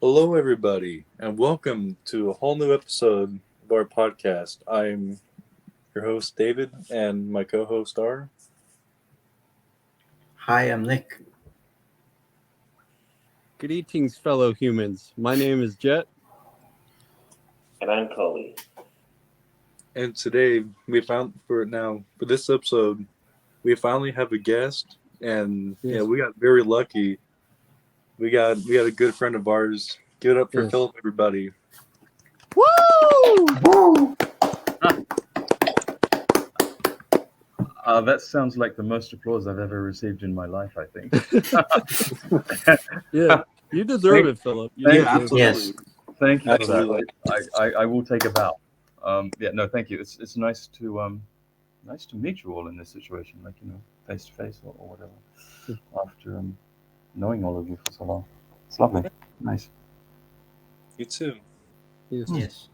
Hello, everybody, and welcome to a whole new episode of our podcast. I'm your host, David, and my co host are. Hi, I'm Nick. Greetings, fellow humans. My name is Jet. And I'm Cully. And today, for this episode, we finally have a guest, and Yes, we got very lucky. We got a good friend of ours. Give it up for yes. Phillip, everybody. Woo! Woo! That sounds like the most applause I've ever received in my life, I think. Yeah, you deserve it, Philip. You Thank deserve you. it. Yes. Thank you for Absolutely. that. I will take a bow. Thank you. It's nice to meet you all in this situation, like face to face or whatever. After knowing all of you for so long, it's lovely. Nice. You too. Yes. Yes.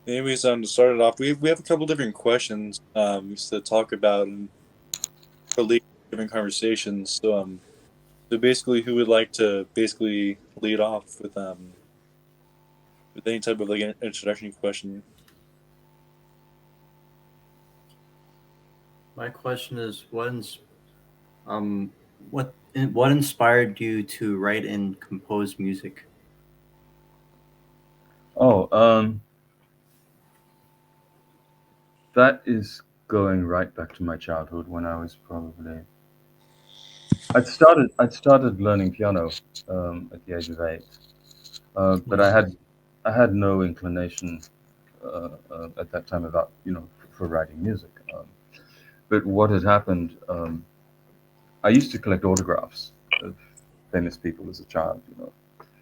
Anyways, to start it off, we have a couple different questions just to talk about and for lead different conversations. So basically, who would like to basically lead off with any type of like an introduction question? My question is, what inspired you to write and compose music? Oh, that is going right back to my childhood when I was probably. I'd started learning piano at the age of 8, but I had no inclination at that time about for writing music. But what had happened, I used to collect autographs of famous people as a child,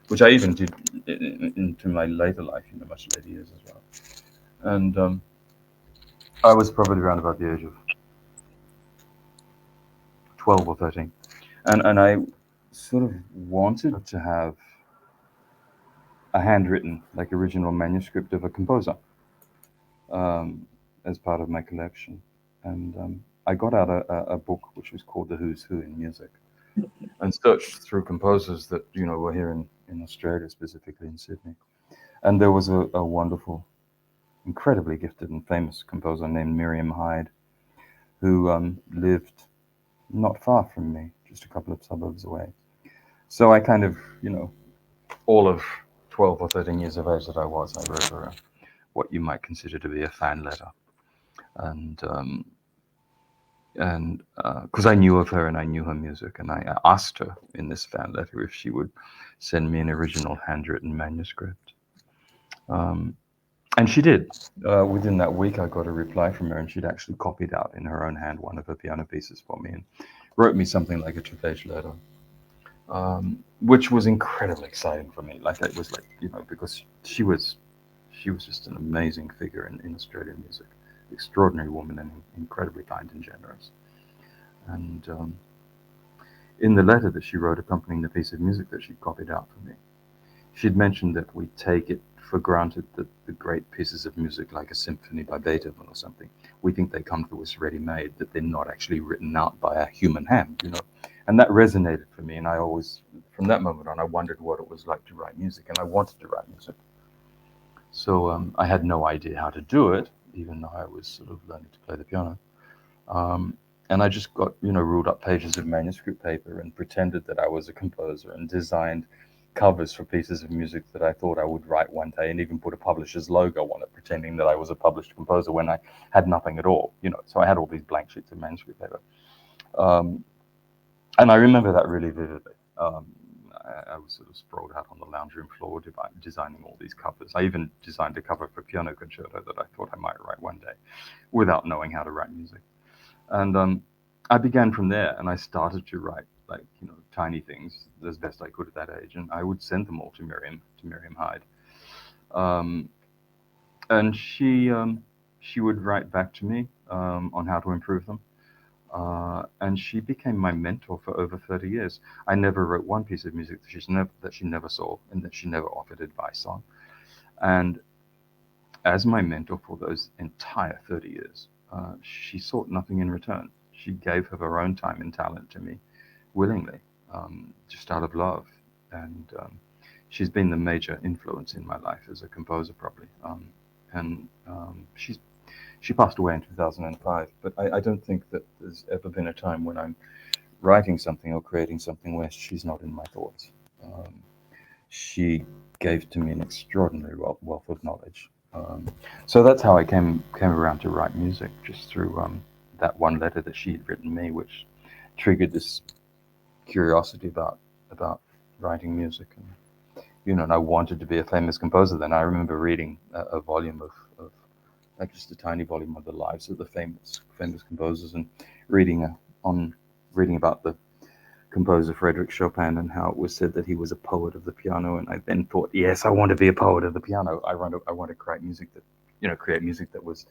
which I even did into my later life, much later years as well. And I was probably around about the age of 12 or 13, and I sort of wanted to have a handwritten, like original manuscript of a composer um, as part of my collection. And I got out a book which was called The Who's Who in Music, and searched through composers that were here in Australia, specifically in Sydney. And there was a wonderful, incredibly gifted and famous composer named Miriam Hyde, who lived not far from me, just a couple of suburbs away. So I kind of, all of 12 or 13 years of age that I wrote her what you might consider to be a fan letter. And because I knew of her and I knew her music, and I asked her in this fan letter if she would send me an original handwritten manuscript. Um, and she did. Within that week, I got a reply from her, and she'd actually copied out in her own hand one of her piano pieces for me and wrote me something like a 2-page letter, which was incredibly exciting for me. Like it was like because she was just an amazing figure in Australian music, extraordinary woman and incredibly kind and generous. And in the letter that she wrote accompanying the piece of music that she'd copied out for me, she'd mentioned that we take it for granted that the great pieces of music, like a symphony by Beethoven or something, we think they come to us ready-made, that they're not actually written out by a human hand. And that resonated for me. And I always, from that moment on, I wondered what it was like to write music, and I wanted to write music. So I had no idea how to do it, even though I was sort of learning to play the piano. Um, and I just got, ruled up pages of manuscript paper and pretended that I was a composer and designed covers for pieces of music that I thought I would write one day, and even put a publisher's logo on it, pretending that I was a published composer when I had nothing at all. So I had all these blank sheets of manuscript paper. Um, and I remember that really vividly. I was sort of sprawled out on the lounge room floor designing all these covers. I even designed a cover for a piano concerto that I thought I might write one day without knowing how to write music. And I began from there, and I started to write like tiny things as best I could at that age, and I would send them all to Miriam Hyde, um, and she would write back to me on how to improve them, and she became my mentor for over 30 years. I never wrote one piece of music that she never saw and that she never offered advice on, and as my mentor for those entire 30 years, she sought nothing in return. She gave of her own time and talent to me willingly, just out of love. and she's been the major influence in my life as a composer, probably. She passed away in 2005, but I don't think that there's ever been a time when I'm writing something or creating something where she's not in my thoughts. She gave to me an extraordinary wealth of knowledge. So that's how I came around to write music, just through that one letter that she had written me, which triggered this curiosity about writing music. And I wanted to be a famous composer. Then I remember reading a volume of like just a tiny volume of the lives of the famous composers, and reading about the composer Frédéric Chopin and how it was said that he was a poet of the piano. And I then thought, yes, I want to be a poet of the piano. I want to create music that was,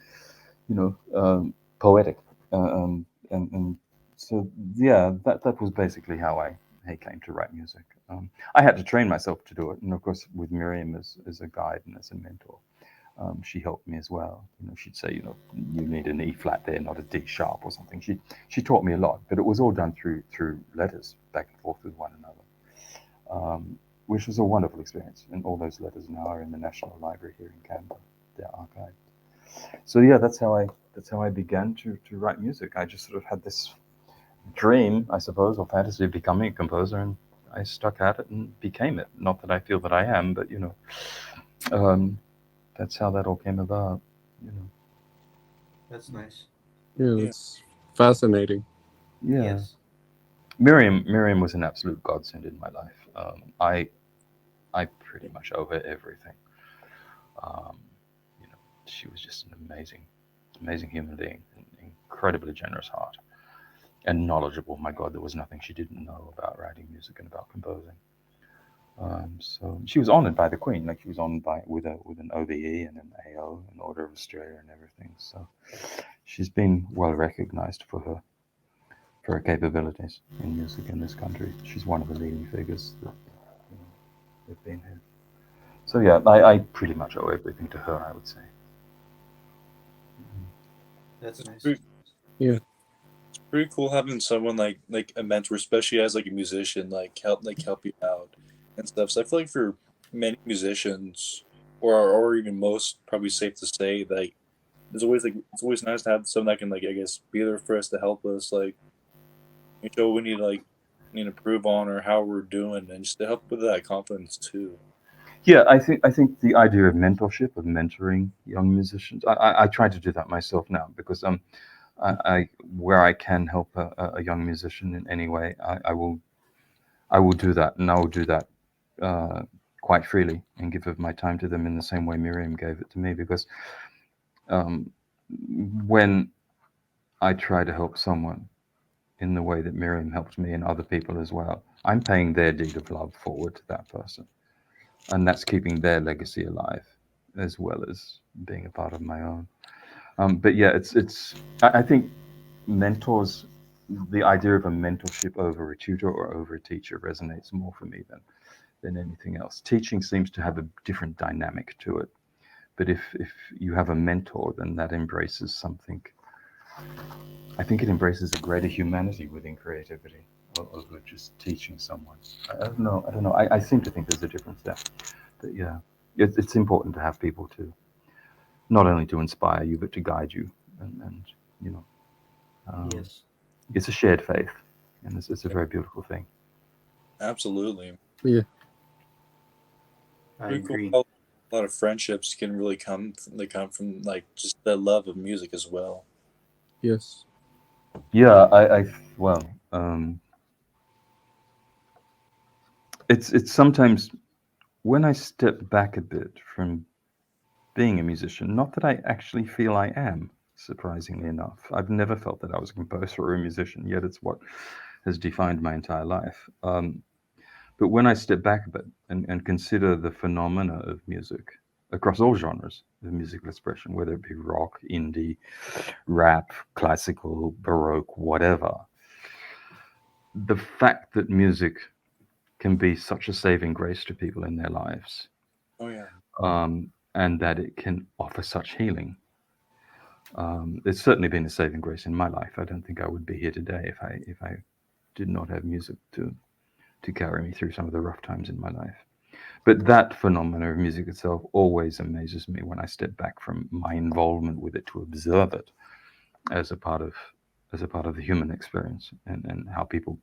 poetic. And so yeah, that was basically how I came to write music. I had to train myself to do it, and of course with Miriam as a guide and as a mentor. She helped me as well. She'd say, you need an E flat there, not a D sharp or something. She taught me a lot, but it was all done through letters back and forth with one another, which was a wonderful experience. And all those letters now are in the National Library here in Canberra. They're archived. So yeah, that's how I began to write music. I just sort of had this dream, I suppose, or fantasy of becoming a composer, and I stuck at it and became it. Not that I feel that I am, but that's how that all came about. That's nice. Yeah, it's fascinating. Yeah. Yes. Miriam was an absolute godsend in my life. I pretty much owe her everything. Um, she was just an amazing human being, an incredibly generous heart, and knowledgeable. My God, there was nothing she didn't know about writing music and about composing. So she was honored by the Queen, like she was honored with an OBE and an AO, an Order of Australia, and everything. So she's been well recognized for her capabilities in music in this country. She's one of the leading figures that have been here. So yeah, I pretty much owe everything to her, I would say. That's nice. Yeah. It's pretty cool having someone like a mentor, especially as like a musician, help you out and stuff. So I feel like for many musicians, or even most, probably safe to say, like it's always nice to have someone that can, like, I guess, be there for us to help us, like, show what we need to improve on, or how we're doing, and just to help with that confidence too. Yeah, I think the idea of mentorship, of mentoring young musicians, I try to do that myself now, because I where I can help a young musician in any way, I will do that, and I will do that quite freely and give of my time to them in the same way Miriam gave it to me, because when I try to help someone in the way that Miriam helped me and other people as well, I'm paying their deed of love forward to that person, and that's keeping their legacy alive as well as being a part of my own. But yeah, I think mentors, the idea of a mentorship over a tutor or over a teacher resonates more for me than anything else. Teaching seems to have a different dynamic to it, but if you have a mentor, then that embraces something. I think it embraces a greater humanity within creativity over just teaching someone. I don't know. I seem to think there's a difference there. But yeah, it's important to have people to not only to inspire you, but to guide you. And Yes. it's a shared faith, and it's a very beautiful thing. Absolutely. Yeah. I Pretty cool agree. how a lot of friendships can really come from like just the love of music as well. Yes. Yeah, well, it's sometimes when I step back a bit from being a musician, not that I actually feel I am, surprisingly enough. I've never felt that I was a composer or a musician, yet it's what has defined my entire life. But when I step back a bit and consider the phenomena of music across all genres of musical expression, whether it be rock, indie, rap, classical, baroque, whatever, the fact that music can be such a saving grace to people in their lives, Oh yeah. and that it can offer such healing. It's certainly been a saving grace in my life. I don't think I would be here today if I did not have music to to carry me through some of the rough times in my life. But that phenomena of music itself always amazes me when I step back from my involvement with it to observe it as a part of the human experience, and how people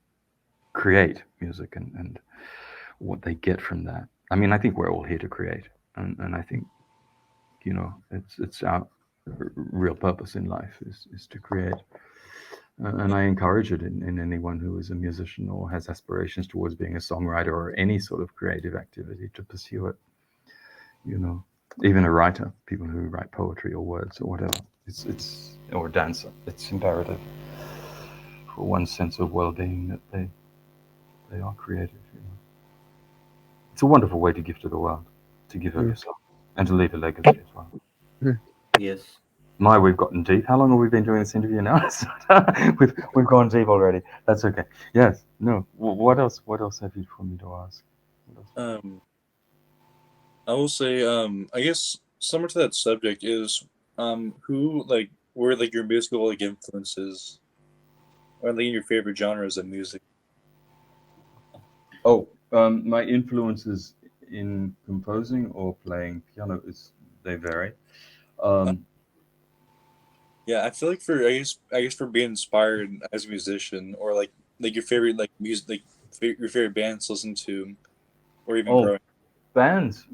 create music, and what they get from that. I mean, I think we're all here to create, and I think, it's our real purpose in life is to create. And I encourage it in anyone who is a musician or has aspirations towards being a songwriter or any sort of creative activity, to pursue it. Even a writer, people who write poetry or words or whatever, it's or a dancer. It's imperative for one's sense of well-being that they are creative. It's a wonderful way to give to the world, to give of yourself, and to leave a legacy as well. Yes. We've gotten deep. How long have we been doing this interview now? we've gone deep already. That's okay. Yes. No. What else? What else have you for me to ask? I will say, I guess similar to that subject is, who were your musical influences, or your favorite genres of music? Oh, my influences in composing or playing piano they vary. Yeah, I feel like I guess for being inspired as a musician, or your favorite music, your favorite bands to listen to, or even Oh, growing. bands,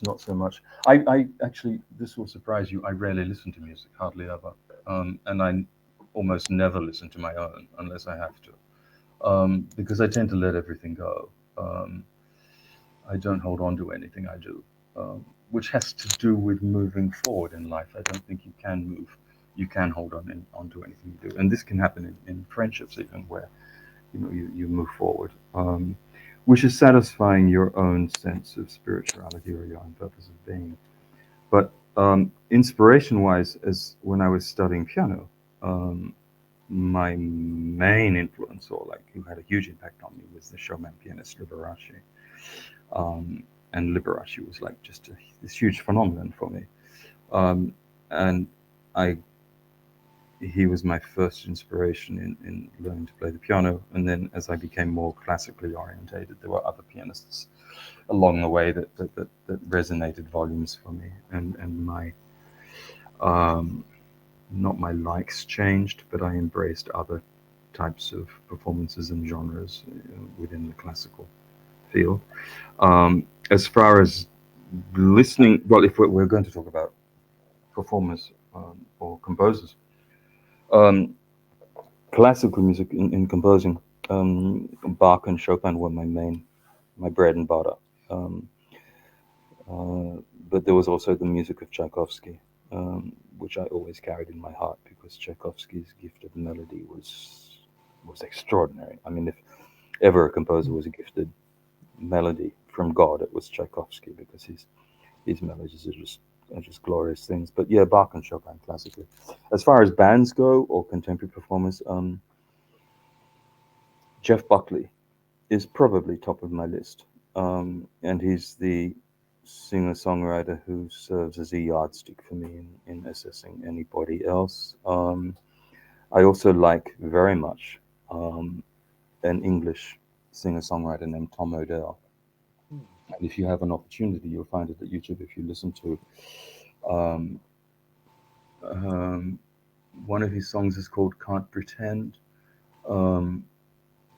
not so much. I actually, this will surprise you. I rarely listen to music, hardly ever, and I almost never listen to my own unless I have to, because I tend to let everything go. I don't hold on to anything I do, which has to do with moving forward in life. I don't think you can move. You can hold onto anything you do, and this can happen in friendships even, where you move forward, which is satisfying your own sense of spirituality or your own purpose of being. But inspiration-wise, as when I was studying piano, my main influence, or who had a huge impact on me, was the showman pianist Liberace. And Liberace was just this huge phenomenon for me. And he was my first inspiration in learning to play the piano. And then as I became more classically orientated, there were other pianists along the way that resonated volumes for me. And my, not my likes changed, but I embraced other types of performances and genres within the classical field. As far as listening, well, if we're going to talk about performers or composers, classical music in composing, Bach and Chopin were my bread and butter. But there was also the music of Tchaikovsky, which I always carried in my heart, because Tchaikovsky's gift of melody was extraordinary. I mean, if ever a composer was a gifted melody from God, it was Tchaikovsky, because his melodies are just glorious things. But yeah, Bach and Chopin classically. As far as bands go or contemporary performers, Jeff Buckley is probably top of my list, and he's the singer-songwriter who serves as a yardstick for me in assessing anybody else. I also like very much an English singer-songwriter named Tom Odell. And if you have an opportunity, you'll find it at YouTube if you listen to um, one of his songs is called Can't Pretend. And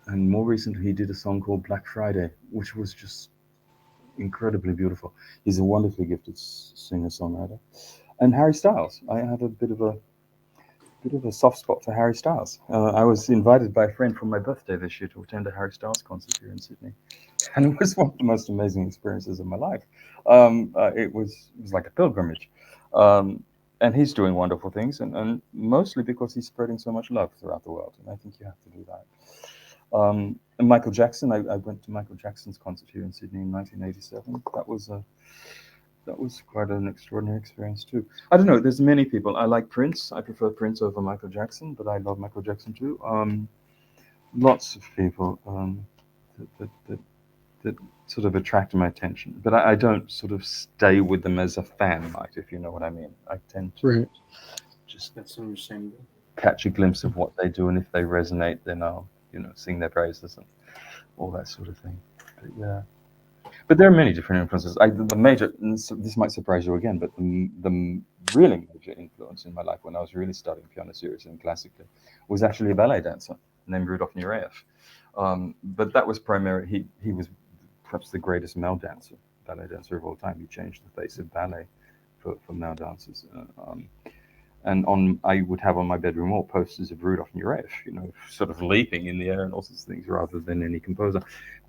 more recently, he did a song called Black Friday, which was just incredibly beautiful. He's a wonderfully gifted singer-songwriter. And Harry Styles. I have a bit of a soft spot for Harry Styles. I was invited by a friend for my birthday this year to attend a Harry Styles concert here in Sydney, and it was one of the most amazing experiences of my life. It was like a pilgrimage, and he's doing wonderful things, and mostly because he's spreading so much love throughout the world, and I think you have to do that. And Michael Jackson, I went to Michael Jackson's concert here in Sydney in 1987. That was quite an extraordinary experience too. I don't know. There's many people. I like Prince. I prefer Prince over Michael Jackson, but I love Michael Jackson too. Lots of people that sort of attract my attention, but I don't sort of stay with them as a fan might, if you know what I mean. I tend to just That's understandable. catch a glimpse of what they do, and if they resonate, then I'll sing their praises all that sort of thing. But yeah. But there are many different influences. The major, and this might surprise you again, but the really major influence in my life when I was really studying piano seriously and classically was actually a ballet dancer named Rudolf Nureyev. But that was primarily, he was perhaps the greatest male dancer, ballet dancer of all time. He changed the face of ballet for male dancers. And I would have on my bedroom wall posters of Rudolf Nureyev, sort of leaping in the air and all sorts of things, rather than any composer.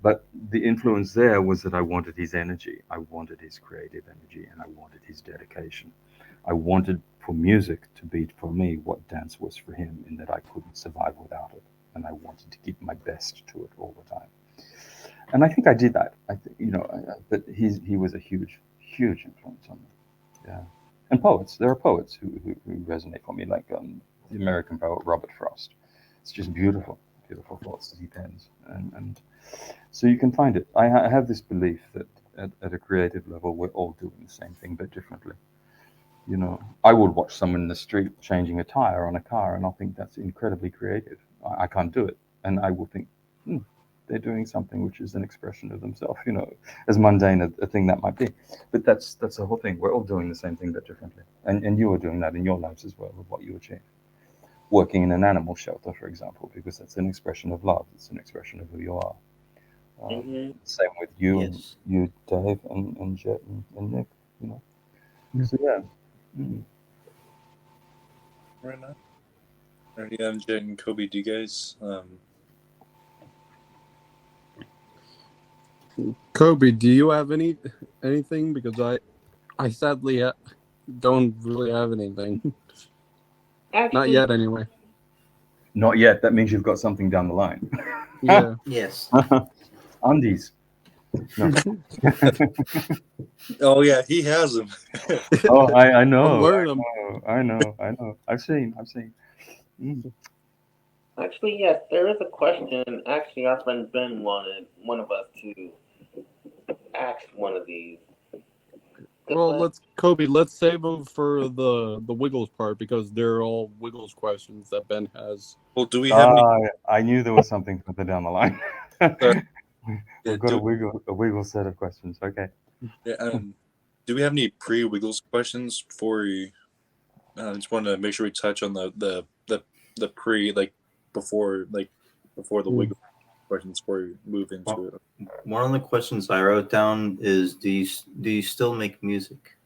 But the influence there was that I wanted his energy, I wanted his creative energy, and I wanted his dedication. I wanted for music to be for me what dance was for him, in that I couldn't survive without it, and I wanted to give my best to it all the time. And I think I did that. But he was a huge, huge influence on me. Yeah. And poets, there are poets who resonate for me, like the American poet Robert Frost. It's just beautiful, beautiful thoughts that he pens, and so you can find it. I have this belief that at a creative level, we're all doing the same thing but differently. I would watch someone in the street changing a tire on a car, and I'll think that's incredibly creative. I can't do it, and I will think, they're doing something which is an expression of themselves, as mundane a thing that might be. But that's the whole thing. We're all doing the same thing but differently. And you are doing that in your lives as well, with what you achieve. Working in an animal shelter, for example, because that's an expression of love. It's an expression of who you are. Same with you, Yes. and you, Dave, and Jet, and Nick. So yeah. Right now. Yeah, Jet and Kobe, do you guys Kobe, do you have anything? Because I sadly don't really have anything. Not Actually, yet, anyway. Not yet. That means you've got something down the line. Yeah. Yes. Undies. No. Oh yeah, he has them. Oh, I know. I'm wearing them. I know. I've seen. actually, yes, there is a question. Actually, our friend Ben wanted one of us to ask one of these. Well, let's save them for the Wiggles part, because they're all Wiggles questions that Ben has. Well, do we have any? I knew there was something further down the line. Yeah, We've got a wiggle set of questions. Okay. Yeah, do we have any pre-Wiggles questions before we? I just want to make sure we touch on the pre, before the Wiggles questions before we move into it. One of the questions I wrote down is, do you still make music?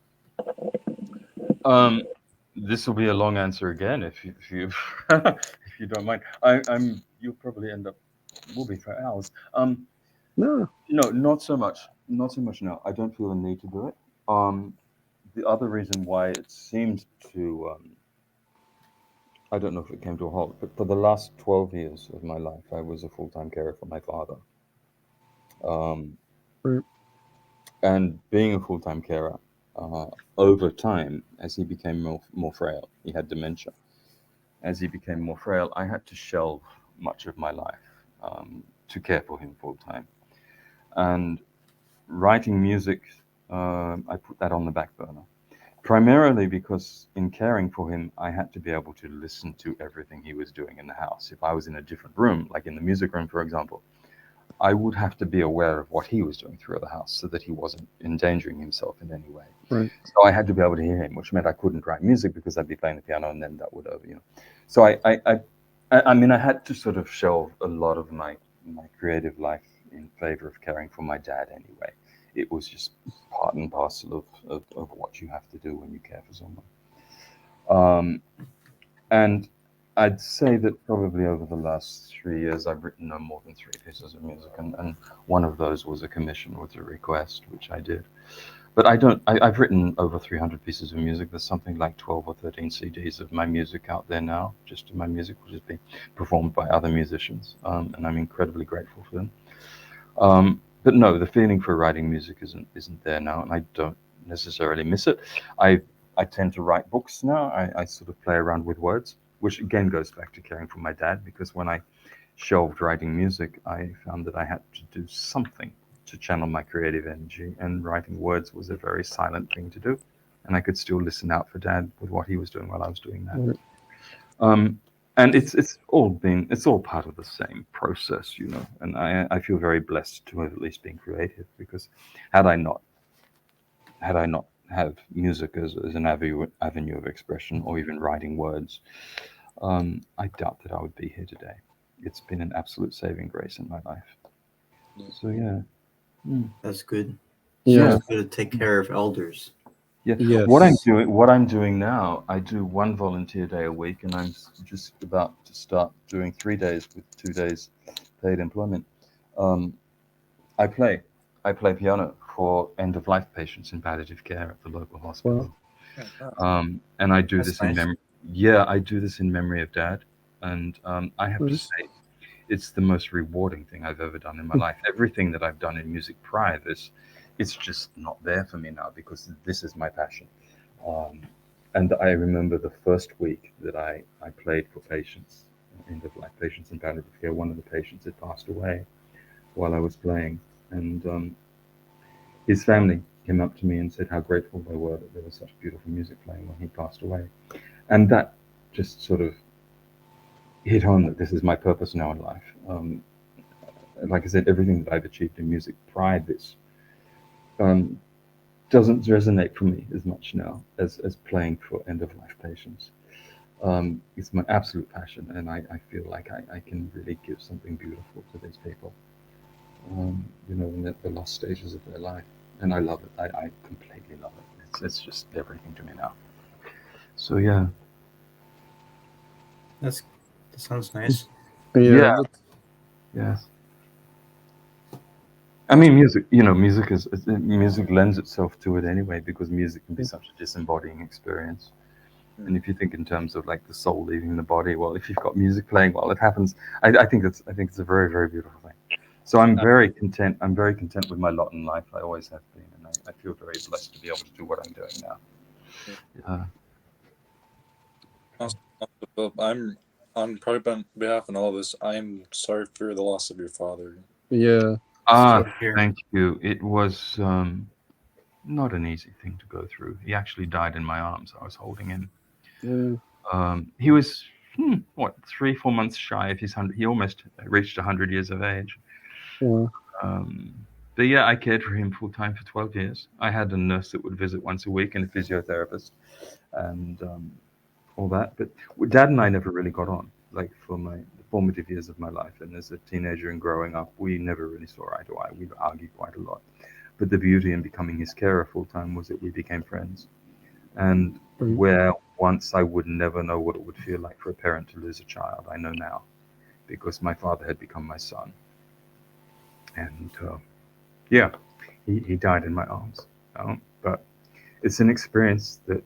This will be a long answer again, if you if you don't mind. You'll probably end up. We'll be for hours. No. No, not so much. Not so much now. I don't feel a need to do it. The other reason why it seems to, I don't know if it came to a halt, but for the last 12 years of my life, I was a full-time carer for my father. Right. And being a full-time carer, over time, as he became more frail, he had dementia. As he became more frail, I had to shelve much of my life to care for him full-time. And writing music, I put that on the back burner. Primarily because in caring for him, I had to be able to listen to everything he was doing in the house. If I was in a different room, like in the music room, for example, I would have to be aware of what he was doing through the house so that he wasn't endangering himself in any way. Right. So I had to be able to hear him, which meant I couldn't write music because I'd be playing the piano, and then that would So I mean, I had to sort of shelve a lot of my creative life in favor of caring for my dad anyway. It was just part and parcel of what you have to do when you care for someone. And I'd say that probably over the last 3 years, I've written no more than 3 pieces of music, and one of those was a commission with a request, which I did. But I've written over 300 pieces of music. There's something like 12 or 13 CDs of my music out there now, just my music, which is being performed by other musicians, and I'm incredibly grateful for them. But no, the feeling for writing music isn't there now, and I don't necessarily miss it. I tend to write books now. I sort of play around with words, which again goes back to caring for my dad, because when I shelved writing music, I found that I had to do something to channel my creative energy, and writing words was a very silent thing to do, and I could still listen out for Dad with what he was doing while I was doing that. and it's all part of the same process, you know. And I feel very blessed to have at least been creative, because had I not have music as an avenue of expression, or even writing words, I doubt that I would be here today. It's been an absolute saving grace in my life. So yeah. That's good. Yeah. It's good to take care of elders. Yeah. Yes. What I'm doing now, I do one volunteer day a week, and I'm just about to start doing 3 days with 2 days paid employment. I play piano for end of life patients in palliative care at the local hospital. And I do That's this in nice. memory. Yeah, I do this in memory of Dad, and I have to Nice. say, it's the most rewarding thing I've ever done in my life. Everything that I've done in music prior to this, it's just not there for me now, because this is my passion. And I remember the first week that I played for patients, end of life patients in palliative care. One of the patients had passed away while I was playing, and his family came up to me and said how grateful they were that there was such beautiful music playing when he passed away. And that just sort of hit home that this is my purpose now in life. Like I said, everything that I've achieved in music prior to this doesn't resonate for me as much now as playing for end-of-life patients. It's my absolute passion, and I feel like I can really give something beautiful to these people, you know, in the lost stages of their life. And I love it. I completely love it. It's just everything to me now. So yeah. That sounds nice. Yeah. Yes. I mean, music. You know, music lends itself to it anyway, because music can be such a disembodying experience. And if you think in terms of like the soul leaving the body, well, if you've got music playing while it happens, I think it's a very, very beautiful thing. So I'm very content. I'm very content with my lot in life. I always have been, and I feel very blessed to be able to do what I'm doing now. Yeah. Awesome. Well, I'm on probably on behalf of all of us. I'm sorry for the loss of your father. Yeah. Ah, Sorry to hear. thank you. It was not an easy thing to go through. He actually died in my arms. I was holding him. He was what, 3-4 months shy of his 100. He almost reached 100 years of age. Yeah. But yeah, I cared for him full time for 12 years. I had a nurse that would visit once a week and a physiotherapist, and all that. But Dad and I never really got on. Like for my formative years of my life, and as a teenager and growing up, we never really saw eye to eye. We argued quite a lot. But the beauty in becoming his carer full time was that we became friends. And where once I would never know what it would feel like for a parent to lose a child, I know now, because my father had become my son. And yeah, he died in my arms. But it's an experience that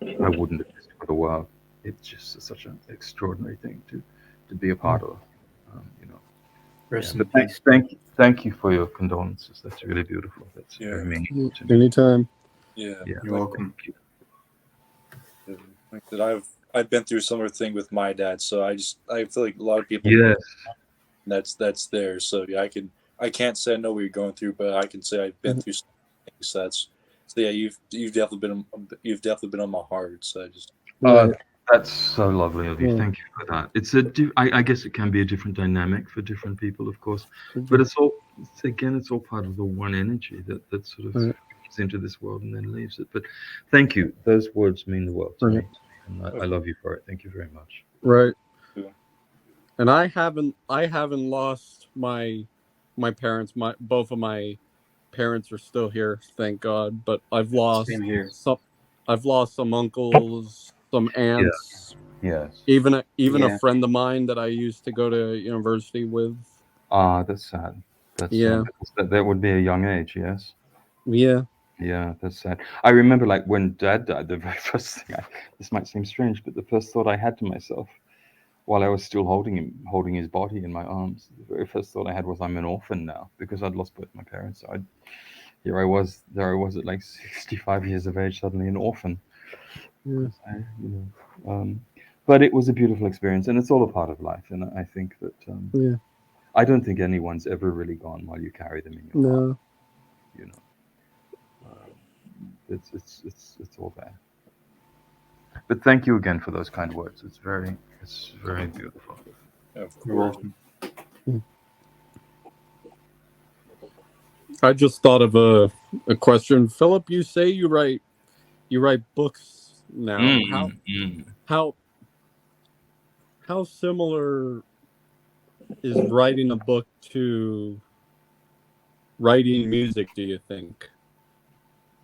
I wouldn't have missed for the world. It's just such an extraordinary thing to be a part of. You know. Rest Yeah, in but peace. thank you for your condolences. That's really beautiful. That's very meaningful to me. Anytime. Yeah. You're welcome. Thank you. Like that, I've been through a similar thing with my dad, so I feel like a lot of people. Yes. That's there. So yeah, I can't say I know what you're going through, but I can say I've been through some things. So yeah, you've definitely been on my heart. So I just That's so lovely of you. Yeah. Thank you for that. I guess it can be a different dynamic for different people, of course, but it's all part of the one energy that sort of comes into this world and then leaves it. But thank you. Those words mean the world to me, and I love you for it. Thank you very much. Right. Yeah. And I haven't lost my parents. Both of my parents are still here, thank God. But I've lost Same here. some uncles, some aunts, Yes. even a Yeah. friend of mine that I used to go to university with. Ah, that's sad. That's Yeah. that would be a young age. Yes. Yeah. Yeah, that's sad. I remember, like, when Dad died, the very first thing this might seem strange, but the first thought I had to myself, while I was still holding his body in my arms, the very first thought I had was, I'm an orphan now, because I'd lost both my parents. So there I was at like 65 years of age, suddenly an orphan. Yeah. But it was a beautiful experience, and it's all a part of life. And I think that Yeah. I don't think anyone's ever really gone while you carry them in your heart. No. You know, it's all there. But thank you again for those kind words. It's very beautiful. Of You're course. welcome. I just thought of a question. Philip, you say you write books now. How similar is writing a book to writing music, do you think?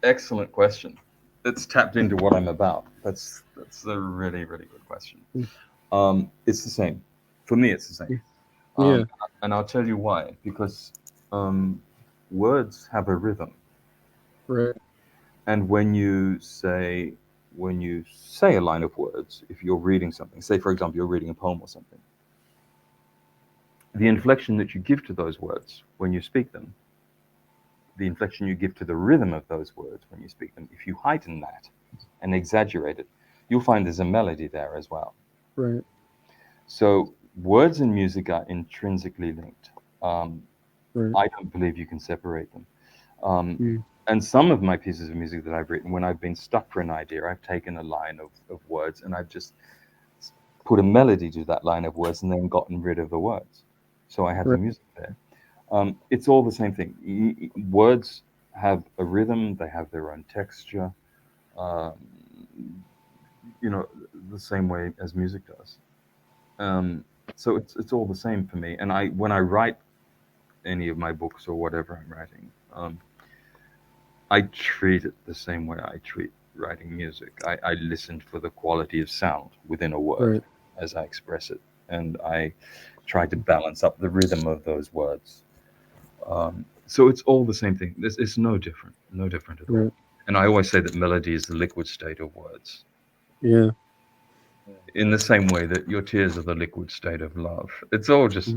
Excellent question. It's tapped into what I'm about. That's a really good question. It's the same. For me, it's the same. Yeah. And I'll tell you why. Because words have a rhythm. Right. And when you say a line of words, if you're reading something, say for example you're reading a poem or something, the inflection that you give to those words when you speak them, the inflection you give to the rhythm of those words when you speak them, if you heighten that and exaggerate it, you'll find there's a melody there as well. Right. So words and music are intrinsically linked. Right. I don't believe you can separate them. And some of my pieces of music that I've written, when I've been stuck for an idea, I've taken a line of words and I've just put a melody to that line of words and then gotten rid of the words. So I have the music there. It's all the same thing. Words have a rhythm, they have their own texture, the same way as music does. So it's all the same for me. And when I write any of my books or whatever I'm writing, I treat it the same way I treat writing music. I listen for the quality of sound within a word as I express it, and I try to balance up the rhythm of those words. So it's all the same thing. It's no different at all. And I always say that melody is the liquid state of words. Yeah. In the same way that your tears are the liquid state of love. It's all just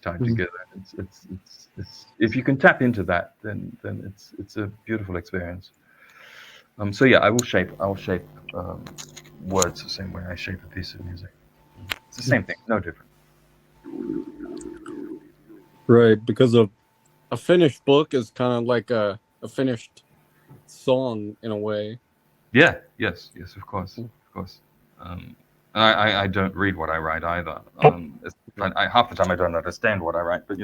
tied together. It's if you can tap into that, then it's a beautiful experience. So yeah, I will shape words the same way I shape a piece of music. It's the same thing, no different. Right, because a finished book is kind of like a finished song in a way. Yeah, yes, of course. I don't read what I write either. Half the time I don't understand what I write, but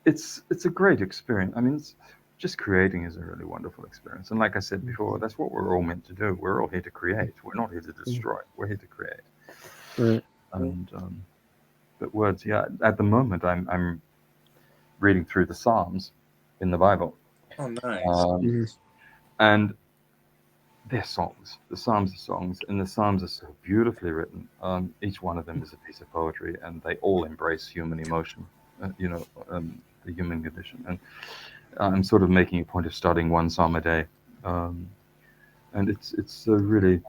it's a great experience. I mean, just creating is a really wonderful experience. And like I said before, that's what we're all meant to do. We're all here to create. We're not here to destroy. We're here to create. Right. And but words, yeah. At the moment, I'm reading through the Psalms in the Bible. Oh, nice. And they're songs. The Psalms are songs, and the Psalms are so beautifully written. Each one of them is a piece of poetry, and they all embrace human emotion. The human condition. And I'm sort of making a point of studying one psalm a day, and it's a really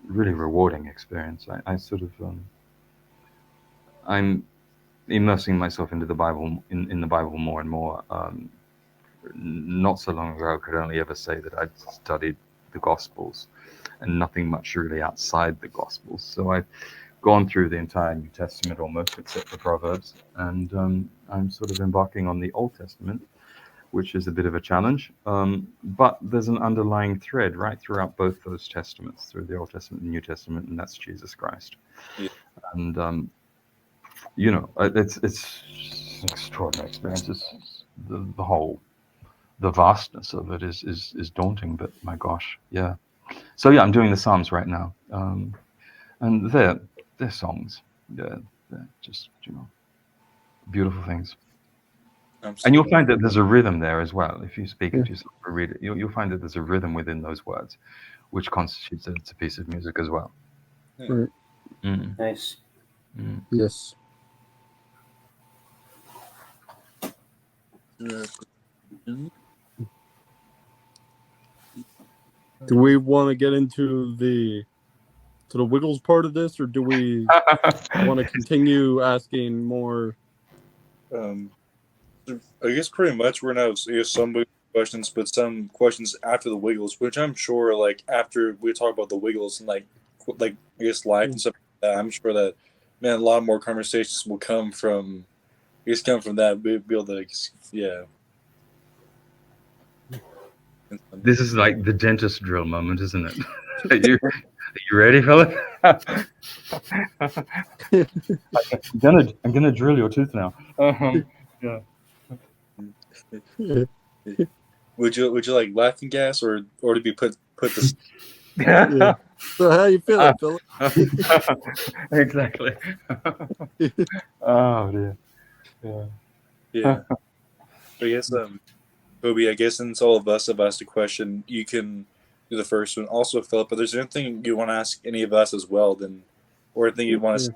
rewarding experience. I sort of I'm immersing myself into the Bible in the Bible more and more. Not so long ago, I could only ever say that I'd studied the Gospels and nothing much really outside the Gospels. So I've gone through the entire New Testament almost, except for Proverbs, and I'm sort of embarking on the Old Testament, which is a bit of a challenge. But there's an underlying thread right throughout both those testaments, through the Old Testament and New Testament, and that's Jesus Christ. Yeah. And it's an extraordinary experience. It's the vastness of it is daunting, but my gosh, yeah. So yeah, I'm doing the Psalms right now, and they're songs. They're just beautiful things. Absolutely. And you'll find that there's a rhythm there as well. If you speak it to yourself or read it, you'll find that there's a rhythm within those words, which constitutes that it's a piece of music as well. Right. Nice. Yes. Do we want to get into the Wiggles part of this, or do we want to continue asking more? I guess pretty much we're gonna have some questions, but some questions after the Wiggles, which I'm sure, like after we talk about the Wiggles and like I guess life and stuff like that, I'm sure that a lot more conversations will come from that. We'll be able to, yeah. This is like the dentist drill moment, isn't it? Are you ready, Phillip? I'm gonna drill your tooth now. Yeah. Would you like laughing gas or to be put this? Yeah. So how you feeling, Phillip? Exactly. Oh dear. Yeah. Yeah. I guess Kobe, I guess since all of us have asked a question, you can do the first one. Also, Philip, if there's anything you want to ask any of us as well, then or anything you want to say,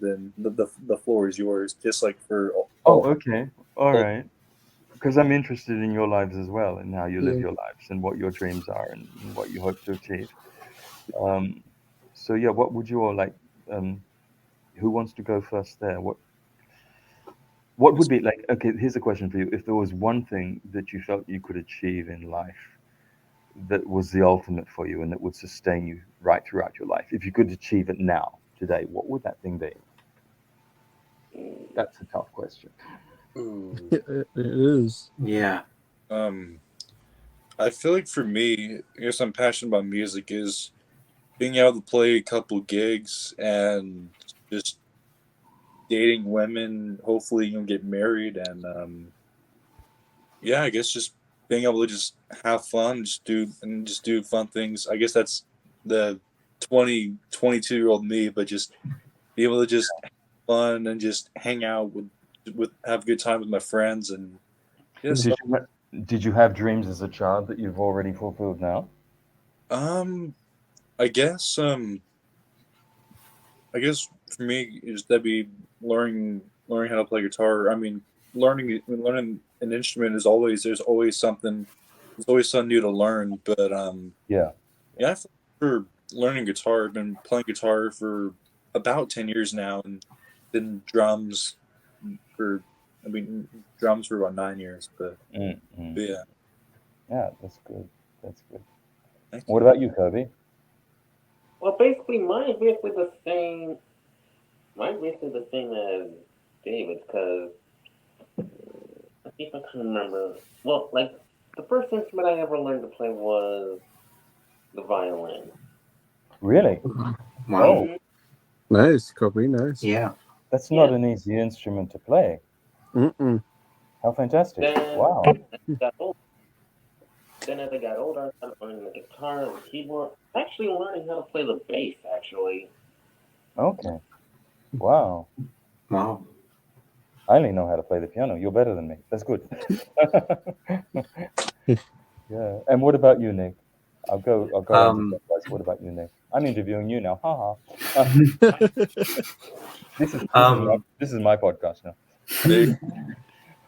then the floor is yours. Just like for Oh, okay. All right. Because I'm interested in your lives as well, and how you live Yeah. your lives, and what your dreams are, and what you hope to achieve. So yeah, what would you all like? Who wants to go first there? What would be like? Okay, here's a question for you. If there was one thing that you felt you could achieve in life that was the ultimate for you and that would sustain you right throughout your life, if you could achieve it now, today, what would that thing be? That's a tough question. Ooh. It is. Yeah. I feel like for me, I guess I'm passionate about music is being able to play a couple gigs and just dating women, hopefully get married, and yeah, I guess just being able to just have fun, just do fun things. I guess that's the 22-year-old me, but just be able to just have fun and just hang out with have a good time with my friends and just Did you have dreams as a child that you've already fulfilled now? um I guess I guess for me is that be learning how to play guitar. I mean, learning an instrument is always there's always something new to learn. But Yeah. yeah, for learning guitar, I've been playing guitar for about 10 years now, and then for I mean drums for about 9 years. Mm-hmm. But yeah, Yeah, that's good. That's good. thank What you. about you, Kobe? Well, basically, mine basically the same. Mine basically the same as David's, because I see if I can remember. Well, like the first instrument I ever learned to play was the violin. Really? Wow. Oh, Hmm. Nice, Kobe. Nice. Yeah. that's not Yeah. an easy instrument to play. Mm-mm. How fantastic! Then Wow. as I got older, as I got older, I started learning the guitar and the keyboard. Actually, learning how to play the bass. Actually, Okay. Wow. Wow. I only know how to play the piano. You're better than me. That's good. Yeah. And what about you, Nick? I'll go Um. anti-clockwise. What about you, Nick? I'm interviewing you now. Ha ha. Uh, um. this is my podcast now. There,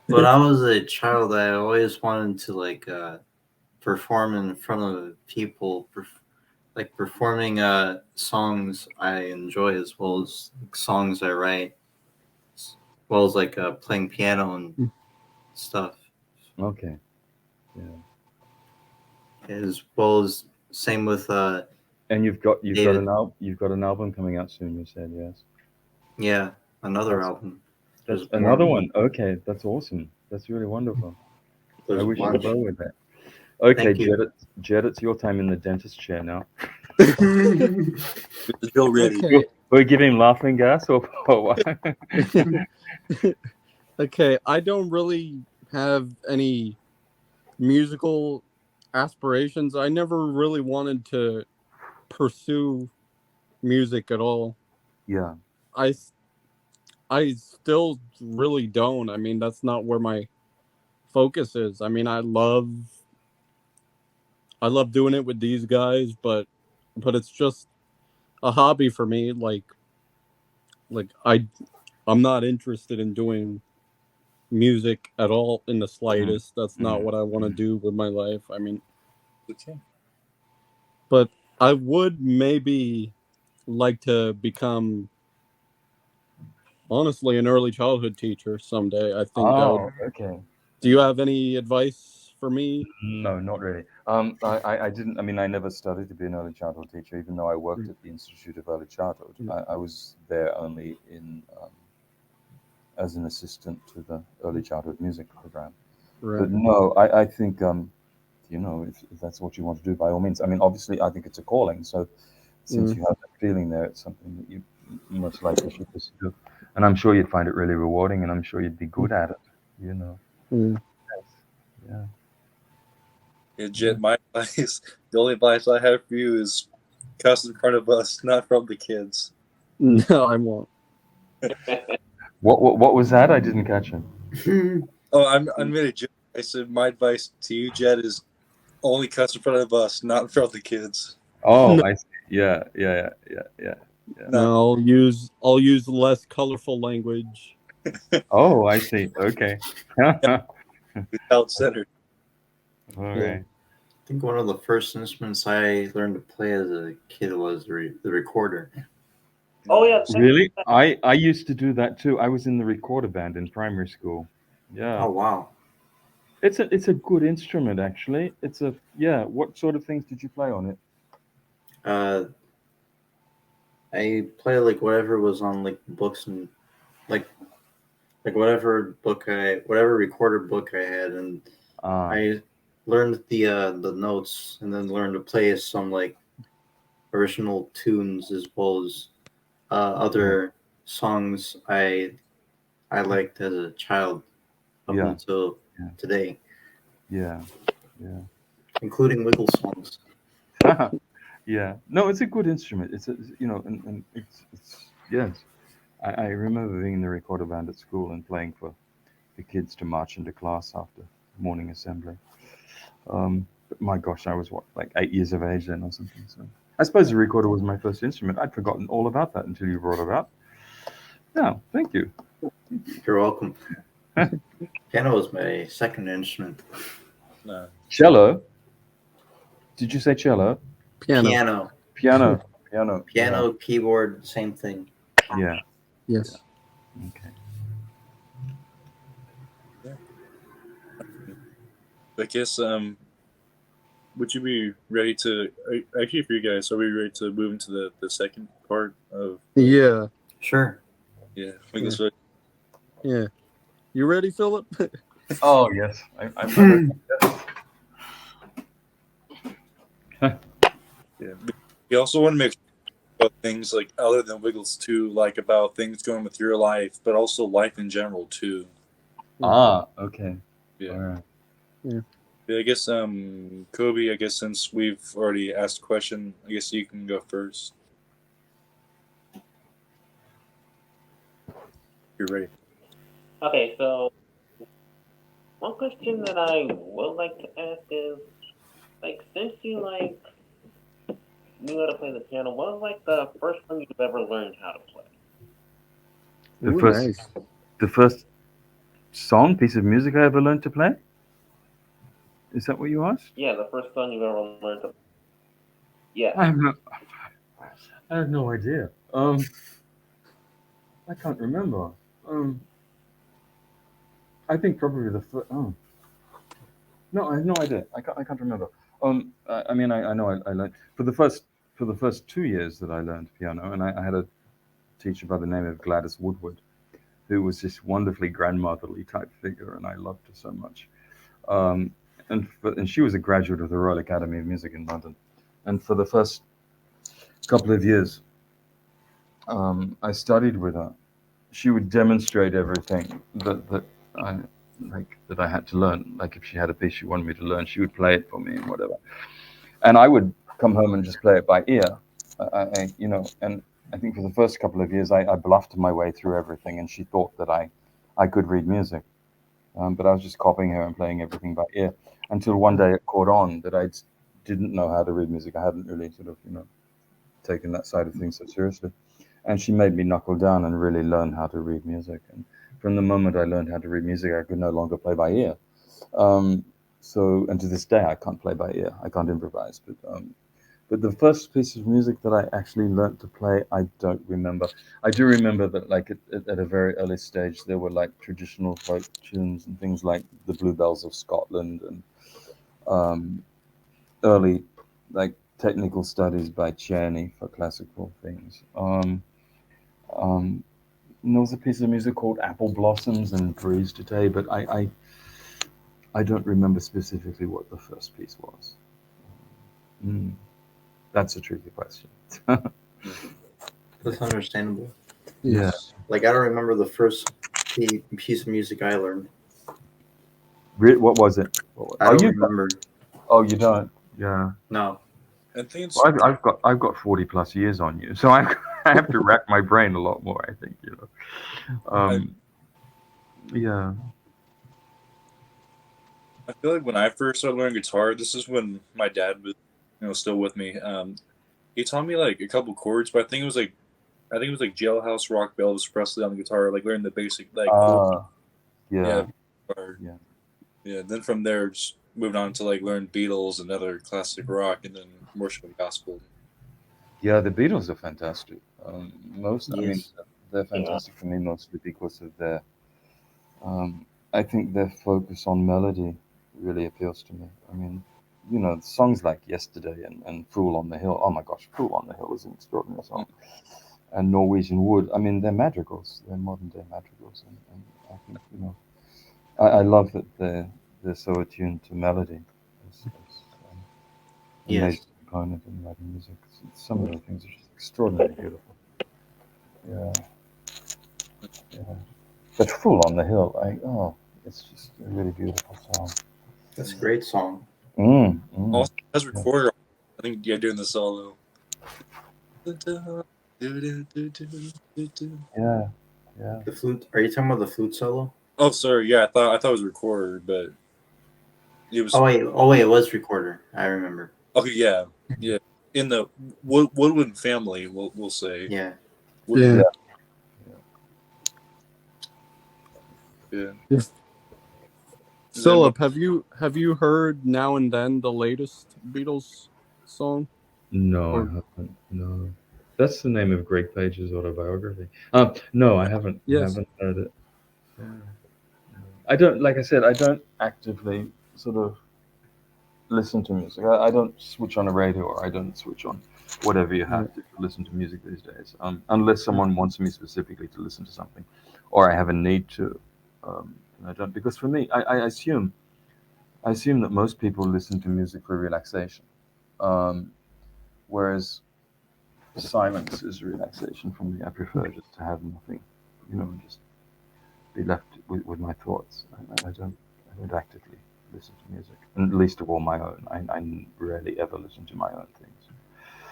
When I was a child, I always wanted to perform in front of people, like performing songs I enjoy as well as songs I write, as well as playing piano and stuff, Okay. Yeah. as well as same with And David. you've got an album coming out soon. You said yes. Yeah, another That's album. that's There's another more. one. Okay, that's awesome. That's really wonderful. I There's a wish you bunch. well with that. Okay, Thank you. Jed, it's your time in the dentist chair now. the drill ready. Okay. We're giving laughing gas or what? Okay. I don't really have any musical aspirations. I never really wanted to pursue music at all. Yeah. I s- I still really don't. I mean, that's not where my focus is. I mean, I love doing it with these guys, but it's just a hobby for me. Like I'm not interested in doing music at all in the Mm, slightest. That's not mm, what I want to mm. do with my life. I mean, Okay. but I would maybe like to become honestly an early childhood teacher someday. I think that would. Oh, okay. Do you have any advice for me? No, not really. I didn't. I mean, I never studied to be an early childhood teacher, even though I worked at the Institute of Early Childhood. I was there only in as an assistant to the early childhood music program. Right. But no, I think if that's what you want to do, by all means. I mean, obviously, I think it's a calling. So since you have that feeling there, it's something that you most likely should pursue. And I'm sure you'd find it really rewarding, and I'm sure you'd be good at it. Mm. Yeah. Yeah, Jet, my advice, the only advice I have for you is cuss in front of us, not from the kids. No, I won't. What was that? I didn't catch it. Oh, I'm admitted, Jet. I said my advice to you, Jet, is only cuss in front of us, not in front of the kids. Oh, No. I see. Yeah. No. I'll use less colorful language. Oh, I see. Okay. Child centered. All Yeah. right. I think one of the first instruments I learned to play as a kid was the recorder. Oh yeah, Really? I used to do that too. I was in the recorder band in primary school. Yeah. Oh wow. It's a good instrument actually. Yeah. What sort of things did you play on it? Uh, I played like whatever was on like books and like whatever recorder book I had, and Ah. I learned the notes and then learned to play some like original tunes as well as other songs I liked as a child up Yeah. until Yeah. today, Yeah. Yeah. including Wiggle songs. Yeah. No, it's a good instrument. And it's yes. I remember being in the recorder band at school and playing for the kids to march into class after morning assembly. But my gosh, I was what, like 8 years of age then or something. So I suppose the recorder was my first instrument. I'd forgotten all about that until you brought it up. Yeah, thank you. You're welcome. Piano was my second instrument. No. Cello. Did you say cello? Piano. Piano, Piano. keyboard, same thing. Yeah. Yes. Okay. I guess would you be ready to actually for you guys, are we ready to move into the second part of Yeah. Sure. yeah, Wiggles Foot? Yeah. You ready, Philip? Oh yes. I'm Yeah. We also want to make sure about things like other than Wiggles too, like about things going with your life, but also life in general too. Okay. Yeah. All right. Yeah, I guess Kobe, I guess since we've already asked a question, I guess you can go first. You're ready. Okay, so one question that I would like to ask is, like, since you like knew how to play the piano, what was like the first time you've ever learned how to play? The Ooh, first nice. the first piece of music I ever learned to play? Is that what you asked? Yeah, the first song you've ever learned to. Yeah. I have no idea. I can't remember. I think probably the first. Oh, no, I have no idea. I can't remember. I mean, I know I learned for the first 2 years that I learned piano, and I had a teacher by the name of Gladys Woodward, who was this wonderfully grandmotherly type figure, and I loved her so much. Um, and she was a graduate of the Royal Academy of Music in London, and for the first couple of years, I studied with her. She would demonstrate everything that I that I had to learn. Like if she had a piece she wanted me to learn, she would play it for me and whatever. And I would come home and just play it by ear. And I think for the first couple of years, I bluffed my way through everything, and she thought that I could read music. But I was just copying her and playing everything by ear until one day it caught on that I didn't know how to read music. I hadn't really sort of, taken that side of things so seriously. And she made me knuckle down and really learn how to read music. And from the moment I learned how to read music, I could no longer play by ear. And to this day, I can't play by ear. I can't improvise. But the first piece of music that I actually learned to play, I don't remember. I do remember that, like at a very early stage, there were like traditional folk tunes and things like the Bluebells of Scotland and early like technical studies by Czerny for classical things. And there was a piece of music called Apple Blossoms and Breeze Today, but I don't remember specifically what the first piece was. Mm, that's a tricky question. That's understandable. Yeah. Like I don't remember the first piece of music I learned. What was it? I don't remember. Oh, you don't? Yeah. No. I think it's Well, I've got 40 plus years on you, so I have to rack my brain a lot more. I think Yeah. I feel like when I first started learning guitar, this is when my dad was, still with me. He taught me like a couple chords, but I think it was like Jailhouse Rock, Elvis Presley on the guitar, like learning the basic like chords. Yeah. Yeah, guitar. Yeah. Yeah. Then from there, just moved on to like learn Beatles and other classic rock, and then worship and gospel. Yeah, the Beatles are fantastic. I mean, Yes. they're fantastic for me mostly because of their, I think their focus on melody really appeals to me. I mean, songs like Yesterday and Fool on the Hill. Oh my gosh, Fool on the Hill is an extraordinary song. And Norwegian Wood. I mean, they're madrigals. They're modern day madrigals. And I think, I love that they're so attuned to melody. It's a Yes. major component in writing music. Some of the things are just extraordinarily beautiful. Yeah. Yeah. But Fool on the Hill, it's just a really beautiful song. That's a great song. Also, as recorder, I think doing the solo. Yeah. Yeah. The flute. Are you talking about the flute solo? Oh, sorry. Yeah, I thought it was recorder, but it was. Oh wait, it was recorder. I remember. Okay, yeah, yeah. In the Woodwind family, we'll say. Yeah. Yeah. Yeah. Phillip, have you heard Now and Then, the latest Beatles song? No, I haven't. No. That's the name of Greg Page's autobiography. No, I haven't. Yes. Haven't heard it. Yeah. I don't, like I said, I don't actively sort of listen to music. I don't switch on a radio or I don't switch on whatever you have to listen to music these days, unless someone wants me specifically to listen to something, or I have a need to. I don't, because for me, I assume that most people listen to music for relaxation, whereas silence is relaxation for me. I prefer just to have nothing, just be left with my thoughts. I don't actively listen to music, and least of all my own. I rarely ever listen to my own things.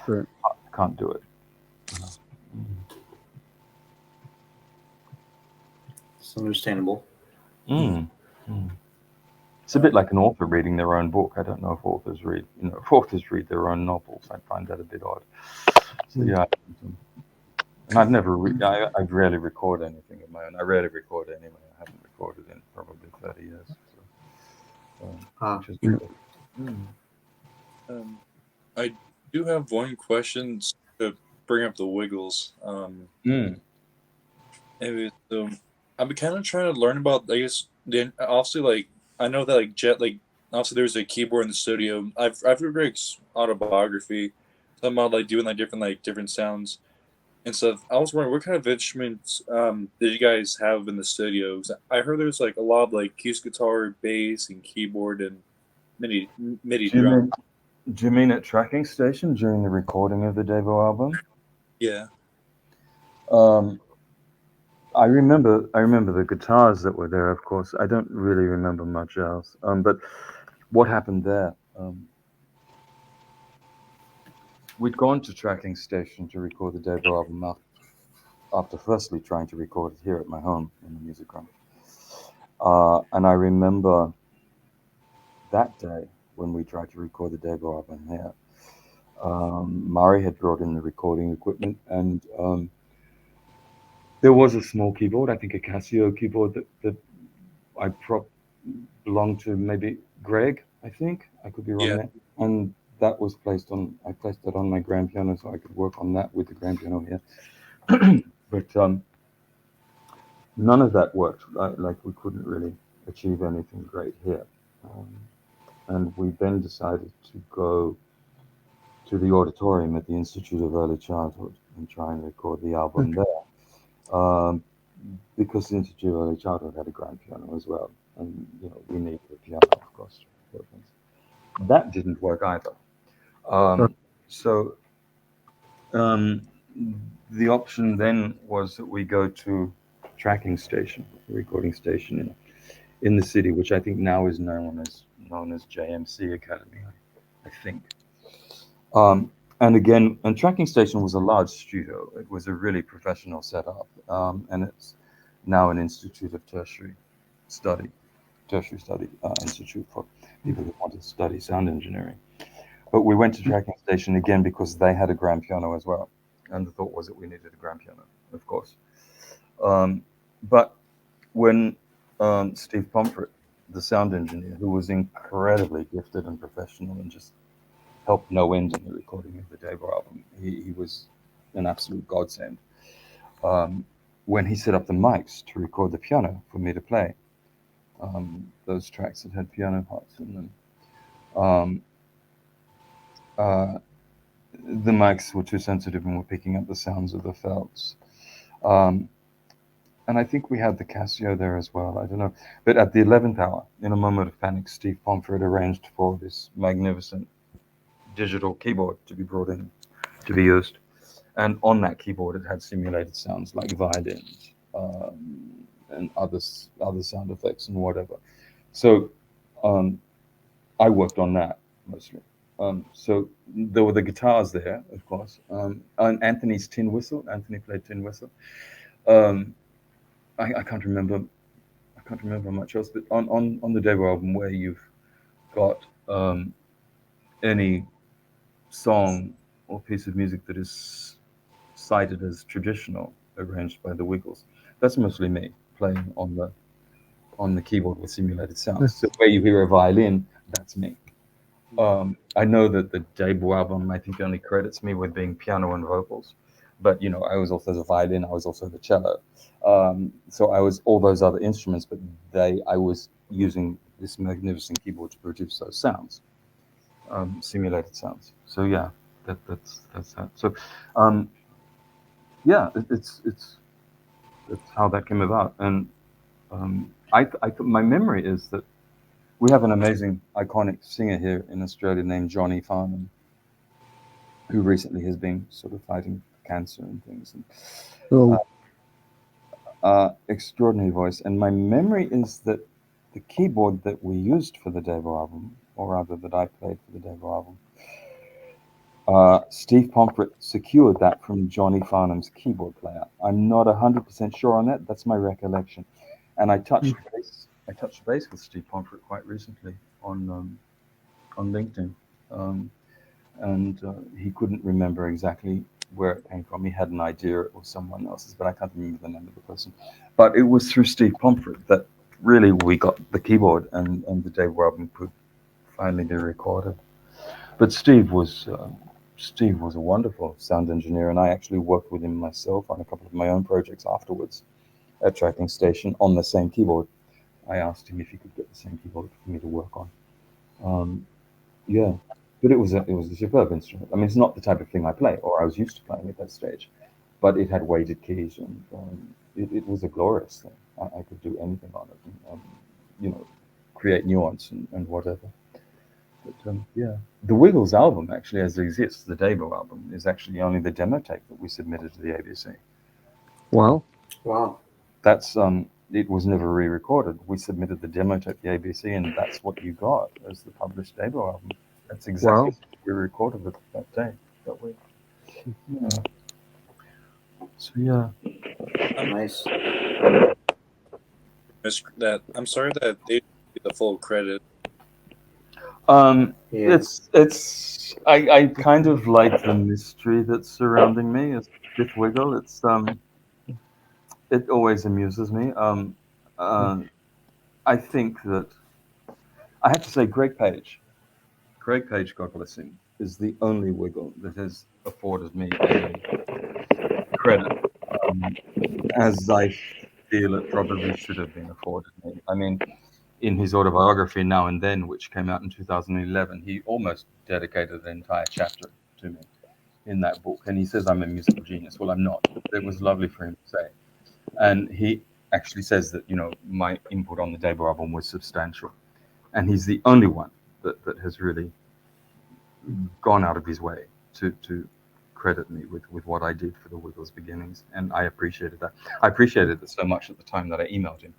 Right. I can't do it. It's understandable. It's a bit like an author reading their own book. I don't know if authors read, if authors read their own novels. I find that a bit odd. So yeah, and I rarely record anything of my own. I rarely record anyway. I haven't recorded in probably 30 years. I do have one question to bring up the Wiggles. Anyway, so I've been kind of trying to learn about. I guess obviously, like I know that obviously there's a keyboard in the studio. I've read Greg's autobiography, talking about like doing like different sounds and stuff. I was wondering what kind of instruments did you guys have in the studio? 'Cause I heard there's like a lot of like acoustic guitar, bass, and keyboard and MIDI drum. Do you mean at Tracking Station during the recording of the Devo album? Yeah. I remember the guitars that were there. Of course, I don't really remember much else. But what happened there? We'd gone to Tracking Station to record the Devo album after firstly trying to record it here at my home in the music room. And I remember that day when we tried to record the Devo album here, Murray had brought in the recording equipment, and there was a small keyboard, I think a Casio keyboard that I belonged to maybe Greg, I think. I could be wrong there. And that was I placed it on my grand piano so I could work on that with the grand piano here. But none of that worked. Like we couldn't really achieve anything great here. And we then decided to go to the auditorium at the Institute of Early Childhood and try and record the album there. Because the Institute of Early Childhood had a grand piano as well. and we need the piano, of course. That didn't work either. So um, the option then was that we go to tracking station, recording station in the city, which I think now is known as JMC Academy, I think. And again, and tracking station was a large studio. It was a really professional setup, and it's now an institute of tertiary study institute for people who want to study sound engineering. But we went to tracking station again because they had a grand piano as well, and the thought was that we needed a grand piano, of course. But when Steve Pomfret, the sound engineer, who was incredibly gifted and professional and just helped no end in the recording of the Davo album, he was an absolute godsend. When he set up the mics to record the piano for me to play, those tracks that had piano parts in them, the mics were too sensitive and were picking up the sounds of the felts. And I think we had the Casio there as well. I don't know. But at the 11th hour, in a moment of panic, Steve Pomfret arranged for this magnificent digital keyboard to be brought in, to be used. And on that keyboard, it had simulated sounds like violins and other sound effects and whatever. So I worked on that mostly. So there were the guitars there, of course, and Anthony's tin whistle. Anthony played tin whistle. I can't remember much else, but on the Davo album, where you've got any song or piece of music that is cited as traditional, arranged by the Wiggles, that's mostly me playing on the keyboard with simulated sounds. So where you hear a violin, that's me. I know that the Davo album, I think, only credits me with being piano and vocals, but I was also the violin, I was also the cello. So I was all those other instruments, but I was using this magnificent keyboard to produce those sounds, simulated sounds. So yeah, that's that. So yeah, it's how that came about. And my memory is that we have an amazing, iconic singer here in Australia named Johnny Farnham, who recently has been sort of fighting cancer and things. And, extraordinary voice. And my memory is that the keyboard that we used for the Davo album, or rather that I played for the Davo album, Steve Pomfret secured that from Johnny Farnham's keyboard player. I'm not 100% sure on that. That's my recollection. And I touched base with Steve Pomfret quite recently on LinkedIn, and he couldn't remember exactly where it came from. He had an idea it was someone else's, but I can't remember the name of the person. But it was through Steve Pomfret that really we got the keyboard and the Davo album could finally be recorded. But Steve was a wonderful sound engineer, and I actually worked with him myself on a couple of my own projects afterwards at Tracking Station on the same keyboard. I asked him if he could get the same keyboard for me to work on. Yeah, but it was a superb instrument. I mean, it's not the type of thing I play, or I was used to playing at that stage, but it had weighted keys, and it was a glorious thing. I could do anything on it, and, create nuance and whatever. But yeah, the Wiggles album actually, as it exists, the Davo album, is actually only the demo tape that we submitted to the ABC. Wow. That's it was never re-recorded. We submitted the demo tape to the ABC, and that's what you got as the published Davo album. That's exactly what we recorded it that day, that week. Yeah. So yeah. Nice. I'm sorry that they didn't get the full credit. Yeah. It's I kind of like the mystery that's surrounding me as Fifth Wiggle. It always amuses me. I think that I have to say Greg Page, God bless him, is the only Wiggle that has afforded me a credit, as I feel it probably should have been afforded me. I mean, in his autobiography Now and Then, which came out in 2011, he almost dedicated an entire chapter to me in that book. And he says I'm a musical genius. Well, I'm not. It was lovely for him to say. And actually says that my input on the debut album was substantial, and he's the only one that has really gone out of his way to credit me with what I did for the Wiggles beginnings, and I appreciated that. I appreciated it so much at the time that I emailed him,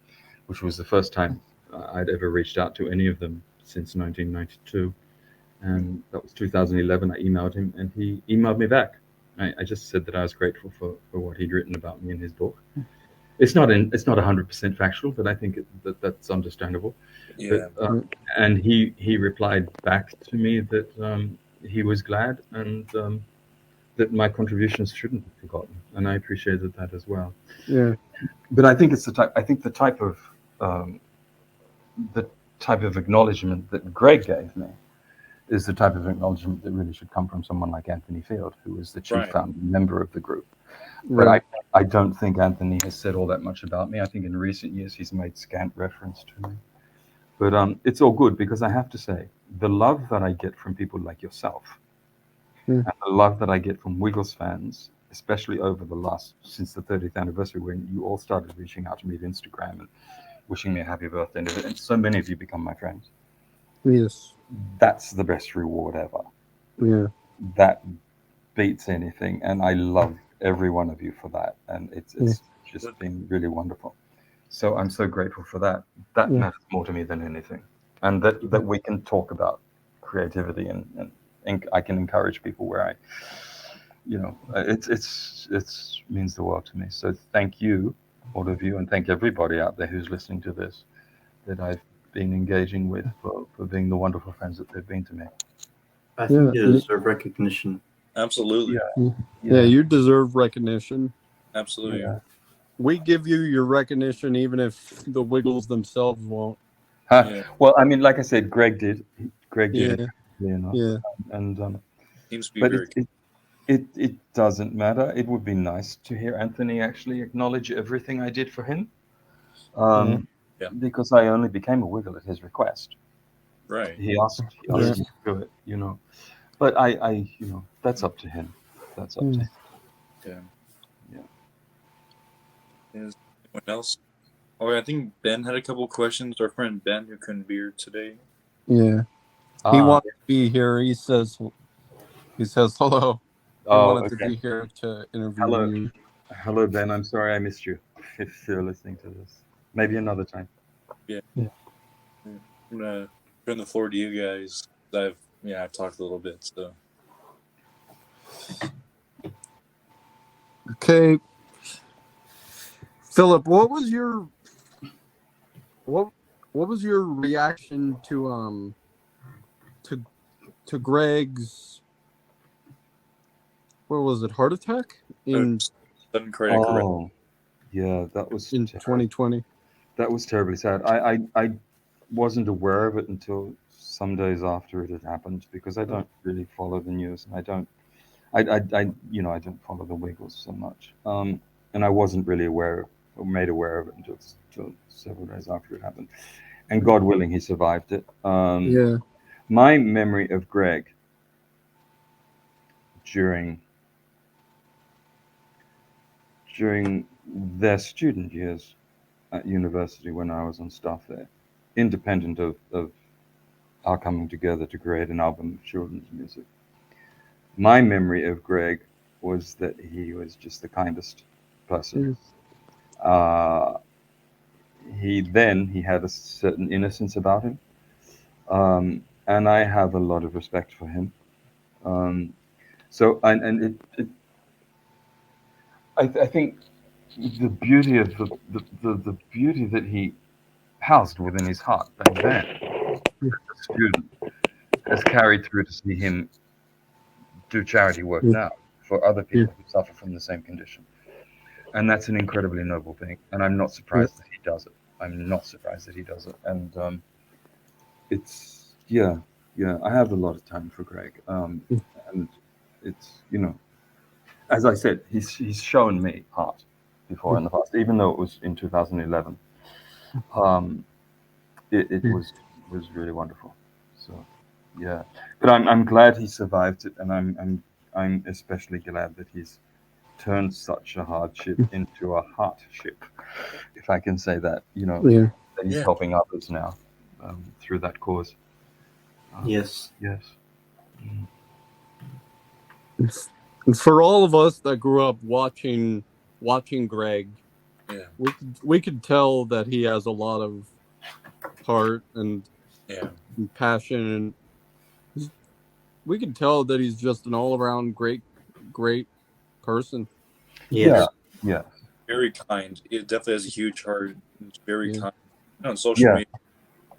which was the first time I'd ever reached out to any of them since 1992, and that was 2011. I emailed him, and he emailed me back. I just said that I was grateful for what he'd written about me in his book. It's not 100% factual, but I think that's understandable. Yeah. But, and he replied back to me that he was glad, and that my contributions shouldn't be forgotten, and I appreciated that as well. Yeah. But I think it's the type of acknowledgement that Greg gave me is the type of acknowledgement that really should come from someone like Anthony Field, who was the chief founding member of the group. Right. But I don't think Anthony has said all that much about me. I think in recent years he's made scant reference to me. But it's all good, because I have to say, the love that I get from people like yourself, and the love that I get from Wiggles fans, especially since the 30th anniversary, when you all started reaching out to me on Instagram and wishing me a happy birthday, and so many of you become my friends. Yes. That's the best reward ever. Yeah. That beats anything, and I love every one of you for that, and it's just been really wonderful. So I'm so grateful for that. That matters more to me than anything, and that we can talk about creativity, and I can encourage people where it's means the world to me. So thank you, all of you, and thank everybody out there who's listening to this, that I've been engaging with, for being the wonderful friends that they've been to me. I think you deserve recognition. Absolutely. Yeah, you deserve recognition. Absolutely. Yeah. We give you your recognition even if the Wiggles themselves won't. Well, I mean, like I said, Greg did. Greg did. Yeah. And Seems to be but very. it doesn't matter. It would be nice to hear Anthony actually acknowledge everything I did for him. Because I only became a Wiggle at his request. Right. He asked me to do it, But I that's up to him. That's up to him. Yeah. Yeah. Is anyone else? Oh, I think Ben had a couple questions. Our friend Ben, who couldn't be here today. Yeah. He wanted to be here. He says hello. He wanted to be here to interview you. Hello, Ben. I'm sorry I missed you. If you're listening to this, maybe another time. Yeah. I'm gonna turn the floor to you guys. I've talked a little bit, so. Okay, Phillip, what was your reaction to Greg's, what was it, heart attack in sudden cardiac arrest? Yeah, that was in 2020. That was terribly sad. I wasn't aware of it until some days after it had happened, because I don't really follow the news, and I don't follow the Wiggles so much. And I wasn't really made aware of it until several days after it happened. And God willing, he survived it. My memory of Greg during their student years at university, when I was on staff there, independent of our coming together to create an album of children's music, my memory of Greg was that he was just the kindest person. He had a certain innocence about him, and I have a lot of respect for him. I think the beauty of the beauty that he housed within his heart back then, as a student, has carried through to see him do charity work now for other people who suffer from the same condition. And that's an incredibly noble thing. And I'm not surprised that he does it. And it's, I have a lot of time for Greg. And it's, as I said, he's shown me heart before in the past, even though it was in 2011. It was really wonderful. So, but I'm glad he survived it, and I'm especially glad that he's turned such a hardship into a heartship, if I can say that. Yeah. That he's Yeah. helping others now through that cause. Yes. Yes. And for all of us that grew up watching Greg, Yeah. we could tell that he has a lot of heart and Yeah. passion, and we can tell that he's just an all around great person. Yes. Yeah. Very kind. He definitely has a huge heart. He's very Yeah. kind. On social Yeah. media,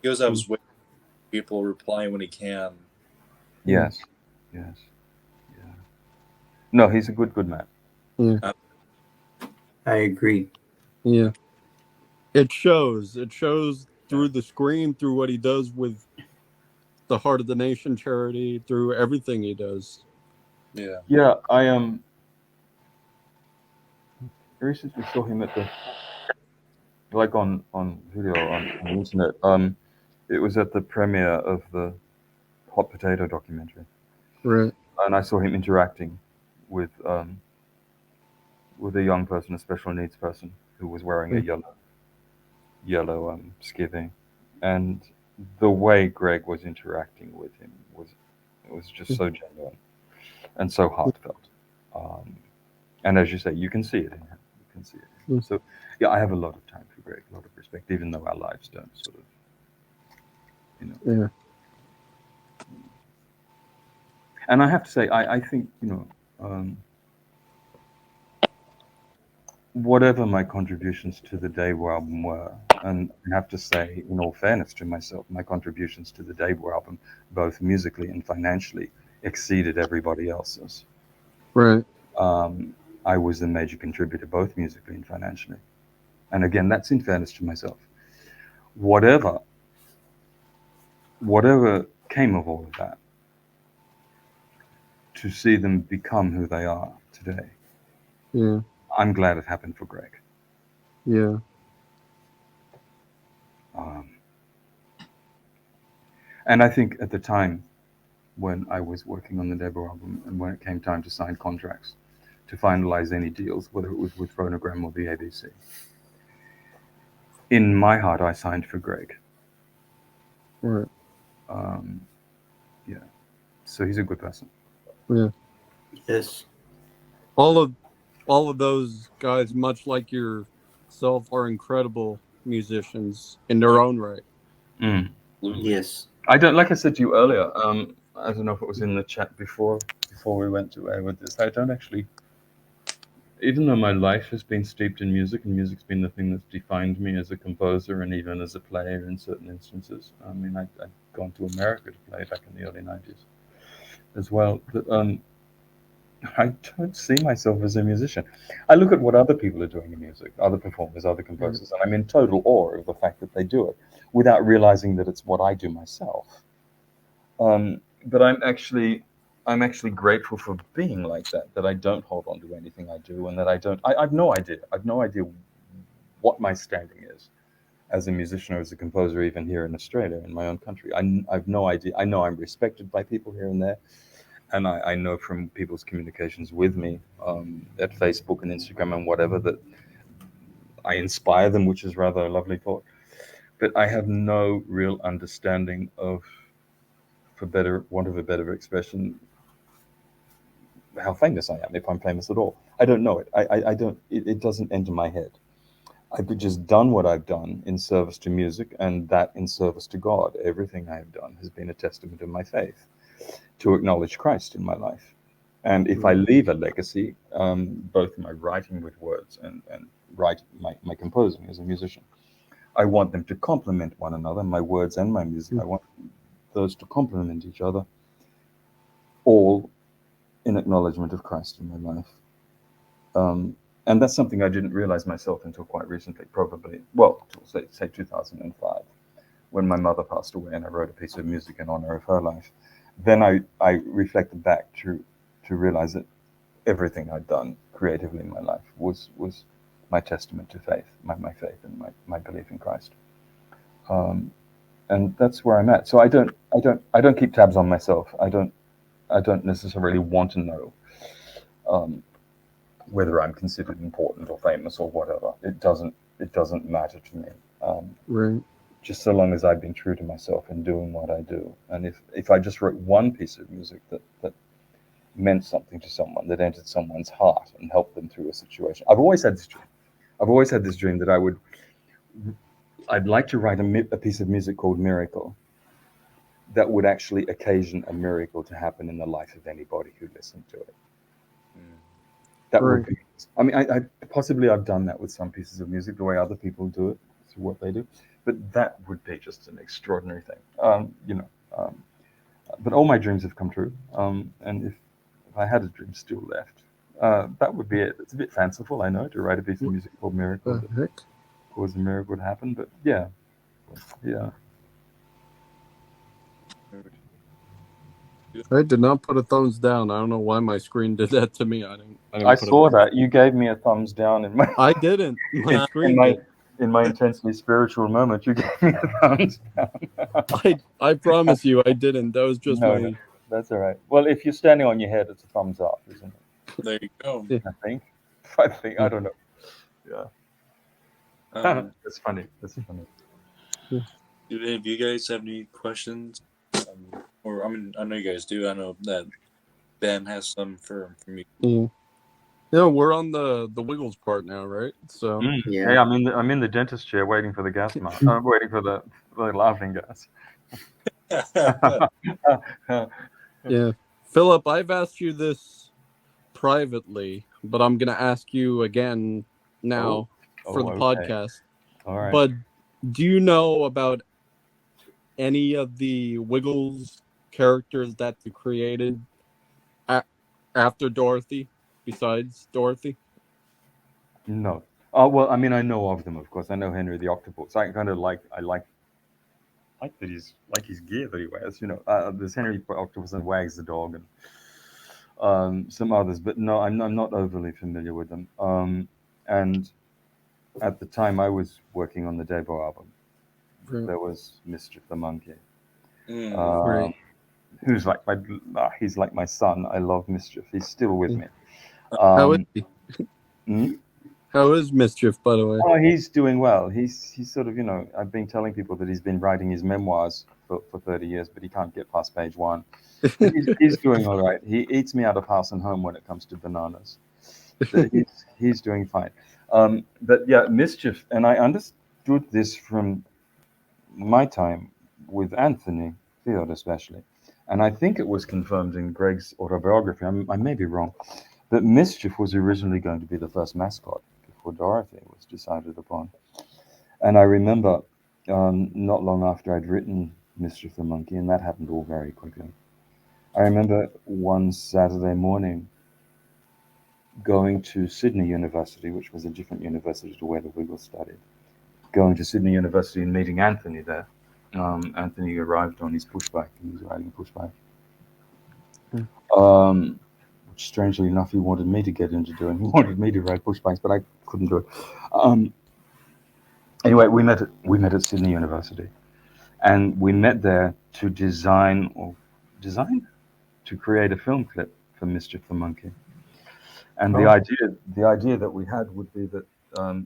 he goes out of his way. People replying when he can. Yes. Yes. Yeah. No, he's a good man. Yeah. I agree. Yeah. It shows. It shows through the screen, through what he does with the Heart of the Nation charity, through everything he does. Yeah. Yeah, I recently saw him at the on video on the internet. It was at the premiere of the Hot Potato documentary, Right. and I saw him interacting with a young person, a special needs person, who was wearing a yellow skivvy, and the way Greg was interacting with him was just so genuine and so heartfelt. And as you say, you can see it in him. You can see it. In him. So yeah, I have a lot of time for Greg, a lot of respect, even though our lives don't sort of, Yeah. And I have to say, I think whatever my contributions to the debut album were, and I have to say, in all fairness to myself, my contributions to the debut album, both musically and financially, exceeded everybody else's. Right. I was a major contributor, both musically and financially. And again, that's in fairness to myself. Whatever came of all of that, to see them become who they are today, Yeah. I'm glad it happened for Greg. Yeah. And I think at the time when I was working on the debut album and when it came time to sign contracts, to finalize any deals, whether it was with Phonogram or the ABC, in my heart, I signed for Greg. Right. Yeah. So he's a good person. Yeah. Yes. All of those guys, much like yourself, are incredible musicians in their own right. Absolutely. Yes. I don't, like I said to you earlier, I don't know if it was in the chat before we went to air with this. I don't actually, even though my life has been steeped in music, and music's been the thing that's defined me as a composer and even as a player in certain instances. I mean, I'd gone to America to play back in the early 90s as well. But I don't see myself as a musician. I look at what other people are doing in music, other performers, other composers, and I'm in total awe of the fact that they do it without realizing that it's what I do myself. But I'm actually grateful for being like that I don't hold on to anything I do, and that I've no idea what my standing is as a musician or as a composer, even here in Australia, in my own country. I've no idea. I know I'm respected by people here and there, and I know from people's communications with me at Facebook and Instagram and whatever that I inspire them, which is rather a lovely thought. But I have no real understanding of, for want of a better expression, how famous I am, if I'm famous at all. I don't know it. I don't. It doesn't enter my head. I've just done what I've done in service to music, and that in service to God. Everything I have done has been a testament of my faith, to acknowledge Christ in my life. And if I leave a legacy, both my writing with words and my composing as a musician, I want them to complement one another, my words and my music. I want those to complement each other, all in acknowledgement of Christ in my life. And that's something I didn't realize myself until quite recently, probably, well, say 2005, when my mother passed away and I wrote a piece of music in honor of her life. Then I reflected back to realize that everything I'd done creatively in my life was my testament to faith, my faith and my belief in Christ. And that's where I'm at. So I don't keep tabs on myself. I don't necessarily want to know whether I'm considered important or famous or whatever. It doesn't matter to me. Right. Just so long as I've been true to myself in doing what I do. And if I just wrote one piece of music that meant something to someone, that entered someone's heart and helped them through a situation. I've always had this dream. That I'd like to write a piece of music called Miracle that would actually occasion a miracle to happen in the life of anybody who listened to it. That would be. I mean, I possibly I've done that with some pieces of music, the way other people do it, through what they do, but that would be just an extraordinary thing. But all my dreams have come true, and if I had a dream still left, that would be it. It's a bit fanciful, I know, to write a piece of music called Miracle that Heck? cause a miracle to happen, but yeah. I did not put a thumbs down. I don't know why my screen did that to me. I didn't I put saw that you gave me a thumbs down in my I didn't. My screen did. in my intensely spiritual moment. You gave me a thumbs down. I promise you, I didn't. That was just No, my. no, that's all right. Well, if you're standing on your head, it's a thumbs up, isn't it? There you go. Yeah. I think. I don't know. Yeah. That's funny. Do any of you guys have any questions? Or I mean, I know you guys do. I know that Ben has some for me. Yeah. Yeah, we're on the Wiggles part now, right? So Yeah. Hey, I'm in the dentist chair waiting for the gas mask. I'm waiting for the laughing gas. yeah, Philip, I've asked you this privately, but I'm gonna ask you again now for the okay. podcast. All right. But do you know about any of the Wiggles characters that you created after Dorothy, besides Dorothy? No. Oh well, I mean, I know of them, of course. I know Henry the Octopus. I like that he's like his gear that he wears. There's Henry the Octopus and Wags the dog, and some others. But no, I'm not overly familiar with them. And at the time I was working on the Debo album, there was Mischief the Monkey, Right. who's like he's like my son. I love Mischief. He's still with me. How is he? hmm? How is Mischief, by the way? Oh, he's doing well. He's sort of, I've been telling people that he's been writing his memoirs for 30 years, but he can't get past page 1. He's doing all right. He eats me out of house and home when it comes to bananas. But he's doing fine. But yeah, Mischief, and I understood this from my time with Anthony Field especially, and I think it was confirmed in Greg's autobiography. I may be wrong, but Mischief was originally going to be the first mascot before Dorothy was decided upon. And I remember not long after I'd written Mischief the Monkey, and that happened all very quickly. I remember one Saturday morning going to Sydney University, which was a different university to where the Wiggles studied. Going to Sydney University and meeting Anthony there. Anthony arrived on his pushbike. He was riding a pushbike. Which strangely enough, he wanted me to get into doing. He wanted me to ride pushbikes, but I couldn't do it. Anyway, we met at Sydney University, and we met there to to create a film clip for Mischief the Monkey. And the idea that we had would be that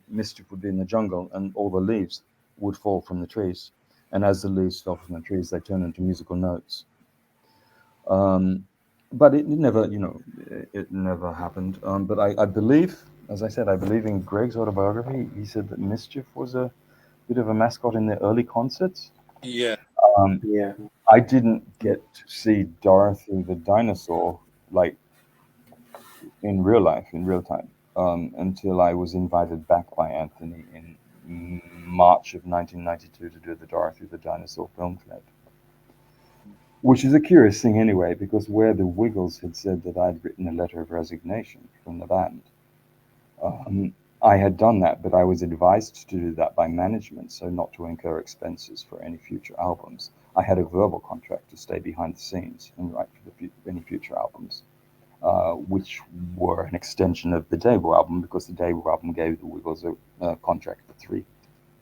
Mischief would be in the jungle, and all the leaves would fall from the trees, and as the leaves fell from the trees, they turned into musical notes. But it never, it never happened. But I believe, as I said, I believe in Greg's autobiography. He said that Mischief was a bit of a mascot in the early concerts. Yeah. Yeah. I didn't get to see Dorothy the dinosaur like in real life, in real time, until I was invited back by Anthony in March of 1992 to do the Dorothy the dinosaur film clip. Which is a curious thing anyway, because where the Wiggles had said that I'd written a letter of resignation from the band, I had done that, but I was advised to do that by management, so not to incur expenses for any future albums. I had a verbal contract to stay behind the scenes and write for any future albums, which were an extension of the debut album, because the debut album gave the Wiggles a contract for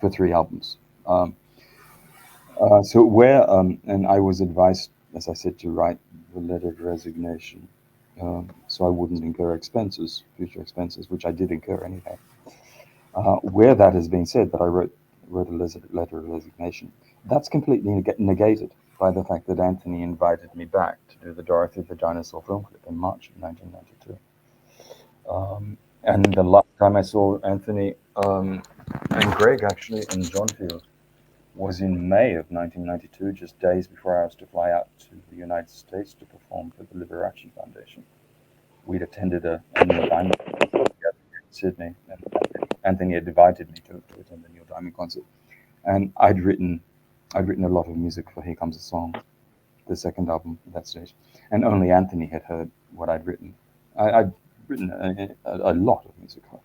three albums. And I was advised, as I said, to write the letter of resignation. so I wouldn't incur future expenses, which I did incur anyhow. Where that has been said, that I wrote a letter of resignation, that's completely negated by the fact that Anthony invited me back to do the Dorothy the Dinosaur film clip in March of 1992. And the last time I saw Anthony and Greg, actually, in Johnfield, was in May of 1992, just days before I was to fly out to the United States to perform for the Liberace Foundation. We'd attended a Neil Diamond concert together in Sydney, and Anthony had invited me to attend the Neil Diamond concert. And I'd written a lot of music for Here Comes a Song, the second album at that stage, and only Anthony had heard what I'd written. I'd written a lot of music for her.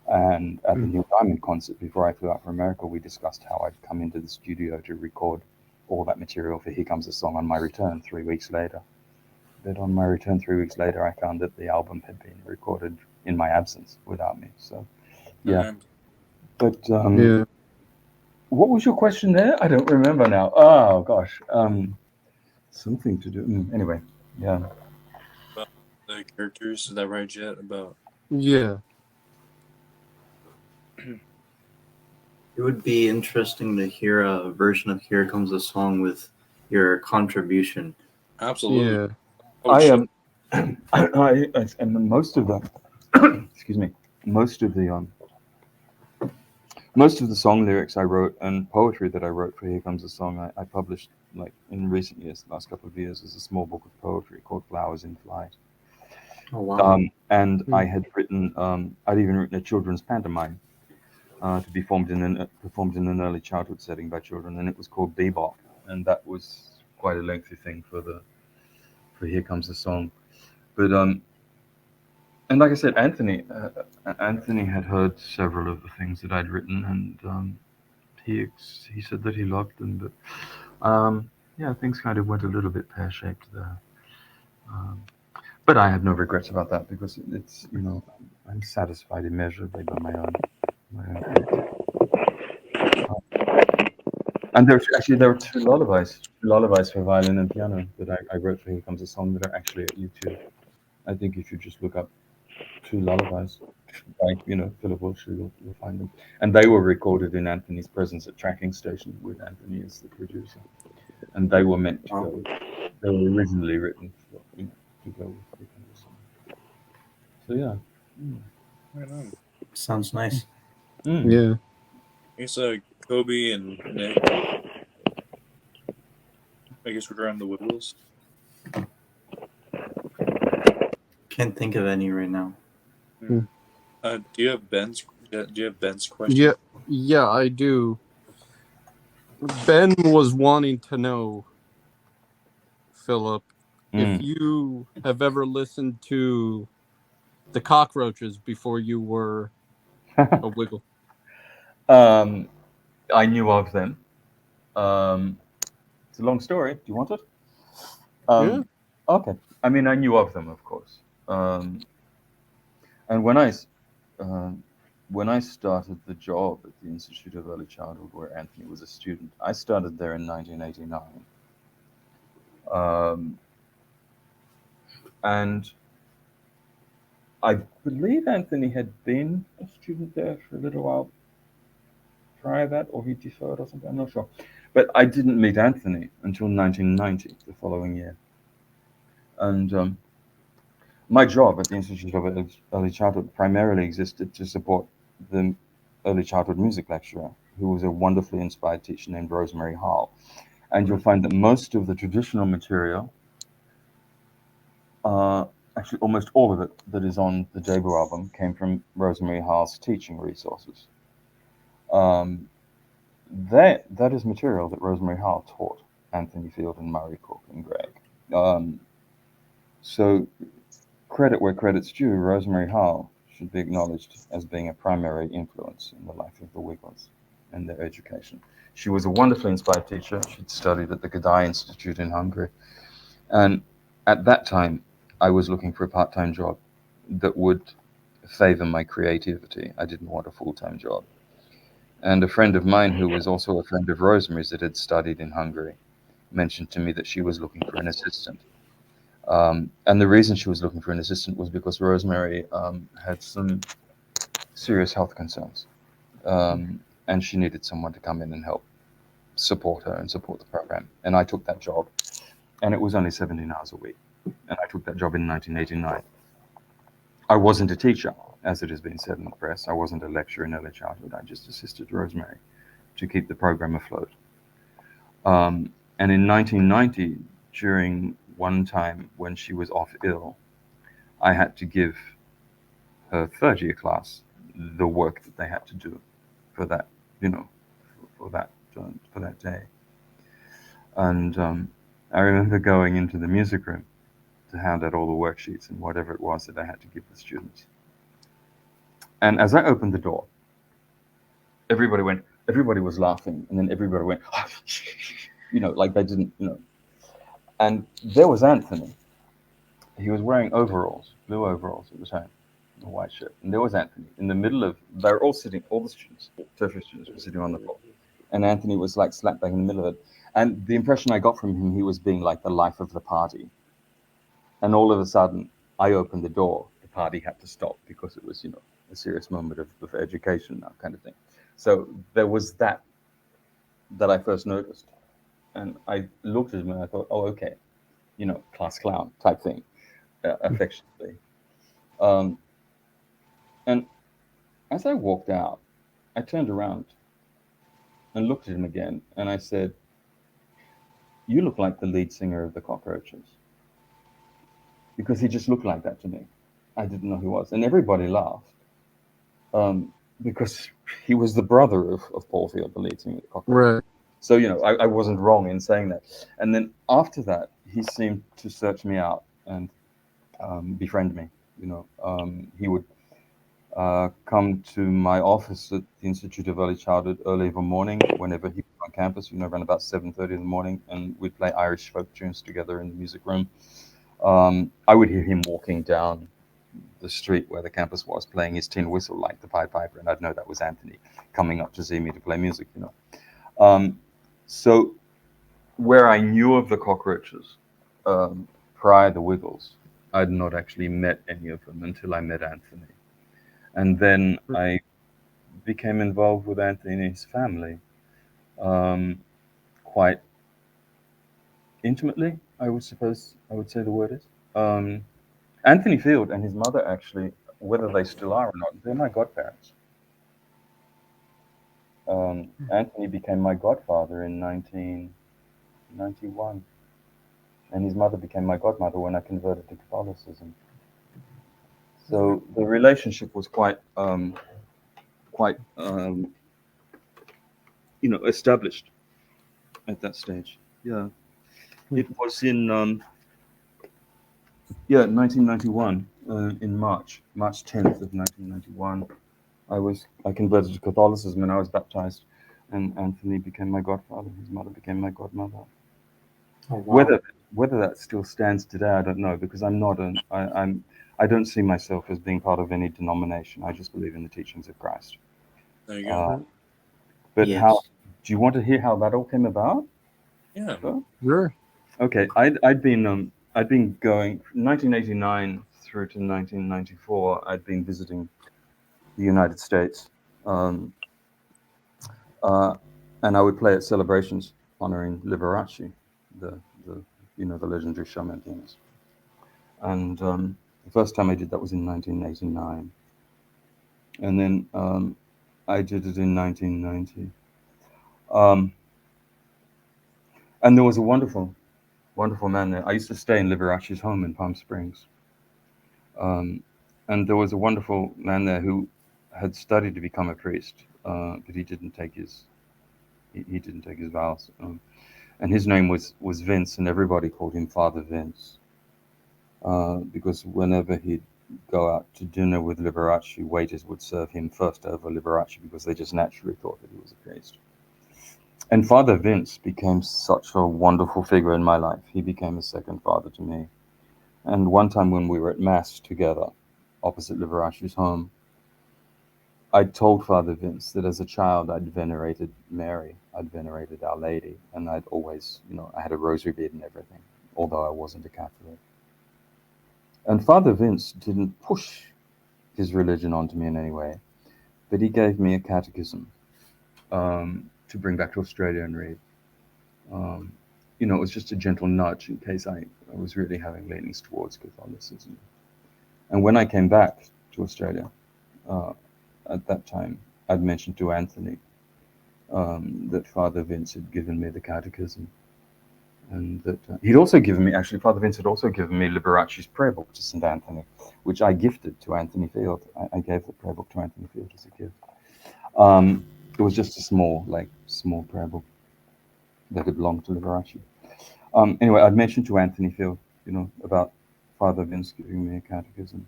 And at the Neil Diamond concert, before I flew out from America, we discussed how I'd come into the studio to record all that material for Here Comes a Song on my return 3 weeks later. But on my return 3 weeks later, I found that the album had been recorded in my absence without me. So, yeah. But Yeah. what was your question there? I don't remember now. Oh gosh, something to do. Anyway, yeah. About the characters, is that right yet? About Yeah. It would be interesting to hear a version of Here Comes a Song with your contribution. absolutely. Yeah. I am. And most of the, excuse me, most of the song lyrics I wrote and poetry that I wrote for Here Comes a Song, I published like in recent years, the last couple of years, as a small book of poetry called Flowers in Flight. Oh wow! And I had written, I'd even written a children's pantomime to be performed in an early childhood setting by children, and it was called Bebop, and that was quite a lengthy thing for Here Comes the Song. But and like I said, Anthony had heard several of the things that I'd written, and he said that he loved them. But yeah, things kind of went a little bit pear-shaped there. But I have no regrets about that because it's I'm satisfied immeasurably by my own. And there were two lullabies for violin and piano that I wrote for Here Comes a Song that are actually at YouTube. I think if you just look up two lullabies by Phillip Wilcher, you'll find them. And they were recorded in Anthony's presence at tracking station with Anthony as the producer. And they were meant to go. They were originally written to go with Here Comes a Song. So yeah. right on. Sounds nice. Yeah. I guess Kobe and Nick. I guess we're around the Wiggles. Can't think of any right now. Do you have Ben's? Do you have Ben's question? Yeah, I do. Ben was wanting to know, Philip, if you have ever listened to the Cockroaches before you were a Wiggle. I knew of them. It's a long story. Do you want it? Yeah. Okay. I mean, I knew of them, of course. And when I started the job at the Institute of Early Childhood, where Anthony was a student, I started there in 1989. And I believe Anthony had been a student there for a little while prior to that, or he deferred or something, I'm not sure. But I didn't meet Anthony until 1990, the following year. And my job at the Institute of Early Childhood primarily existed to support the early childhood music lecturer, who was a wonderfully inspired teacher named Rosemary Hall. And you'll find that most of the traditional material, actually almost all of it that is on the Jabu album, came from Rosemary Hall's teaching resources. That is material that Rosemary Hall taught Anthony Field and Murray Cook and Greg. So credit where credit's due, Rosemary Hall should be acknowledged as being a primary influence in the life of the Wiggles and their education. She was a wonderfully inspired teacher. She'd studied at the Gadai Institute in Hungary. And at that time, I was looking for a part-time job that would favor my creativity. I didn't want a full-time job. And a friend of mine, who was also a friend of Rosemary's that had studied in Hungary, mentioned to me that she was looking for an assistant. And the reason she was looking for an assistant was because Rosemary had some serious health concerns, and she needed someone to come in and help support her and support the program. And I took that job, and it was only 17 hours a week. And I took that job in 1989. I wasn't a teacher, as it has been said in the press. I wasn't a lecturer in early childhood. I just assisted Rosemary to keep the program afloat. And in 1990, during one time when she was off ill, I had to give her third year class the work that they had to do for that, for that day. And I remember going into the music room to hand out all the worksheets and whatever it was that I had to give the students. And as I opened the door, everybody was laughing, and then everybody went, like they didn't, And there was Anthony. He was wearing overalls, blue overalls at the time, a white shirt. And there was Anthony in the middle of, they were all sitting, all the students, tertiary students were sitting on the floor. And Anthony was like slap bang in the middle of it. And the impression I got from him, he was being like the life of the party. And all of a sudden, I opened the door. The party had to stop because it was, a serious moment of education, that kind of thing. So there was that I first noticed. And I looked at him and I thought, oh, okay, class clown type thing, affectionately. And as I walked out, I turned around and looked at him again, and I said, you look like the lead singer of the Cockroaches. Because he just looked like that to me. I didn't know who he was. And everybody laughed because he was the brother of Paul Field, the lead singer of the Cockroaches. Right. So, I wasn't wrong in saying that. And then after that, he seemed to search me out and befriend me. He would come to my office at the Institute of Early Childhood early of a morning, whenever he was on campus, around about 7:30 in the morning, and we'd play Irish folk tunes together in the music room. I would hear him walking down the street where the campus was, playing his tin whistle like the Pied Piper, and I'd know that was Anthony coming up to see me to play music, So where I knew of the Cockroaches prior to Wiggles, I'd not actually met any of them until I met Anthony. And then I became involved with Anthony and his family quite intimately, I would say the word is. Anthony Field and his mother, actually, whether they still are or not, they're my godparents. Anthony became my godfather in 1991, and his mother became my godmother when I converted to Catholicism. So the relationship was quite established at that stage. Yeah, it was in 1991, in March 10th of 1991. I converted to Catholicism and I was baptized, and Anthony became my godfather. His mother became my godmother. Oh, wow. Whether that still stands today, I don't know, because I don't see myself as being part of any denomination. I just believe in the teachings of Christ. There you go. But Yes. do you want to hear how that all came about? Yeah. Sure. Okay, I'd been going from 1989 through to 1994. I'd been visiting the United States, and I would play at celebrations honoring Liberace, the legendary shaman pianist. And the first time I did that was in 1989, and then I did it in 1990. And there was a wonderful man there. I used to stay in Liberace's home in Palm Springs. And there was a wonderful man there who had studied to become a priest, but he didn't take his vows. And his name was Vince, and everybody called him Father Vince, because whenever he'd go out to dinner with Liberace, waiters would serve him first over Liberace because they just naturally thought that he was a priest. And Father Vince became such a wonderful figure in my life. He became a second father to me. And one time when we were at Mass together, opposite Liberace's home, I told Father Vince that as a child I'd venerated Mary, I'd venerated Our Lady, and I'd always, I had a rosary bead and everything, although I wasn't a Catholic. And Father Vince didn't push his religion onto me in any way, but he gave me a catechism to bring back to Australia and read. Um, it was just a gentle nudge in case I was really having leanings towards Catholicism. And when I came back to Australia, uh, at that time, I'd mentioned to Anthony that Father Vince had given me the catechism. And that he'd also given me, actually, Father Vince had also given me Liberace's prayer book to St. Anthony, which I gifted to Anthony Field. I gave the prayer book to Anthony Field as a gift. It was just a small prayer book that had belonged to Liberace. Anyway, I'd mentioned to Anthony Field, about Father Vince giving me a catechism.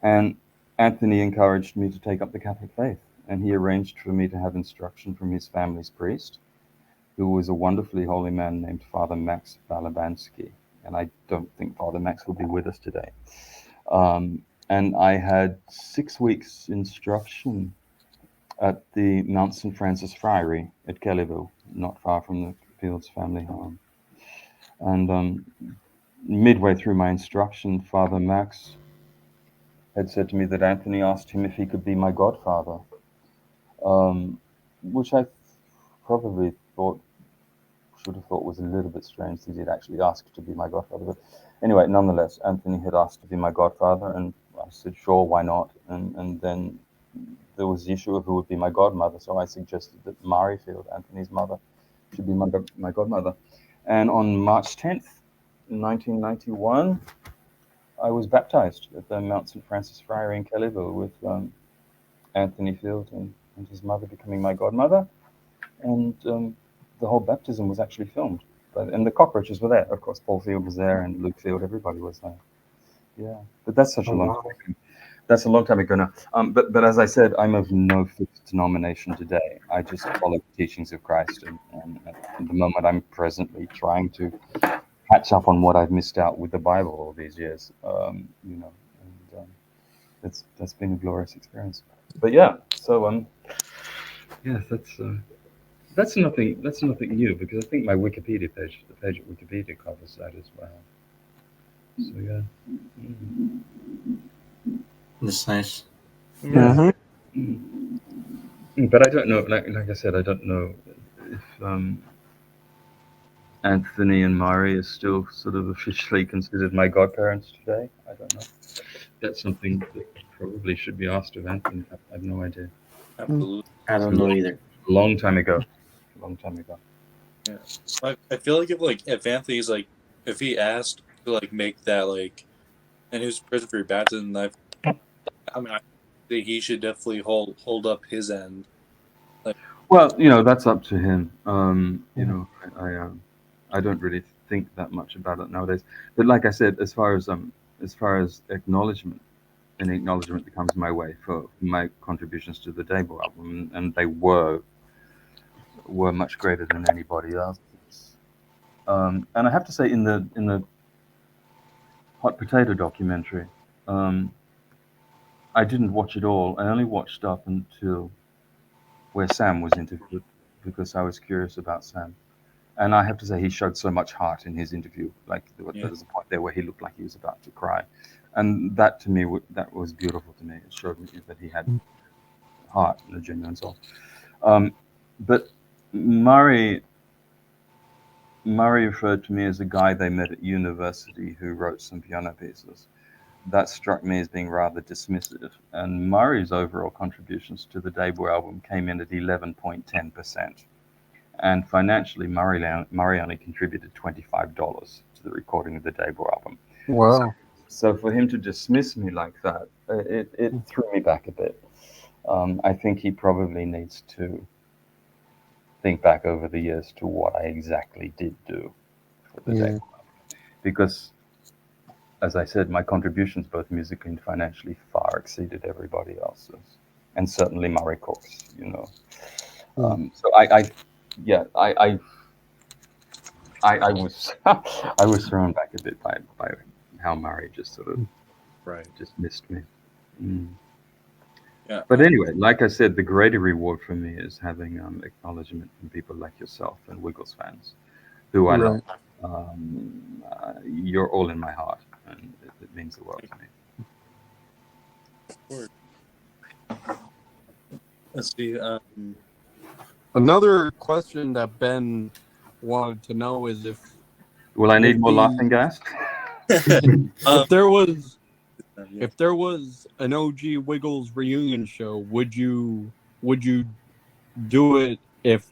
And Anthony encouraged me to take up the Catholic faith, and he arranged for me to have instruction from his family's priest, who was a wonderfully holy man named Father Max Balabansky. And I don't think Father Max will be with us today. And I had 6 weeks instruction at the Mount St. Francis Friary at Kellyville, not far from the Fields family home. And midway through my instruction, Father Max had said to me that Anthony asked him if he could be my godfather, which I probably should have thought was a little bit strange that he'd actually asked to be my godfather. But anyway, nonetheless, Anthony had asked to be my godfather, and I said, sure, why not? And then there was the issue of who would be my godmother, so I suggested that Mari Field, Anthony's mother, should be my godmother. And on March 10th, 1991, I was baptized at the Mount St. Francis Friary in Kellyville with Anthony Field and his mother becoming my godmother. And the whole baptism was actually filmed. And the cockroaches were there. Of course, Paul Field was there and Luke Field, everybody was there. Yeah, but that's such a long time ago. That's a long time ago now. But as I said, I'm of no fixed denomination today. I just follow the teachings of Christ. And at the moment, I'm presently trying to catch up on what I've missed out with the Bible all these years. That's been a glorious experience. But yeah, so yeah, that's nothing new, because I think my Wikipedia page, the page at Wikipedia, covers that as well. So yeah. That's nice. Yeah. But I don't know. Like I said, I don't know if Anthony and Mari are still sort of officially considered my godparents today. I don't know. That's something that probably should be asked of Anthony. I have no idea. Absolutely. I don't know either. A long time ago. Yeah. I feel like if Anthony's like, if he asked to like make that like, and he was present for your baptism, I mean, I think he should definitely hold up his end. Like, Well, that's up to him. I don't really think that much about it nowadays. But like I said, as far as acknowledgement, an acknowledgement becomes my way for my contributions to the Dable album, and they were much greater than anybody else's. And I have to say, in the Hot Potato documentary, I didn't watch it all. I only watched up until where Sam was interviewed, because I was curious about Sam. And I have to say, he showed so much heart in his interview. Like there was a point there where he looked like he was about to cry, and that to me, that was beautiful to me. It showed me that he had heart and a genuine soul. But Murray referred to me as a guy they met at university who wrote some piano pieces. That struck me as being rather dismissive. And Murray's overall contributions to the Dable album came in at 11.10%. And financially, Murray only contributed $25 to the recording of the Dable album. Wow. So for him to dismiss me like that, it threw me back a bit. I think he probably needs to think back over the years to what I exactly did do for the Dable album. Because, as I said, my contributions, both musically and financially, far exceeded everybody else's, and certainly Murray Cook's. So I was I was thrown back a bit by how Murray just sort of dismissed me. Yeah. But anyway, like I said, the greater reward for me is having acknowledgement from people like yourself and Wiggles fans, who I love. You're all in my heart, and It means the world to me. Let's see. Another question that Ben wanted to know is if Will I need If more the- laughing gas? if there was Yeah. if there was an OG Wiggles reunion show, would you do it if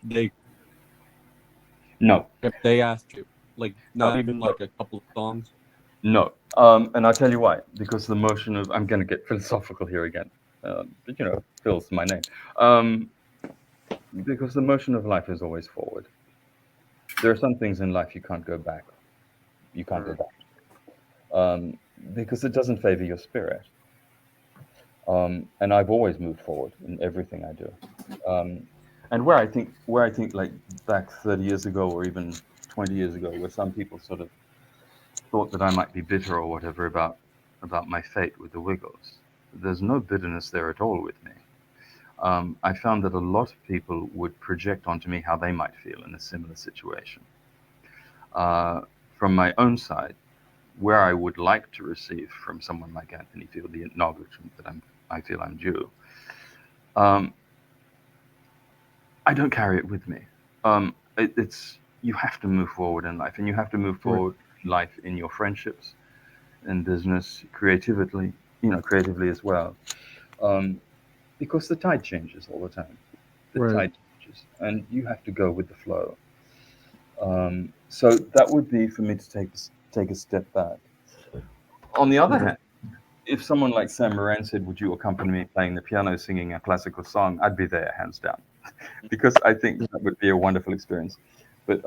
No. they asked you? Like not No. even like a couple of songs? No. And I'll tell you why. Because the motion of, I'm going to get philosophical here again. But, you know, Phil's my name. Because the motion of life is always forward. There are some things in life you can't go back. You can't go back. Because it doesn't favor your spirit. And I've always moved forward in everything I do. And where I think like back 30 years ago or even 20 years ago, where some people sort of thought that I might be bitter or whatever about my fate with the Wiggles, there's no bitterness there at all with me. I found that a lot of people would project onto me how they might feel in a similar situation. From my own side, where I would like to receive from someone like Anthony Field the acknowledgement that I feel I'm due, I don't carry it with me. It's you have to move forward in life, and you have to move forward in life in your friendships, in business, creatively as well, because the tide changes all the time. The tide changes, and you have to go with the flow. So that would be for me to take a step back. On the other hand, if someone like Sam Moran said, "Would you accompany me playing the piano, singing a classical song?" I'd be there, hands down, because I think that would be a wonderful experience. But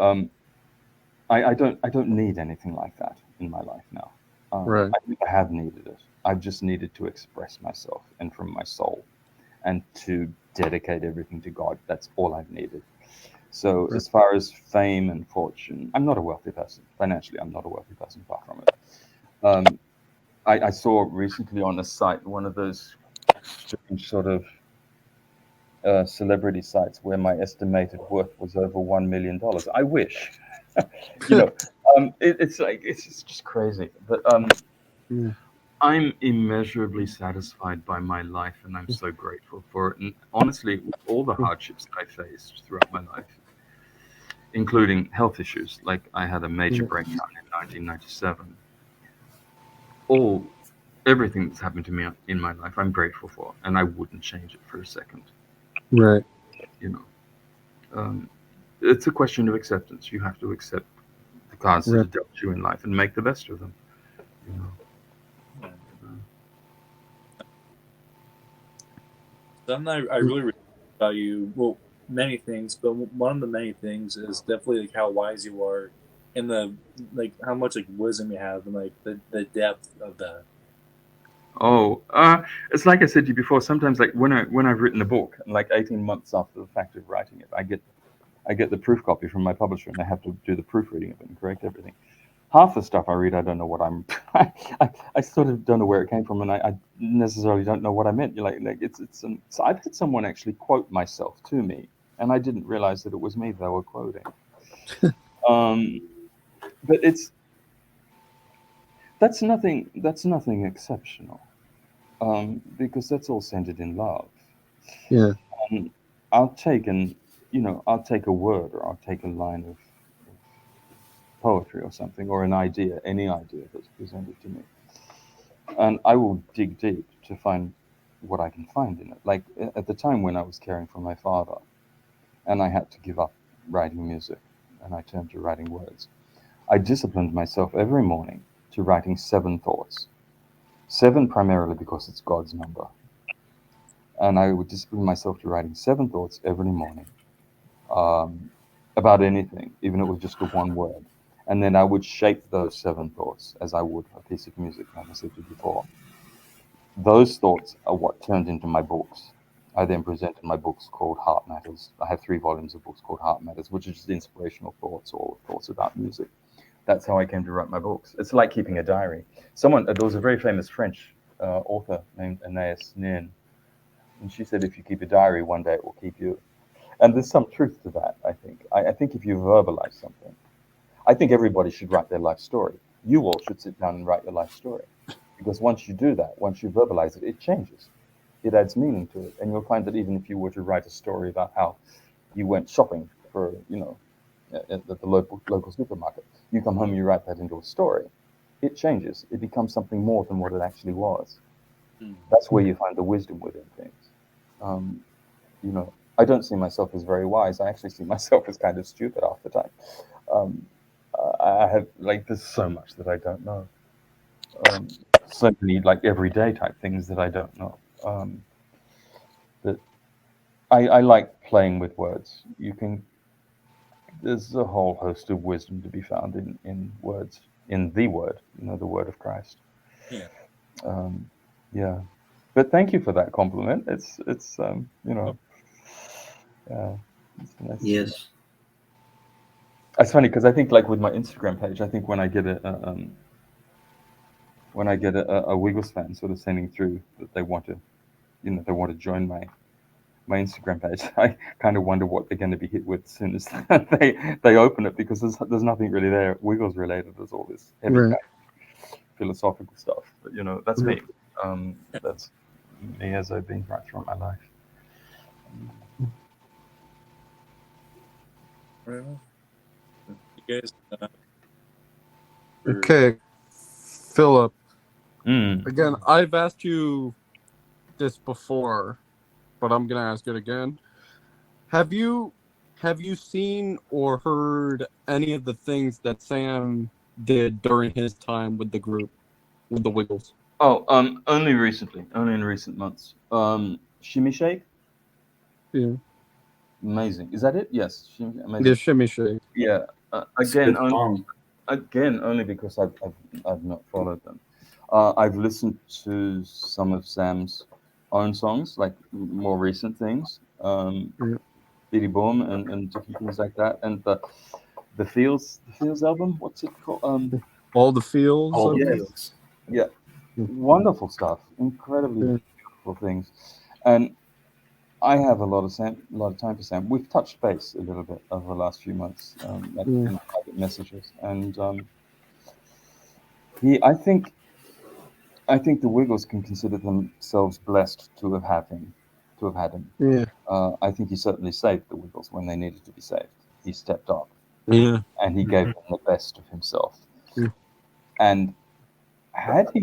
I don't need anything like that in my life now. I think I have needed it. I've just needed to express myself and from my soul, and to dedicate everything to God. That's all I've needed. So as far as fame and fortune, I'm not a wealthy person. Financially, I'm not a wealthy person, far from it. I saw recently on a site, one of those strange sort of celebrity sites, where my estimated worth was over $1 million. I wish, it's just crazy. But I'm immeasurably satisfied by my life, and I'm so grateful for it. And honestly, with all the hardships that I faced throughout my life, including health issues, like I had a major breakdown in 1997. Everything that's happened to me in my life, I'm grateful for, and I wouldn't change it for a second. Right. It's a question of acceptance. You have to accept the cards that are dealt you in life and make the best of them. Something I really respect about you, well, many things, but one of the many things is definitely like how wise you are, and the like how much like wisdom you have, and like the depth of that. It's like I said to you before. Sometimes, like when I've written a book, and like 18 months after the fact of writing it, I get the proof copy from my publisher, and I have to do the proofreading of it and correct everything. Half the stuff I read, I don't know what I'm. I sort of don't know where it came from, and I necessarily don't know what I meant. So I've had someone actually quote myself to me, and I didn't realize that it was me they were quoting. But that's nothing exceptional, because that's all centered in love. Yeah. I'll take a word, or I'll take a line of poetry or something, or an idea, any idea that's presented to me, and I will dig deep to find what I can find in it. Like at the time when I was caring for my father, and I had to give up writing music, and I turned to writing words, I disciplined myself every morning to writing 7 thoughts. 7 primarily because it's God's number. And I would discipline myself to writing 7 thoughts every morning, about anything, even if it was just a one word. And then I would shape those 7 thoughts as I would a piece of music, like I said to you before. Those thoughts are what turned into my books. I then presented my books called Heart Matters. I have 3 volumes of books called Heart Matters, which is just inspirational thoughts or thoughts about music. That's how I came to write my books. It's like keeping a diary. There was a very famous French author named Anais Nin, and she said, if you keep a diary, one day it will keep you. And there's some truth to that, I think. I think if you verbalize something, I think everybody should write their life story. You all should sit down and write your life story. because once you do that, once you verbalize it, it changes. It adds meaning to it, and you'll find that even if you were to write a story about how you went shopping for, at the local supermarket, you come home, you write that into a story, it changes. It becomes something more than what it actually was. That's where you find the wisdom within things. I don't see myself as very wise. I actually see myself as kind of stupid half the time. I have there's so much that I don't know. So many everyday type things that I don't know. That I like playing with words. There's a whole host of wisdom to be found in words, in the word, the word of Christ. Yeah. Yeah. But thank you for that compliment. It's yeah. It's nice. Yes. It's funny because I think with my Instagram page, I think when I get a Wiggles fan sort of sending through that they want to join my Instagram page, I kind of wonder what they're going to be hit with as soon as they open it, because there's nothing really there Wiggles related. There's all this heavy kind of philosophical stuff, but that's me. That's me as I've been right throughout my life. Well, you guys. Okay, Philip. Mm. Again, I've asked you this before, but I'm gonna ask it again. Have you seen or heard any of the things that Sam did during his time with the group, with the Wiggles? Oh, only recently, only in recent months. Shimmy Shake, Yeah, amazing. Is that it? Yes, the amazing. Shimmy Shake. Yeah. It's a good song. Again, only because I've not followed them. I've listened to some of Sam's own songs, like more recent things, Yeah. Biddy Boom and different things like that, and the Feels album. What's it called? All the Feels. All I the think? fields. Yeah, wonderful stuff, incredibly Yeah. beautiful things, and I have a lot of time for Sam. We've touched base a little bit over the last few months, in private messages, and I think the Wiggles can consider themselves blessed to have had him. Yeah. I think he certainly saved the Wiggles when they needed to be saved. He stepped up Yeah. and he gave them the best of himself. Yeah. And had he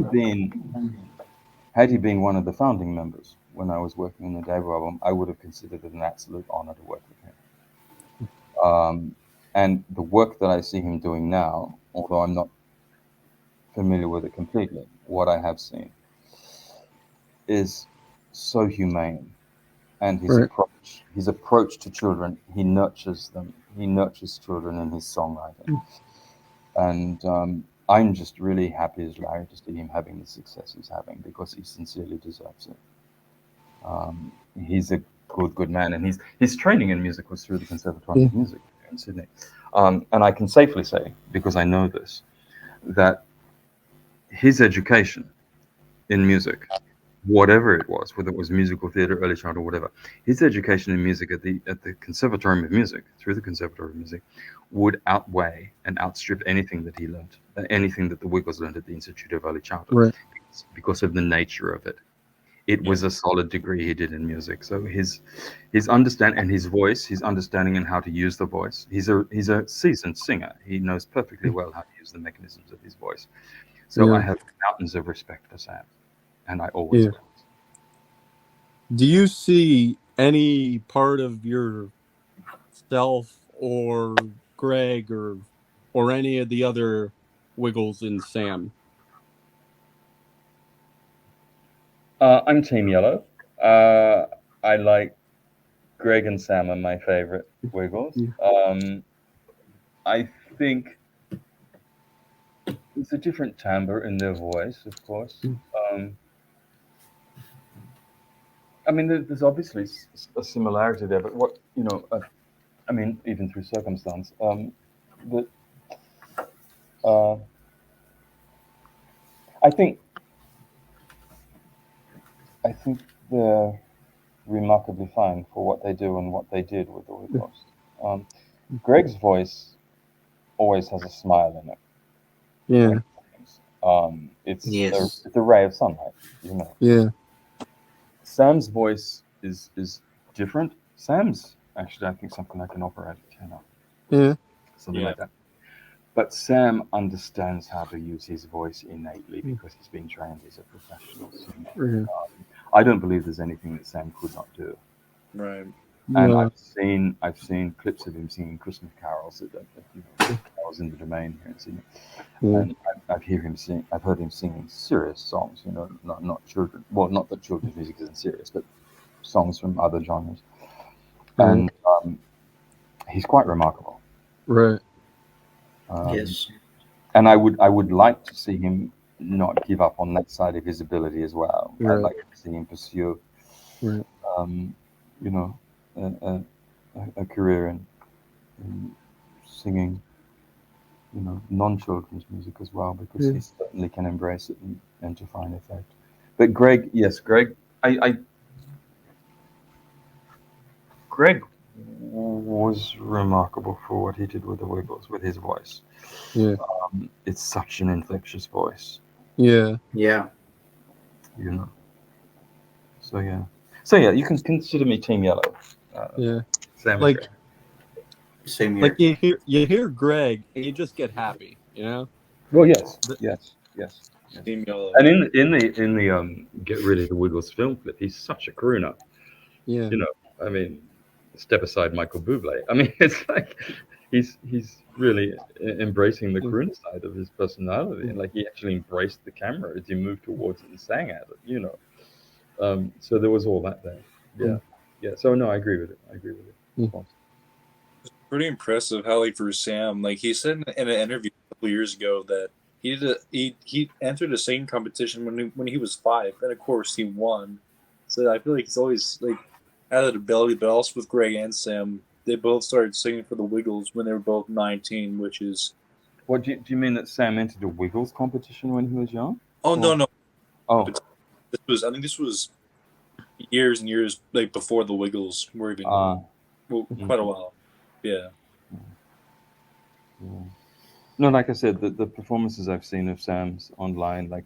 been one of the founding members when I was working on the Davo album, I would have considered it an absolute honor to work with him. And the work that I see him doing now, although I'm not familiar with it completely, what I have seen is so humane. And Right. his approach to children, he nurtures them. He nurtures children in his songwriting. And I'm just really happy as Larry to see him having the success he's having, because he sincerely deserves it. He's a good man, and his training in music was through the Conservatoire of Music in Sydney. And I can safely say, because I know this, that his education in music, whatever it was, whether it was musical theatre, early childhood, whatever, his education in music at the Conservatorium of Music, through the Conservatorium of Music, would outweigh and outstrip anything that he learned, anything that the Wiggles learned at the Institute of Early Childhood, Right. because of the nature of it. It was a solid degree he did in music. So his understanding and his voice, his understanding and how to use the voice. He's a seasoned singer. He knows perfectly well how to use the mechanisms of his voice. So I have mountains of respect for Sam, and I always will. Do you see any part of yourself or Greg or any of the other Wiggles in Sam? I'm Team Yellow. I like Greg and Sam are my favorite Wiggles. I think it's a different timbre in their voice, of course. I mean, there's obviously a similarity there, but I mean, even through circumstance, that I think they're remarkably fine for what they do and what they did with the Wiggles. Greg's voice always has a smile in it. Yeah. It's Yes. it's a ray of sunlight. You know, Yeah. Sam's voice is different. Sam's actually, I think, something like an operatic tenor, Yeah. something Yeah. like that. But Sam understands how to use his voice innately Mm. because he's been trained as a professional singer. Yeah. I don't believe there's anything that Sam could not do. Right. And No. I've seen clips of him singing Christmas carols carols in the domain here in Sydney, Yeah. and I've hear him sing. I've heard him singing serious songs. Not children. Well, not that children's music isn't serious, but songs from other genres, Right. and he's quite remarkable. Right. Yes. And I would like to see him not give up on that side of his ability as well. I'd Right. like to see him pursue, Right. um, you know, a, a career in singing, non-children's music as well, because Yeah. he certainly can embrace it and to find effect. But Greg, yes, Greg was remarkable for what he did with the Wiggles, with his voice. Yeah. It's such an infectious voice, Yeah. Yeah. you know. So yeah, you can consider me Team Yellow. Yeah. Sam and Like Greg. Same here. like you hear Greg and you just get happy, you know? Well, yes, But- yes. Team Yellow. And in the Get Rid of the Wiggles film clip, he's such a crooner. Yeah. I mean, step aside Michael Bublé. I mean, it's like he's really embracing the crooner side of his personality, and like he actually embraced the camera as he moved towards it and sang at it. So there was all that there. Yeah. So no, I agree with it. Mm. Pretty impressive how, like, for Sam, like he said in an interview a couple years ago that he entered a singing competition when he was 5, and of course he won. So I feel like he's always like had that ability, but also with Greg and Sam, they both started singing for the Wiggles when they were both 19, which is What do you mean that Sam entered a Wiggles competition when he was young? no. Oh, I think this was years and years like before the Wiggles were even quite a while. Yeah. yeah. No, like I said, the performances I've seen of Sam's online, like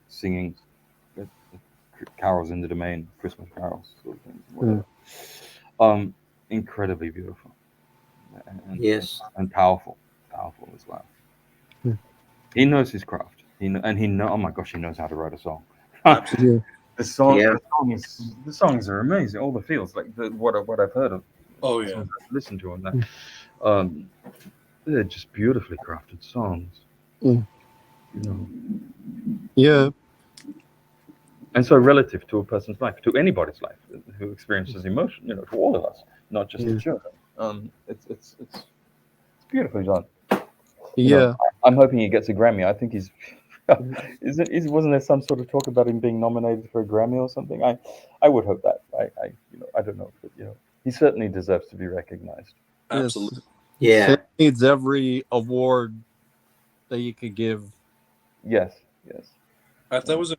singing carols in the domain, Christmas carols, sort of things, whatever. Incredibly beautiful, and, Yes. and powerful as well. Yeah. He knows his craft. Oh my gosh, he knows how to write a song. Absolutely. Yeah. The songs are amazing. All the feels, like what I've heard of. Oh, the yeah. songs I've listened to on that. They're just beautifully crafted songs. Mm. You know. Yeah. And so relative to a person's life, to anybody's life who experiences emotion, to all of us, not just the children. It's beautifully done. Yeah. I'm hoping he gets a Grammy. I think he's. Wasn't there some sort of talk about him being nominated for a Grammy or something? I would hope that. I don't know, but he certainly deserves to be recognized. Absolutely. Yeah. Sam needs every award that you could give. Yes. I thought it was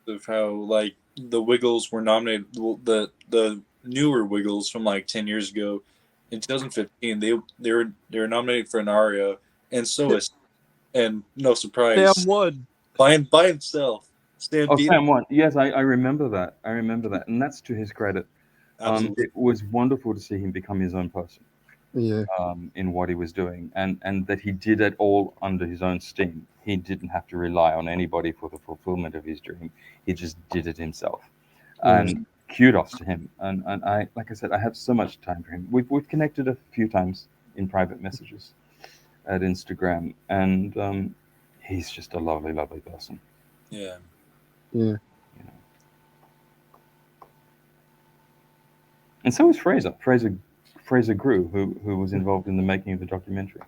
impressive how like the Wiggles were nominated. Well, the newer Wiggles from like 10 years ago, in 2015, they were nominated for an aria, and so is, and no surprise, Sam won. by himself. Sam beat Sam won. Yes, I remember that. And that's to his credit. absolutely. It was wonderful to see him become his own person. Yeah. In what he was doing, and that he did it all under his own steam. He didn't have to rely on anybody for the fulfillment of his dream. He just did it himself. And kudos to him. And I, like I said, I have so much time for him. We've connected a few times in private messages at Instagram, and he's just a lovely, lovely person. Yeah. And so is Fraser. Fraser Grew, who was involved in the making of the documentary.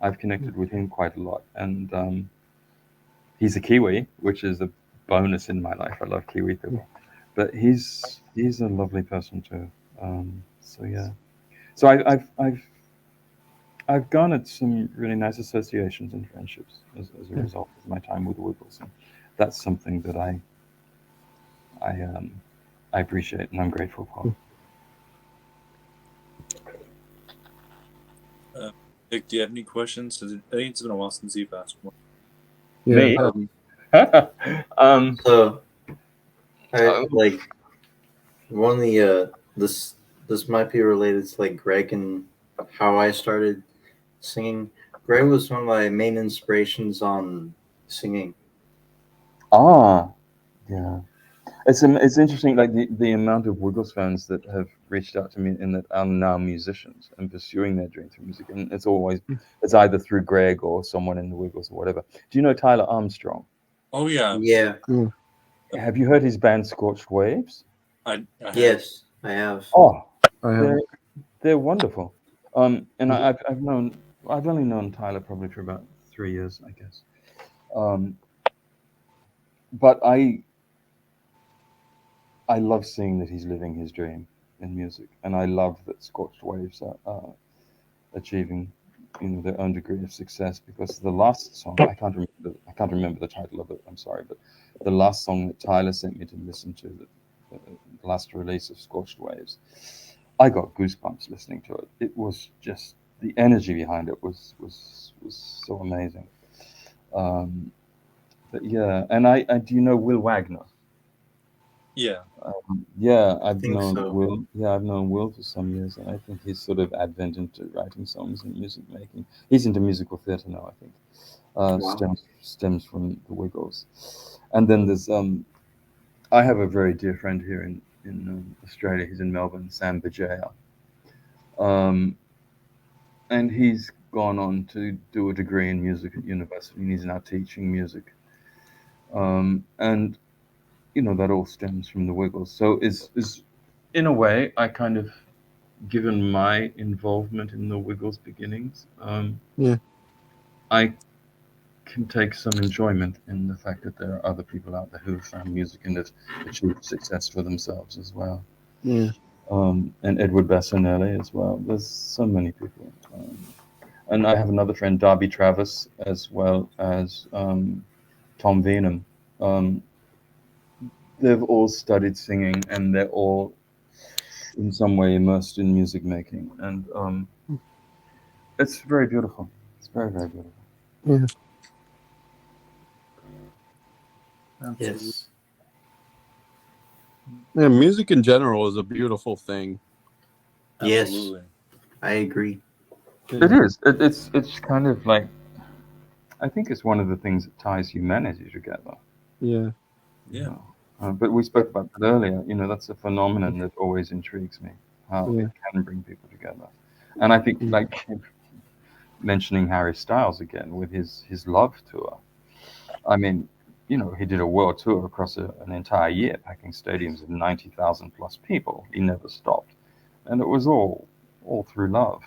I've connected with him quite a lot, and he's a Kiwi, which is a bonus in my life. I love Kiwi people, but he's a lovely person too. So I've garnered some really nice associations and friendships as a result of my time with the Wiggles, and that's something that I appreciate and I'm grateful for. Nick, do you have any questions? I think it's been a while since you've asked one. Yeah. Me? So, I Um, like one of the this might be related to like Greg and how I started singing. Greg was one of my main inspirations on singing. yeah. It's interesting, like the amount of Wiggles fans that have reached out to me and that are now musicians and pursuing their dream through music, and it's either through Greg or someone in the Wiggles or whatever. Do you know Tyler Armstrong? Oh yeah, Yeah. Have you heard his band Scorched Waves? I have. Yes, I have. Oh, I have. they're wonderful. And I've only known Tyler probably for about 3 years, I guess. But I love seeing that he's living his dream in music, and I love that Scorched Waves are achieving, their own degree of success. Because the last song, I can't remember the title of it. I'm sorry, but the last song that Tyler sent me to listen to, the last release of Scorched Waves, I got goosebumps listening to it. It was just the energy behind it was so amazing. Um, but yeah, and I do you know Will Wagner? Yeah. Yeah, I think so. Will. Yeah, I've known Will for some years, and I think he's sort of advent into writing songs and music making. He's into musical theatre now, I think. Wow. Stems from the Wiggles, and then there's I have a very dear friend here in Australia. He's in Melbourne, Sam Bajaya, and he's gone on to do a degree in music at university, and he's now teaching music. And that all stems from the Wiggles. So is in a way I kind of given my involvement in the Wiggles beginnings, Yeah. I can take some enjoyment in the fact that there are other people out there who have found music and have achieved success for themselves as well. Yeah. And Edward Bassanelli as well. There's so many people. And I have another friend, Darby Travis, as well as Tom Venham. They've all studied singing, and they're all in some way immersed in music making, and it's very beautiful. It's very, very beautiful. Yeah. Yes. Yeah. Music in general is a beautiful thing. Yes. Absolutely. I agree. It is. It's kind of like, I think it's one of the things that ties humanity together. Yeah. Yeah. But we spoke about that earlier. That's a phenomenon that always intrigues me, how Yeah. it can bring people together. And I think, Mm. like mentioning Harry Styles again with his Love tour. I mean, he did a world tour across an entire year, packing stadiums of 90,000 plus people. He never stopped, and it was all through love.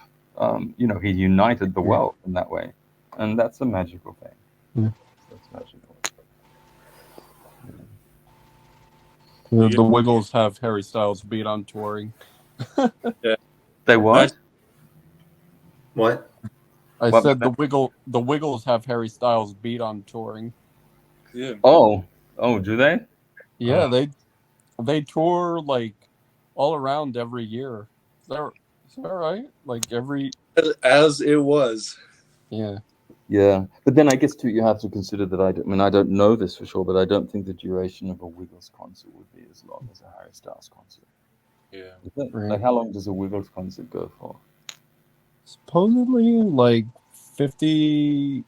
He united the world in that way, and that's a magical thing. Yeah. That's magical. The Wiggles have Harry Styles beat on touring. They what? What? I What said was the Wiggles have Harry Styles beat on touring. Yeah. Oh, do they? Yeah, they tour like all around every year. Is that right? Like every As it was. yeah. Yeah, but then I guess too, you have to consider that I don't know this for sure, but I don't think the duration of a Wiggles concert would be as long as a Harry Styles concert. Yeah. Is that, Right. like, how long does a Wiggles concert go for? Supposedly like 50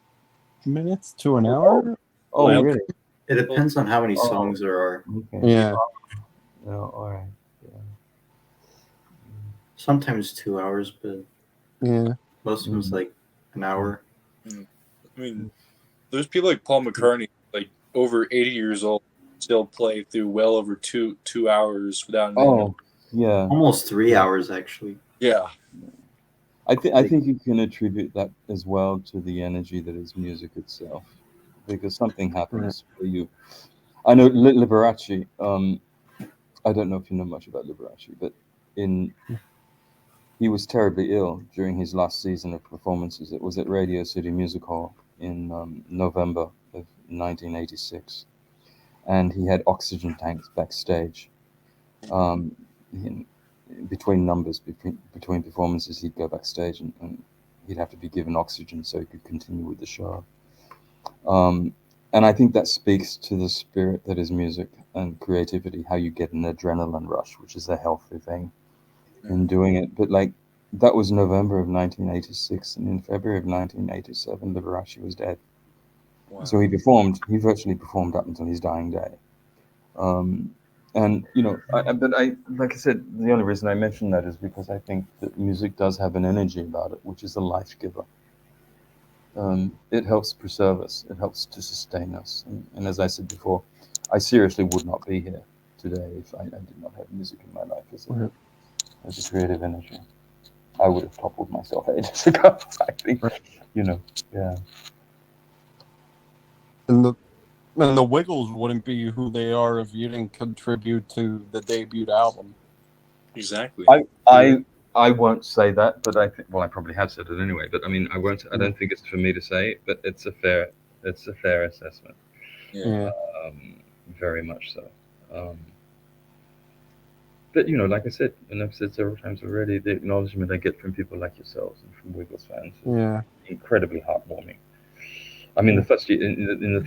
minutes to an hour. Oh, Well, really? It depends on how many Oh. songs there are. Okay. Yeah. Yeah, all right. Yeah. Sometimes 2 hours, but Yeah. most of them's like an hour. I mean, there's people like Paul McCartney, like over 80 years old, still play through well over two hours without an Oh, yeah. Almost 3 hours, actually. Yeah. I think you can attribute that as well to the energy that is music itself, because something happens where you. I know Liberace. I don't know if you know much about Liberace, but he was terribly ill during his last season of performances. It was at Radio City Music Hall in November of 1986, and he had oxygen tanks backstage. In between numbers, between performances, he'd go backstage and he'd have to be given oxygen so he could continue with the show. And I think that speaks to the spirit that is music and creativity, how you get an adrenaline rush, which is a healthy thing in doing it. But like, that was November of 1986, and in February of 1987, Liberace was dead. Wow. So he virtually performed up until his dying day. And but like I said, the only reason I mention that is because I think that music does have an energy about it, which is a life giver. It helps preserve us. It helps to sustain us. And as I said before, I seriously would not be here today if I did not have music in my life as a creative energy. I would have toppled myself ages ago. I think, yeah. And the Wiggles wouldn't be who they are if you didn't contribute to the debut album. Exactly. I won't say that, but I think, well, I probably have said it anyway. But I mean, I won't. I don't think it's for me to say, but it's a fair assessment. Yeah. Very much so. But like I said, and I've said several times already, the acknowledgement I get from people like yourselves and from Wiggles fans is incredibly heartwarming. I mean, the first year in the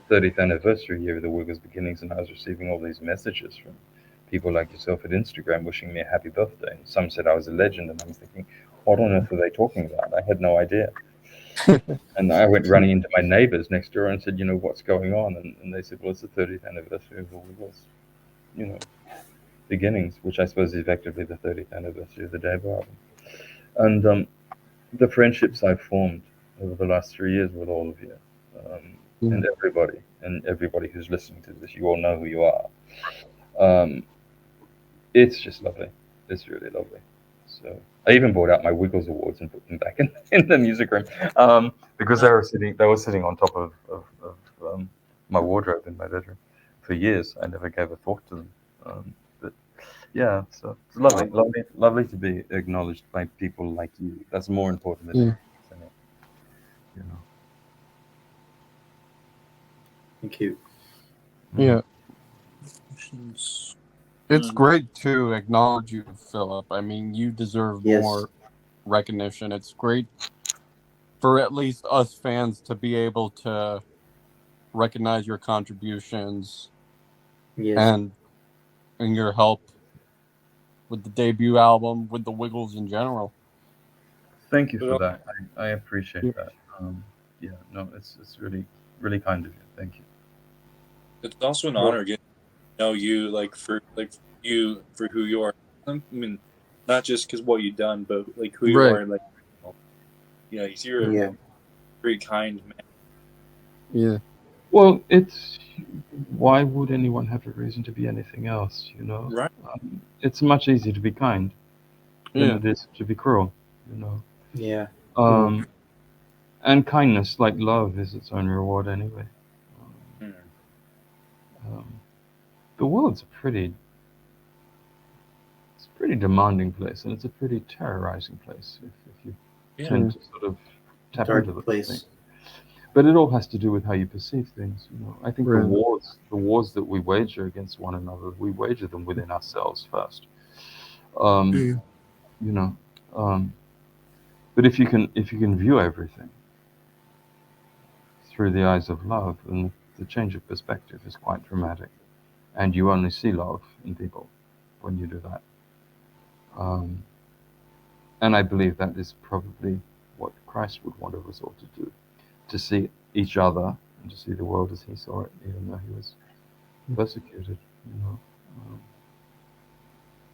30th anniversary year of the Wiggles beginnings, and I was receiving all these messages from people like yourself at Instagram wishing me a happy birthday. And some said I was a legend, and I'm thinking, what on earth are they talking about? I had no idea. And I went running into my neighbors next door and said, what's going on? And they said, well, it's the 30th anniversary of the Wiggles, beginnings, which I suppose is effectively the 30th anniversary of the debut album. And the friendships I've formed over the last 3 years with all of you, and everybody who's listening to this, you all know who you are. It's just lovely. It's really lovely. So I even brought out my Wiggles awards and put them back in the music room, because they were sitting on top of my wardrobe in my bedroom for years. I never gave a thought to them. But yeah, so it's lovely to be acknowledged by people like you. That's more important than anything, isn't it? Thank you. Yeah. It's great to acknowledge you, Philip. I mean, you deserve more recognition. It's great for at least us fans to be able to recognize your contributions and your help with the debut album, with the Wiggles in general. Thank you for that. I appreciate that. Yeah, no, it's really, really kind of you. Thank you. It's also an honor getting to know you, for who you are. I mean, not just because what you've done, but like who you are, like you're a very kind man. Yeah. Well, why would anyone have a reason to be anything else? Right. It's much easier to be kind than it is to be cruel. Yeah. And kindness, like love, is its own reward anyway. The world's a pretty demanding place, and it's a pretty terrorizing place if you tend to sort of tap into the place. But it all has to do with how you perceive things. I think the wars that we wager against one another, we wager them within ourselves first. But if you can view everything through the eyes of love, then the change of perspective is quite dramatic, and you only see love in people when you do that. And I believe that is probably what Christ would want us all to do, to see each other and to see the world as he saw it, even though he was persecuted.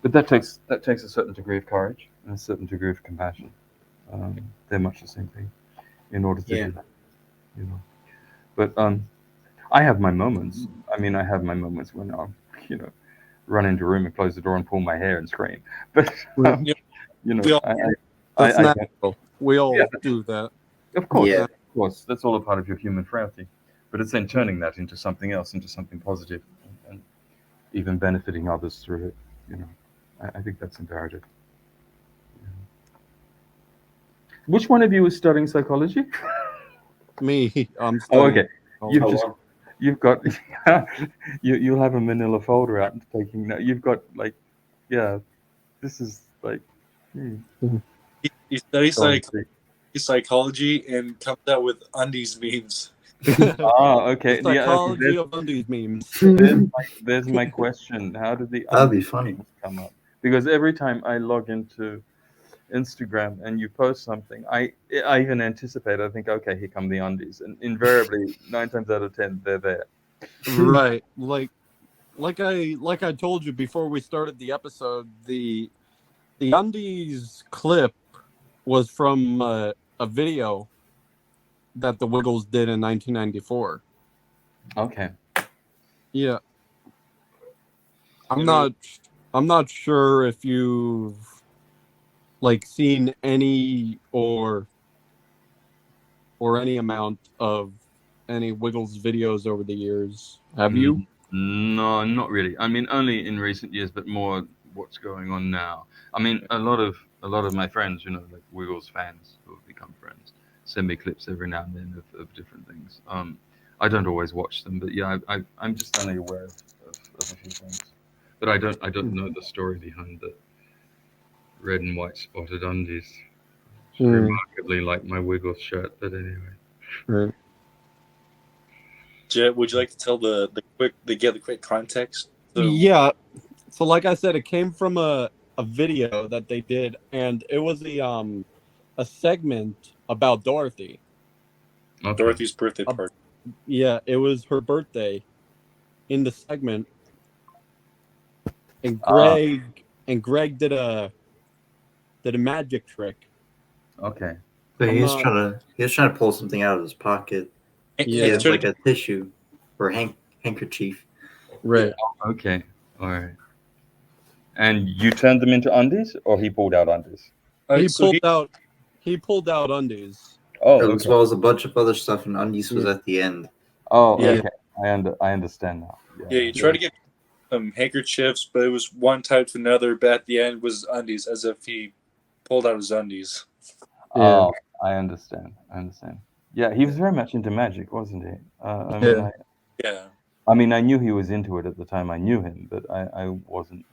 But that takes a certain degree of courage and a certain degree of compassion. They're much the same thing. In order to do that, But I have my moments. I mean, I have my moments when I'll, run into a room and close the door and pull my hair and scream. But that's natural. We all do that. Of course, that's all a part of your human frailty. But it's then turning that into something else, into something positive, and even benefiting others through it. I think that's imperative. Which one of you is studying psychology? Me, I'm studying. Oh, okay. You've got you'll have a manila folder out and taking notes. You've got this is like. He studies psychology and comes out with undies memes. Okay. The Yeah, psychology of undies memes. there's my question. How did the That'd be undies funny. come up? Because every time I log into Instagram and you post something, I even anticipate. I think, okay, here come the undies, and invariably 9 times out of 10 they're there. Right. Like I told you before we started the episode, the undies clip was from a video that the Wiggles did in 1994. Okay. Yeah. I'm You know- not sure if you've like seen any or any amount of any Wiggles videos over the years. Have you? No, not really. I mean, only in recent years, but more what's going on now. I mean, a lot of my friends, like Wiggles fans who have become friends, send me clips every now and then of different things. I don't always watch them, but yeah, I'm just only aware of a few things. But I don't know the story behind the red and white spotted undies. It's remarkably like my Wiggles shirt, but anyway. Right. Jet, would you like to tell the quick context? So, Yeah. So like I said, it came from a video that they did, and it was a segment about Dorothy. Okay. Dorothy's birthday party. Yeah, it was her birthday in the segment, and Greg did a magic trick. Okay. So I'm he was not- trying to pull something out of his pocket. Yeah. He has like a tissue or handkerchief. Right. Okay. All right. And you turned them into undies, or he pulled out undies? He pulled out undies. Oh, As okay. well as a bunch of other stuff, and undies was at the end. Oh, Yeah. okay. I understand now. Yeah, you tried to get some handkerchiefs, but it was one type to another. But at the end was undies, as if he pulled out his undies. Oh, I understand. Yeah, he was very much into magic, wasn't he? Yeah. I mean, I knew he was into it at the time I knew him, but I wasn't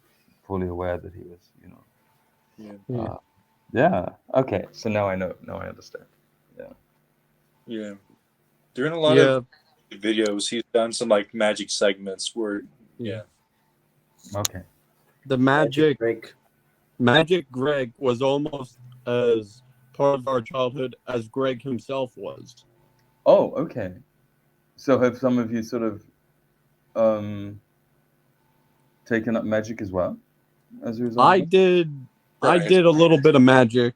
fully aware that he was, Yeah. Yeah. Okay. So now I know. Now I understand. Yeah. During a lot of videos, he's done some like magic segments where, yeah. Okay. The magic Greg. Greg was almost as part of our childhood as Greg himself was. Oh, okay. So have some of you sort of taken up magic as well as a result? I did a little bit of magic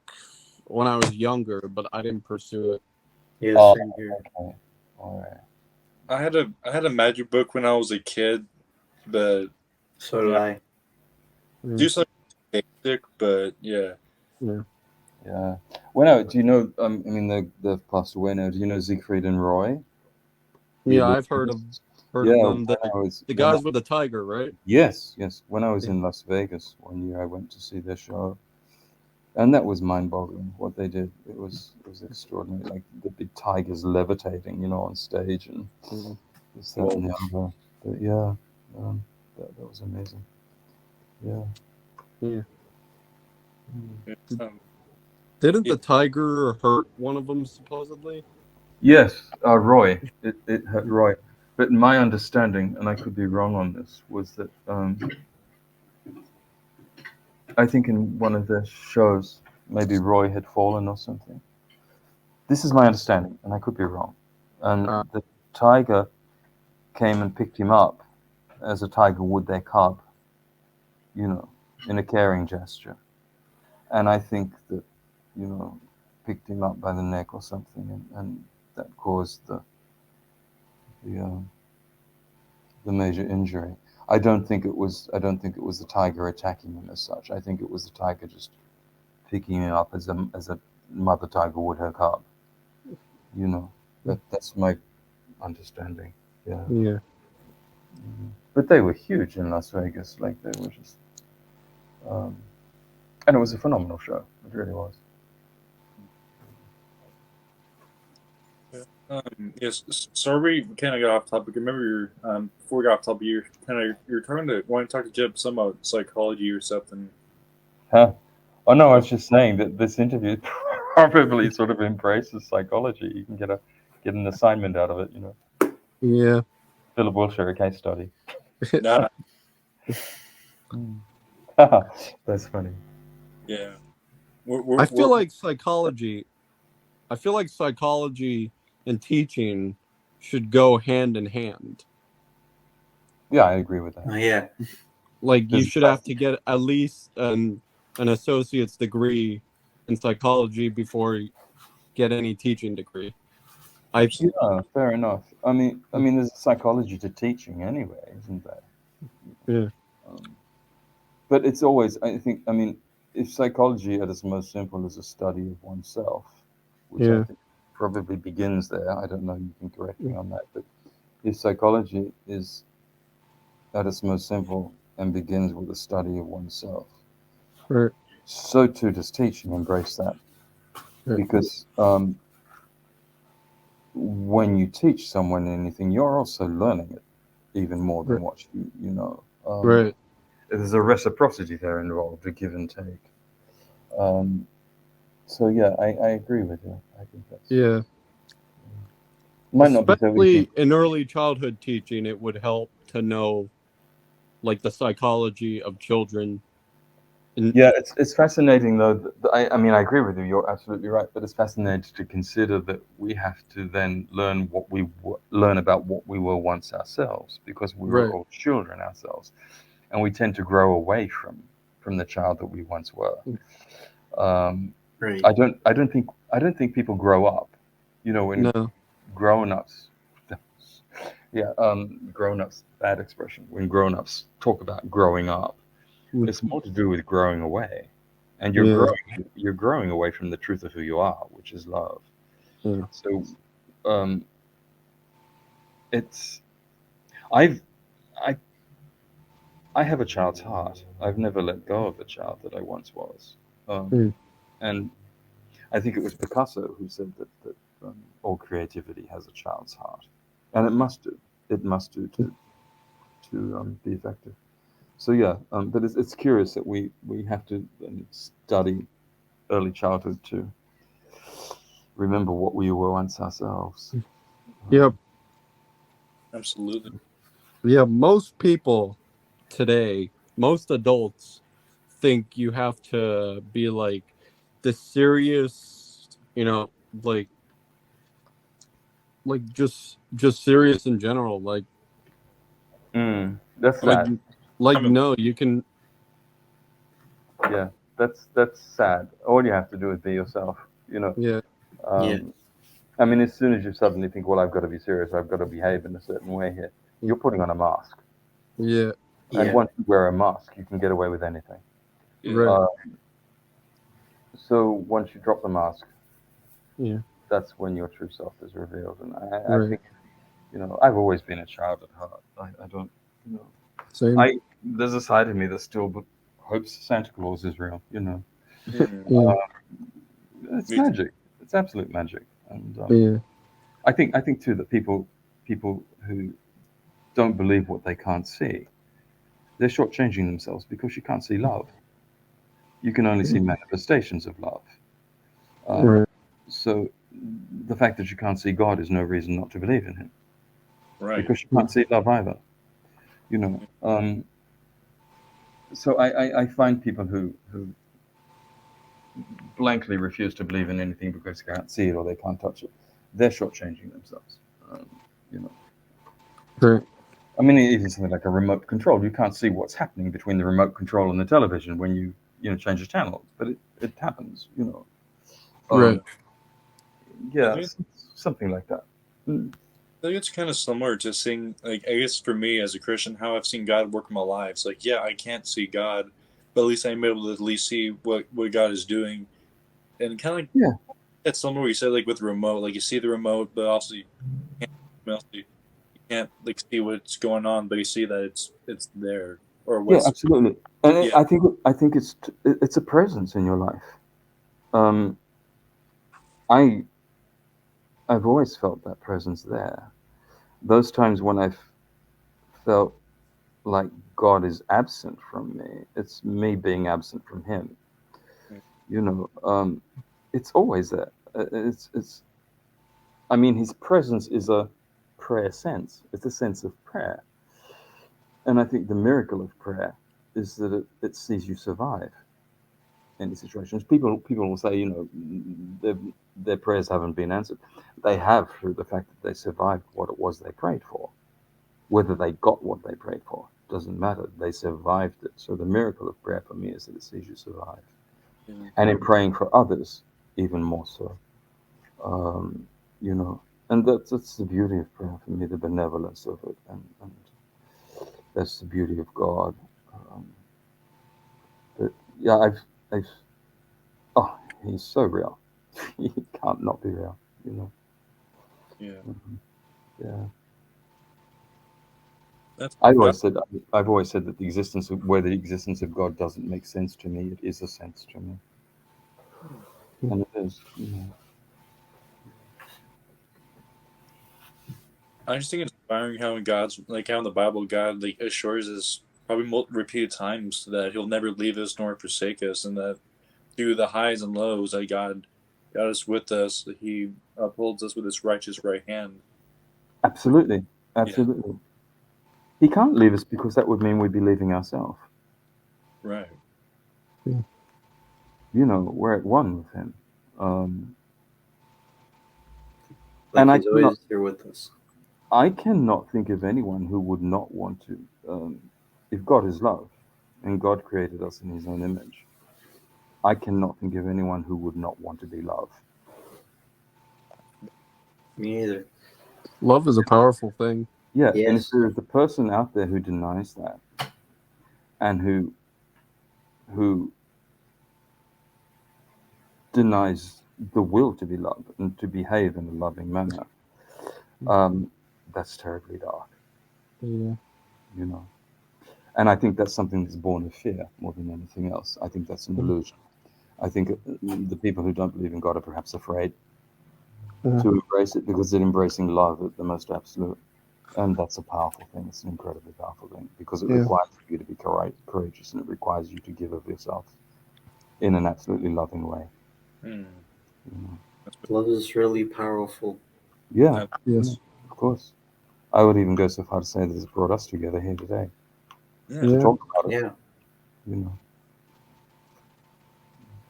when I was younger, but I didn't pursue it. Yeah, same here. Okay. All right. I had a magic book when I was a kid, but So did I. do something basic, but yeah. Yeah. Well, do you know? I mean, they've passed away now. Do you know Siegfried and Roy? Yeah, I've heard of them. The guys with the tiger, right? Yes. When I was in Las Vegas one year, I went to see their show, and that was mind-boggling. What they did, it was extraordinary. Like the big tigers levitating, on stage, and this, that, and the other. But yeah, that was amazing. Yeah. Didn't the tiger hurt one of them supposedly? Yes, Roy. It hurt Roy. But my understanding, and I could be wrong on this, was that I think in one of their shows, maybe Roy had fallen or something. This is my understanding, and I could be wrong. And the tiger came and picked him up as a tiger would their cub, in a caring gesture. And I think that, picked him up by the neck or something, and that caused the major injury. I don't think it was the tiger attacking him as such. I think it was the tiger just picking him up as a mother tiger would her cub. That's my understanding. Yeah. But they were huge in Las Vegas. Like they were just, and it was a phenomenal show. It really was. Yes. Sorry, we kind of got off topic. Remember, before we got off topic, you're trying to want to talk to Jeb some about psychology or something. Huh? Oh no, I was just saying that this interview probably sort of embraces psychology. You can get a get an assignment out of it. Yeah. Phillip Wilcher, a case study. Nah, That's funny. yeah. I feel like psychology and teaching should go hand in hand. Yeah, I agree with that. Yeah. Like you There's- should have to get at least an associate's degree in psychology before you get any teaching degree. Yeah, fair enough. I mean, there's a psychology to teaching anyway, isn't there? Yeah. But it's always, I think, if psychology at its most simple is a study of oneself, which I Yeah. think probably begins there. I don't know, you can correct me on that, but if psychology is at its most simple and begins with a study of oneself, Right. so too does teaching embrace that. Right. Because when you teach someone anything, you're also learning it even more than Right. what you know. Right. There's a reciprocity there involved, a give and take. So yeah, I agree with you. I think that's Yeah. might not be so Especially easy. in early childhood teaching, it would help to know like the psychology of children. And Yeah, it's fascinating though. I agree with you. You're absolutely right. But it's fascinating to consider that we have to then learn learn about what we were once ourselves, because we were Right. all children ourselves, and we tend to grow away from the child that we once were. Right. I don't think people grow up. When No. grown-ups, grown-ups, bad expression. When grown-ups talk about growing up, it's more to do with growing away, and Yeah. you're growing away from the truth of who you are, which is love. Yeah. So, it's I've I I have a child's heart. I've never let go of the child that I once was, and I think it was Picasso who said that all creativity has a child's heart, and it must do. It must do to be effective. So yeah, but it's curious that we have to study early childhood to remember what we were once ourselves. Yep. absolutely. Yeah. Most people today, most adults think you have to be like the serious, like just serious in general. That's sad. No, you can. Yeah, that's sad. All you have to do is be yourself. Yeah. Yeah. As soon as you suddenly think, well, I've got to be serious, I've got to behave in a certain way here, you're putting on a mask. Yeah. And Yeah. once you wear a mask, you can get away with anything. Yeah. Right. So once you drop the mask, Yeah. that's when your true self is revealed. And I Right. think, I've always been a child at heart. I don't, Same. there's a side of me that still hopes Santa Claus is real. Mhm. Yeah. It's Me too. magic. It's absolute magic. And Yeah. I think too that people who don't believe what they can't see, they're shortchanging themselves, because you can't see love. You can only see manifestations of love. Right. So the fact that you can't see God is no reason not to believe in Him, Right. because you can't see love either. So I find people who blankly refuse to believe in anything because they can't see it or they can't touch it. They're shortchanging themselves. You know, Right. even something like a remote control. You can't see what's happening between the remote control and the television when you change the channel, but it happens. Right. Yeah, think- something like that. I think it's kind of similar to seeing, like, I guess for me as a Christian, how I've seen God work in my life. It's like, yeah, I can't see God, but at least I'm able to at least see what God is doing. And kind of like, Yeah. that's similar what you said, like with the remote, like you see the remote, but also you can't like see what's going on, but you see that it's there or Yeah, what's absolutely. And yeah. I think it's a presence in your life. I've always felt that presence there. Those times when I've felt like God is absent from me, it's me being absent from Him. It's always there. I mean, his presence is a prayer sense. It's a sense of prayer. And I think the miracle of prayer is that it sees you survive any situations. People will say, their prayers haven't been answered. They have through the fact that they survived what it was they prayed for. Whether they got what they prayed for doesn't matter. They survived it. So the miracle of prayer for me is that it sees you survive. Yeah. And in praying for others, even more so. Um, you know, and that's the beauty of prayer for me, the benevolence of it, and that's the beauty of God. Um, but yeah, I've, oh, he's so real. He can't not be real, you know. Yeah. Mhm. Yeah, That's I've always said that the existence of God doesn't make sense to me. It is a sense to me, and it is. You know. I just think it's inspiring how in God's like how in the Bible God like assures us probably repeated times that He'll never leave us nor forsake us, and that through the highs and lows that God is with us. That He upholds us with His righteous right hand. Absolutely, Yeah. absolutely. He can't leave us because that would mean we'd be leaving ourselves. Right. You know, we're at one with Him. Um, Like and he's always here with us. I cannot think of anyone who would not want to. If God is love, and God created us in His own image, I cannot think of anyone who would not want to be loved. Me either. Love is a powerful thing. Yeah, and if Yes. there is a person out there who denies that, and who denies the will to be loved and to behave in a loving manner, um, that's terribly dark. Yeah. You know. And I think that's something that's born of fear more than anything else. I think that's an illusion. I think the people who don't believe in God are perhaps afraid to embrace it because they're embracing love at the most absolute. And that's a powerful thing. It's an incredibly powerful thing because it Yeah. requires you to be courageous and it requires you to give of yourself in an absolutely loving way. Hmm. You know? Love is really powerful. Yeah, Yes. of course. I would even go so far to say that it's brought us together here today Yeah. to Yeah. talk about it. Yeah. You know.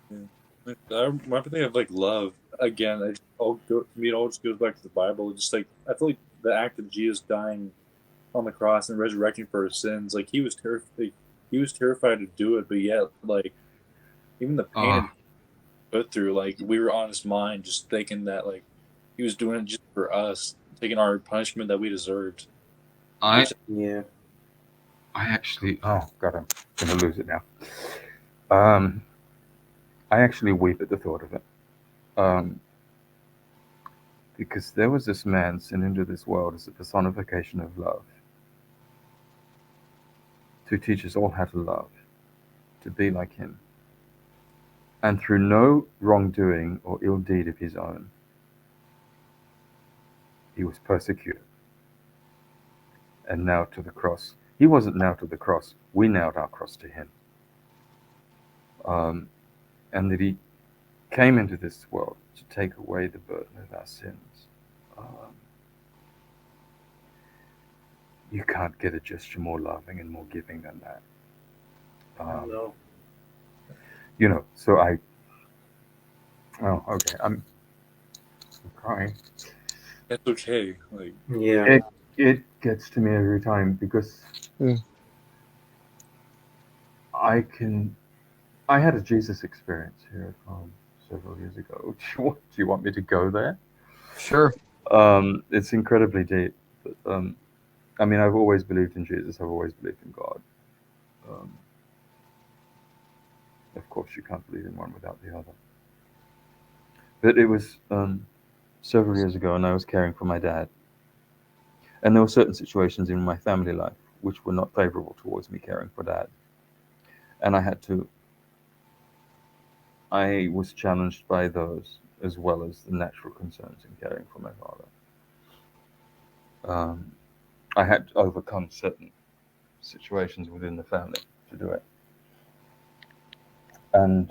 Yeah. Like, I think of like love again. To me, it all just goes back to the Bible. Just like I feel like the act of Jesus dying on the cross and resurrecting for his sins, like he was terrified. He was terrified to do it, but yet, like even the pain and go through, like we were on his mind, just thinking that like he was doing it just for us, taking our punishment that we deserved. I Yeah. I actually, oh God, I'm gonna lose it now. Um, I actually weep at the thought of it. Um, because there was this man sent into this world as a personification of love to teach us all how to love, to be like him. And through no wrongdoing or ill deed of his own, he was persecuted and nailed to the cross. He wasn't nailed to the cross, we nailed our cross to him. And that he came into this world to take away the burden of our sins. Um, you can't get a gesture more loving and more giving than that. No. You know, so oh, okay, I'm crying. That's okay. Like Yeah. It gets to me every time because Yeah. I had a Jesus experience here at home several years ago. Do you want me to go there? Sure. It's incredibly deep. But, I mean, I've always believed in Jesus. I've always believed in God. Um, of course, you can't believe in one without the other. But it was several years ago, and I was caring for my dad. And there were certain situations in my family life which were not favorable towards me caring for dad. And I was challenged by those as well as the natural concerns in caring for my father. Um, I had to overcome certain situations within the family to do it. And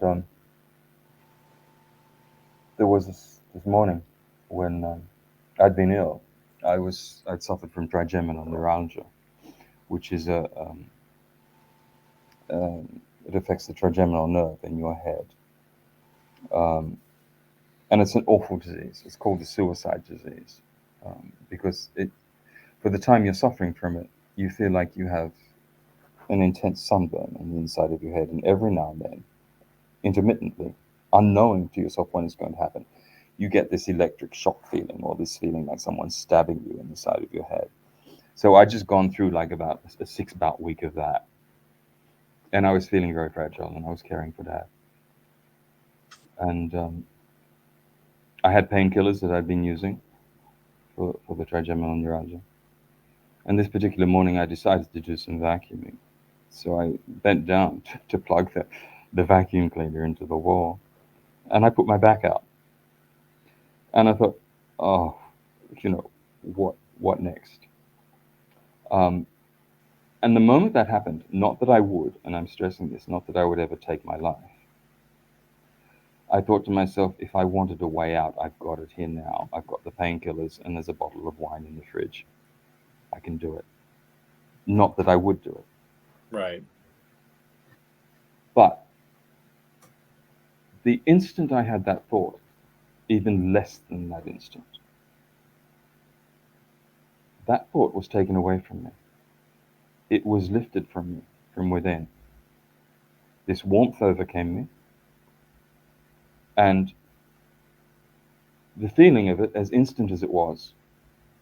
there was this morning when I'd been ill. I'd suffered from trigeminal neuralgia, which is it affects the trigeminal nerve in your head. And it's an awful disease. It's called the suicide disease, because for the time you're suffering from it, you feel like you have an intense sunburn on the inside of your head, and every now and then, intermittently, unknowing to yourself when it's going to happen, you get this electric shock feeling, or this feeling like someone's stabbing you in the side of your head. So I'd just gone through like about a 6-bout week of that, and I was feeling very fragile, and I was caring for Dad. And I had painkillers that I'd been using for the trigeminal neuralgia. And this particular morning, I decided to do some vacuuming. So I bent down to plug the vacuum cleaner into the wall, and I put my back out. And I thought, oh, what next? And the moment that happened, not that I would, and I'm stressing this, not that I would ever take my life, I thought to myself, if I wanted a way out, I've got it here now. I've got the painkillers, and there's a bottle of wine in the fridge. I can do it. Not that I would do it. Right. But the instant I had that thought, even less than that instant, that thought was taken away from me. It was lifted from me, from within. This warmth overcame me, and the feeling of it, as instant as it was,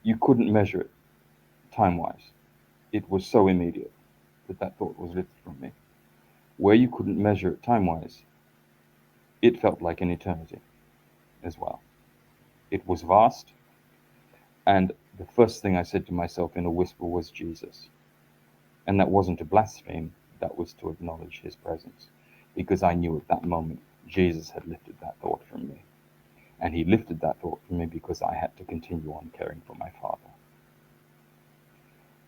you couldn't measure it time-wise. It was so immediate that thought was lifted from me. Where you couldn't measure it time-wise, it felt like an eternity as well. It was vast, and the first thing I said to myself in a whisper was Jesus. And that wasn't to blaspheme, that was to acknowledge his presence, because I knew at that moment Jesus had lifted that thought from me. And he lifted that thought from me because I had to continue on caring for my father.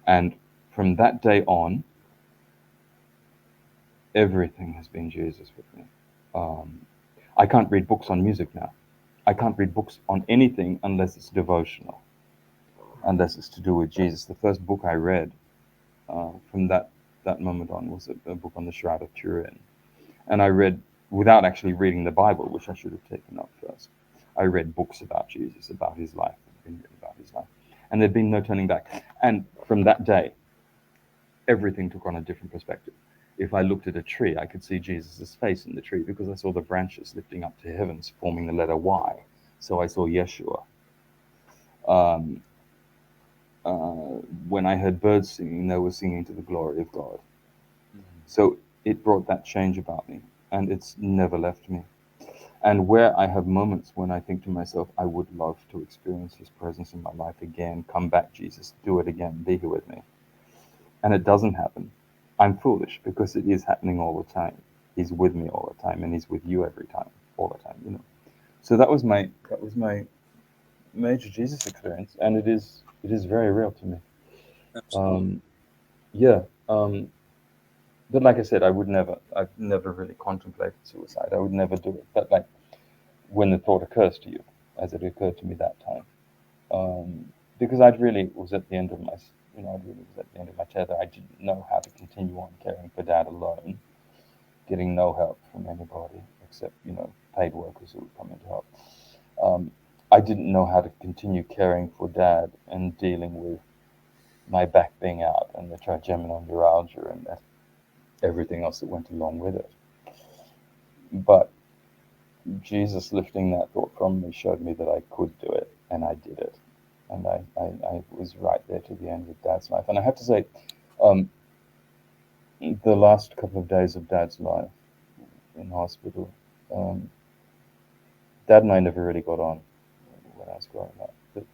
And from that day on, everything has been Jesus with me. I can't read books on music now. I can't read books on anything unless it's devotional, unless it's to do with Jesus. The first book I read from that moment on was a book on the Shroud of Turin. And I read, without actually reading the Bible, which I should have taken up first, I read books about Jesus, about his life, about his life. And there'd been no turning back. And from that day, everything took on a different perspective. If I looked at a tree, I could see Jesus' face in the tree because I saw the branches lifting up to heavens, forming the letter Y. So I saw Yeshua. When I heard birds singing, they were singing to the glory of God. So it brought that change about me, and it's never left me. And where I have moments when I think to myself, I would love to experience his presence in my life again, come back, Jesus, do it again, be here with me. And it doesn't happen. I'm foolish because it is happening all the time. He's with me all the time, and he's with you every time, all the time, So that was my major Jesus experience, and it is very real to me. Absolutely. But like I said, I've never really contemplated suicide. I would never do it. But like when the thought occurs to you, as it occurred to me that time, because I'd really was at the end of my, tether. I didn't know how to continue on caring for Dad alone, getting no help from anybody except paid workers who would come in to help. I didn't know how to continue caring for Dad and dealing with my back being out and the trigeminal neuralgia and everything else that went along with it. But Jesus lifting that thought from me showed me that I could do it, and I did it. And I was right there to the end of Dad's life. And I have to say, the last couple of days of Dad's life in hospital, Dad and I never really got on when I was growing up. But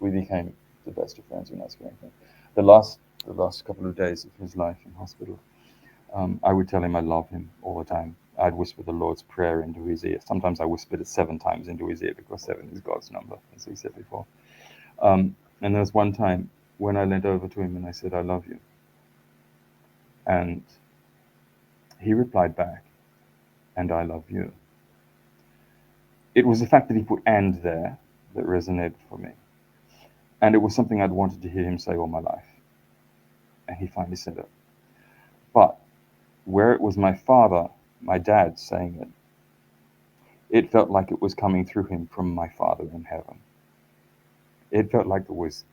we became the best of friends when I was growing up. The last couple of days of his life in hospital, I would tell him I love him all the time. I'd whisper the Lord's Prayer into his ear. Sometimes I whispered it 7 times into his ear because 7 is God's number, as we said before. And there was one time when I leant over to him and I said, I love you. And he replied back, and I love you. It was the fact that he put "and" there that resonated for me. And it was something I'd wanted to hear him say all my life. And he finally said it. But where it was my father, my dad, saying it, it felt like it was coming through him from my Father in heaven. It felt like it was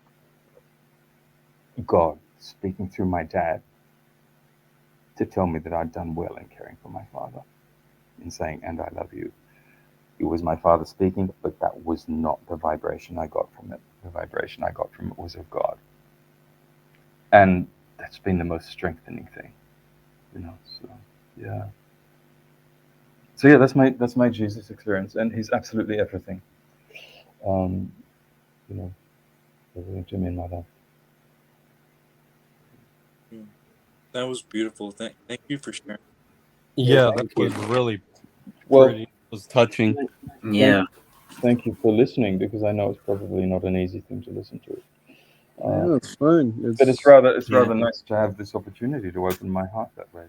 God speaking through my dad to tell me that I'd done well in caring for my father, in saying, and I love you. It was my father speaking, but that was not the vibration I got from it. The vibration I got from it was of God. And that's been the most strengthening thing, so yeah. So yeah, that's my Jesus experience, and he's absolutely everything. Um, everything to me in my life. That was beautiful. Thank you for sharing. Yeah, that Thank you. was really Well, pretty. It was touching. Yeah. thank you for listening, because I know it's probably not an easy thing to listen to. Yeah, it's fine. But it's rather Yeah. nice to have this opportunity to open my heart that way.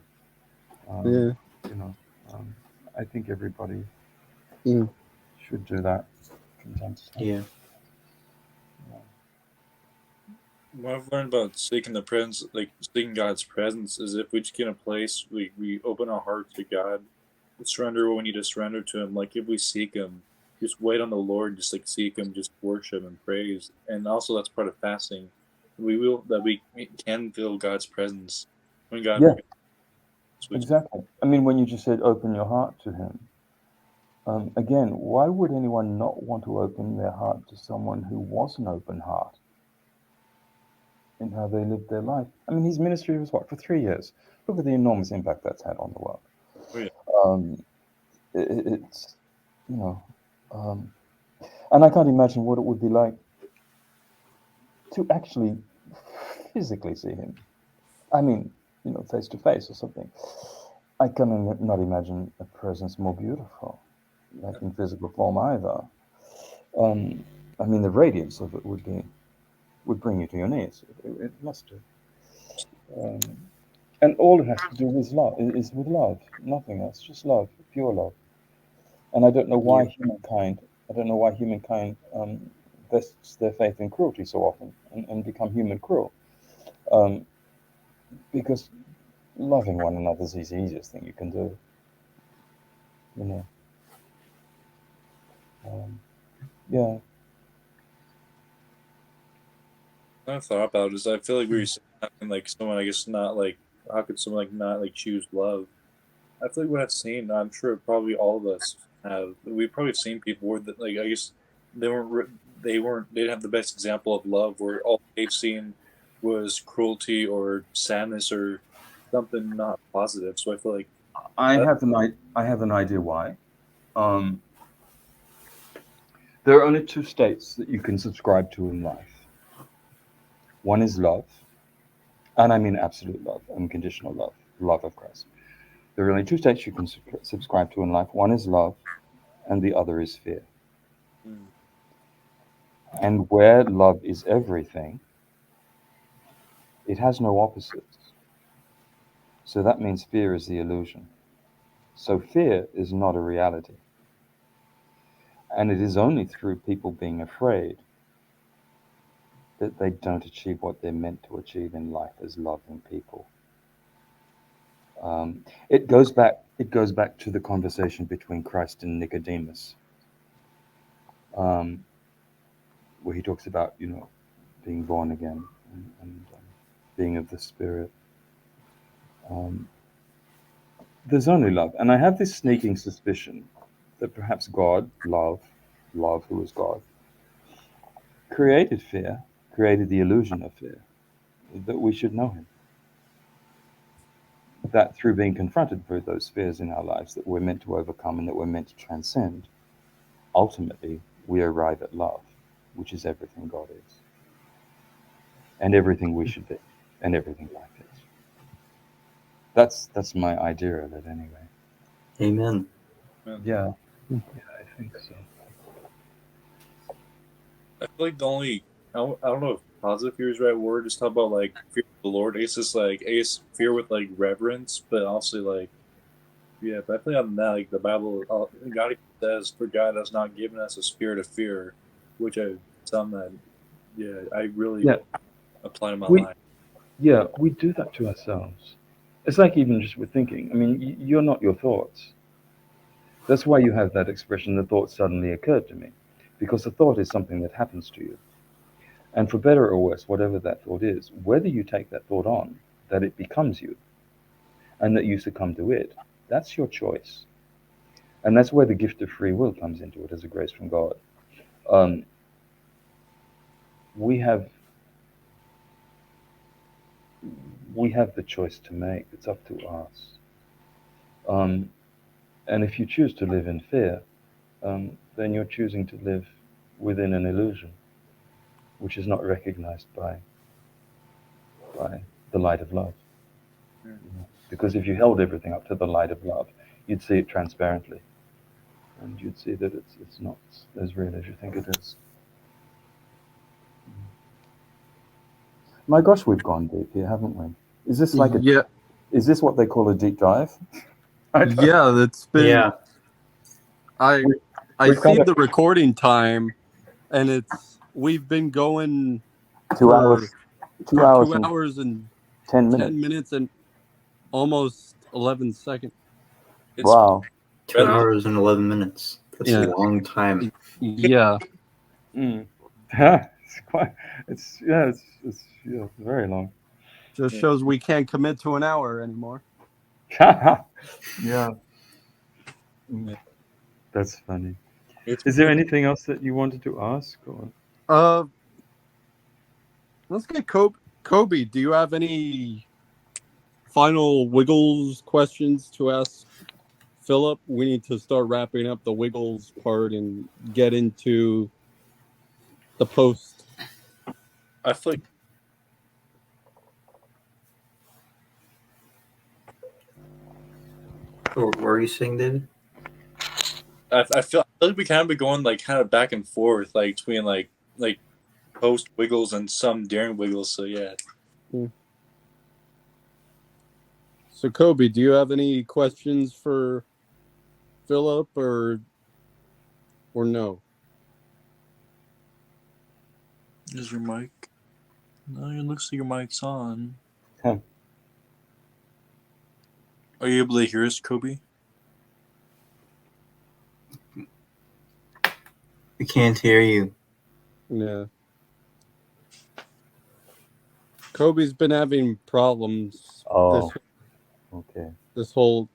Yeah. You know, um, I think everybody Mm. should do that from time to time. Yeah. What I've learned about seeking the presence, like seeking God's presence, is if we just get in a place, we open our heart to God, we surrender what we need to surrender to Him. Like if we seek Him, just wait on the Lord, just like seek Him, just worship and praise. And also that's part of fasting. We can feel God's presence when God Yeah, which exactly. I mean, when you just said open your heart to Him, again, why would anyone not want to open their heart to someone who was an open heart in how they lived their life? I mean, his ministry was what, for 3 years? Look at the enormous impact that's had on the world. oh yeah. Um, it's, you know, um, and I can't imagine what it would be like to actually physically see him. I mean, face to face or something. I can not imagine a presence more beautiful, like in physical form either. Um, I mean, the radiance of it would bring you to your knees. It must do. Um, and all it has to do with love is with love, nothing else, just love, pure love. And I don't know why Yeah. humankind, vests their faith in cruelty so often and become human cruel. Um, because loving one another is the easiest thing you can do. You know. Yeah. I thought about it is I feel like we were saying having, like someone I guess not like how could someone like not like choose love? I feel like what I've seen, I'm sure probably all of us have. We've probably seen people where that like I guess they didn't have the best example of love where all they've seen was cruelty or sadness or something not positive. So I feel like that, I have an idea why. Um, there are only two states that you can subscribe to in life. One is love, and I mean absolute love, unconditional love, love of Christ. There are only two states you can subscribe to in life. One is love, and the other is fear. mm, And where love is everything, it has no opposites. So that means fear is the illusion. So fear is not a reality. And it is only through people being afraid that they don't achieve what they're meant to achieve in life as loving people. It goes back. It goes back to the conversation between Christ and Nicodemus, um, where he talks about being born again and being of the Spirit. Um, there's only love, and I have this sneaking suspicion that perhaps God, love, who is God, created fear, created the illusion of fear, that we should know Him. That through being confronted with those fears in our lives that we're meant to overcome and that we're meant to transcend, ultimately we arrive at love, which is everything God is, and everything we should be, and everything life is. That's my idea of it anyway. Amen. man. Yeah, I think so. I feel like the only I don't know if positive fear is the right word. Just talk about like fear of the Lord. It's just like I guess fear with like reverence, but also like yeah. But I feel like on that like the Bible, God says, "For God has not given us a spirit of fear," which I some that Yeah, I really Yeah. apply to my We- life. Yeah, we do that to ourselves. It's like even just with thinking. I mean, you're not your thoughts. That's why you have that expression, the thought suddenly occurred to me. Because the thought is something that happens to you. And for better or worse, whatever that thought is, whether you take that thought on, that it becomes you, and that you succumb to it, that's your choice. And that's where the gift of free will comes into it as a grace from God. We have the choice to make. It's up to us. And if you choose to live in fear, then you're choosing to live within an illusion, which is not recognized by the light of love. Yeah. Because if you held everything up to the light of love, you'd see it transparently, and you'd see that it's not as real as you think it is. My gosh, we've gone deep here, haven't we? Is this like Yeah, is this what they call a deep dive? I don't- yeah. It's been. Yeah. I we've see kind of- the recording time, and we've been going 2 for hours, 2 for hours 2 and hours and 10 minutes. 10 minutes and almost 11 seconds. It's Wow. 2 rather- hours and 11 minutes. That's Yeah. a long time. Yeah, It's quite. It's very long. just shows we can't commit to an hour anymore. Yeah. Yeah. That's funny. It's Is there anything else that you wanted to ask? Or? Let's get Kobe. Do you have any final Wiggles questions to ask Phillip? We need to start wrapping up the Wiggles part and get into the post. I feel like What were you saying, David? I feel like we kind of been going like kind of back and forth like between like post Wiggles and some during Wiggles. So yeah. So Kobe, do you have any questions for Phillip or no? Is your mic? No, it looks like your mic's on. Huh. Are you able to hear us, Kobe? We can't hear you. Yeah. Kobe's been having problems Oh. Okay. this whole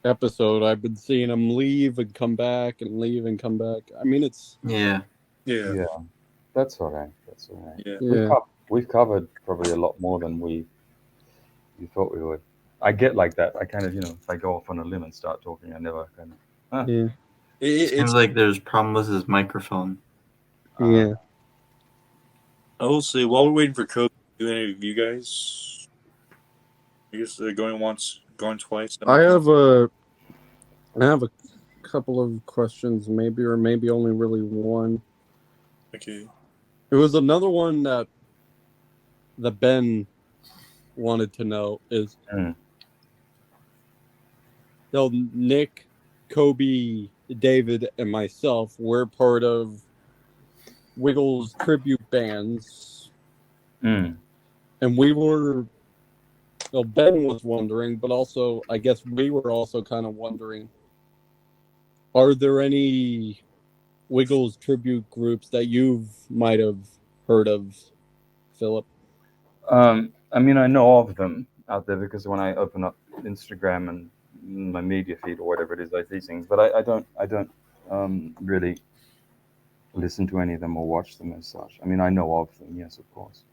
episode. I've been seeing him leave and come back and leave and come back. I mean, it's Yeah. Yeah. Yeah. That's all right. That's all right. Yeah. yeah, We've covered probably a lot more than you thought we would. I get like that. I kind of, if I go off on a limb and start talking, I never kind of. yeah, Seems It's. like there's a problem with his microphone. yeah. I will say while we're waiting for Kobe, do any of you guys? I guess they're going once, going twice. I have a couple of questions, maybe, or maybe only really one. Okay. It was another one that Ben wanted to know is so Nick, Kobe, David, and myself were part of Wiggles tribute bands, and we were. Well, Ben was wondering, but also I guess we were also kind of wondering: are there any Wiggles tribute groups that you might have heard of, Phillip? I mean, I know of them out there because when I open up Instagram and my media feed or whatever it is, I see things. But I don't really listen to any of them or watch them as such. I mean, I know of them, yes, of course.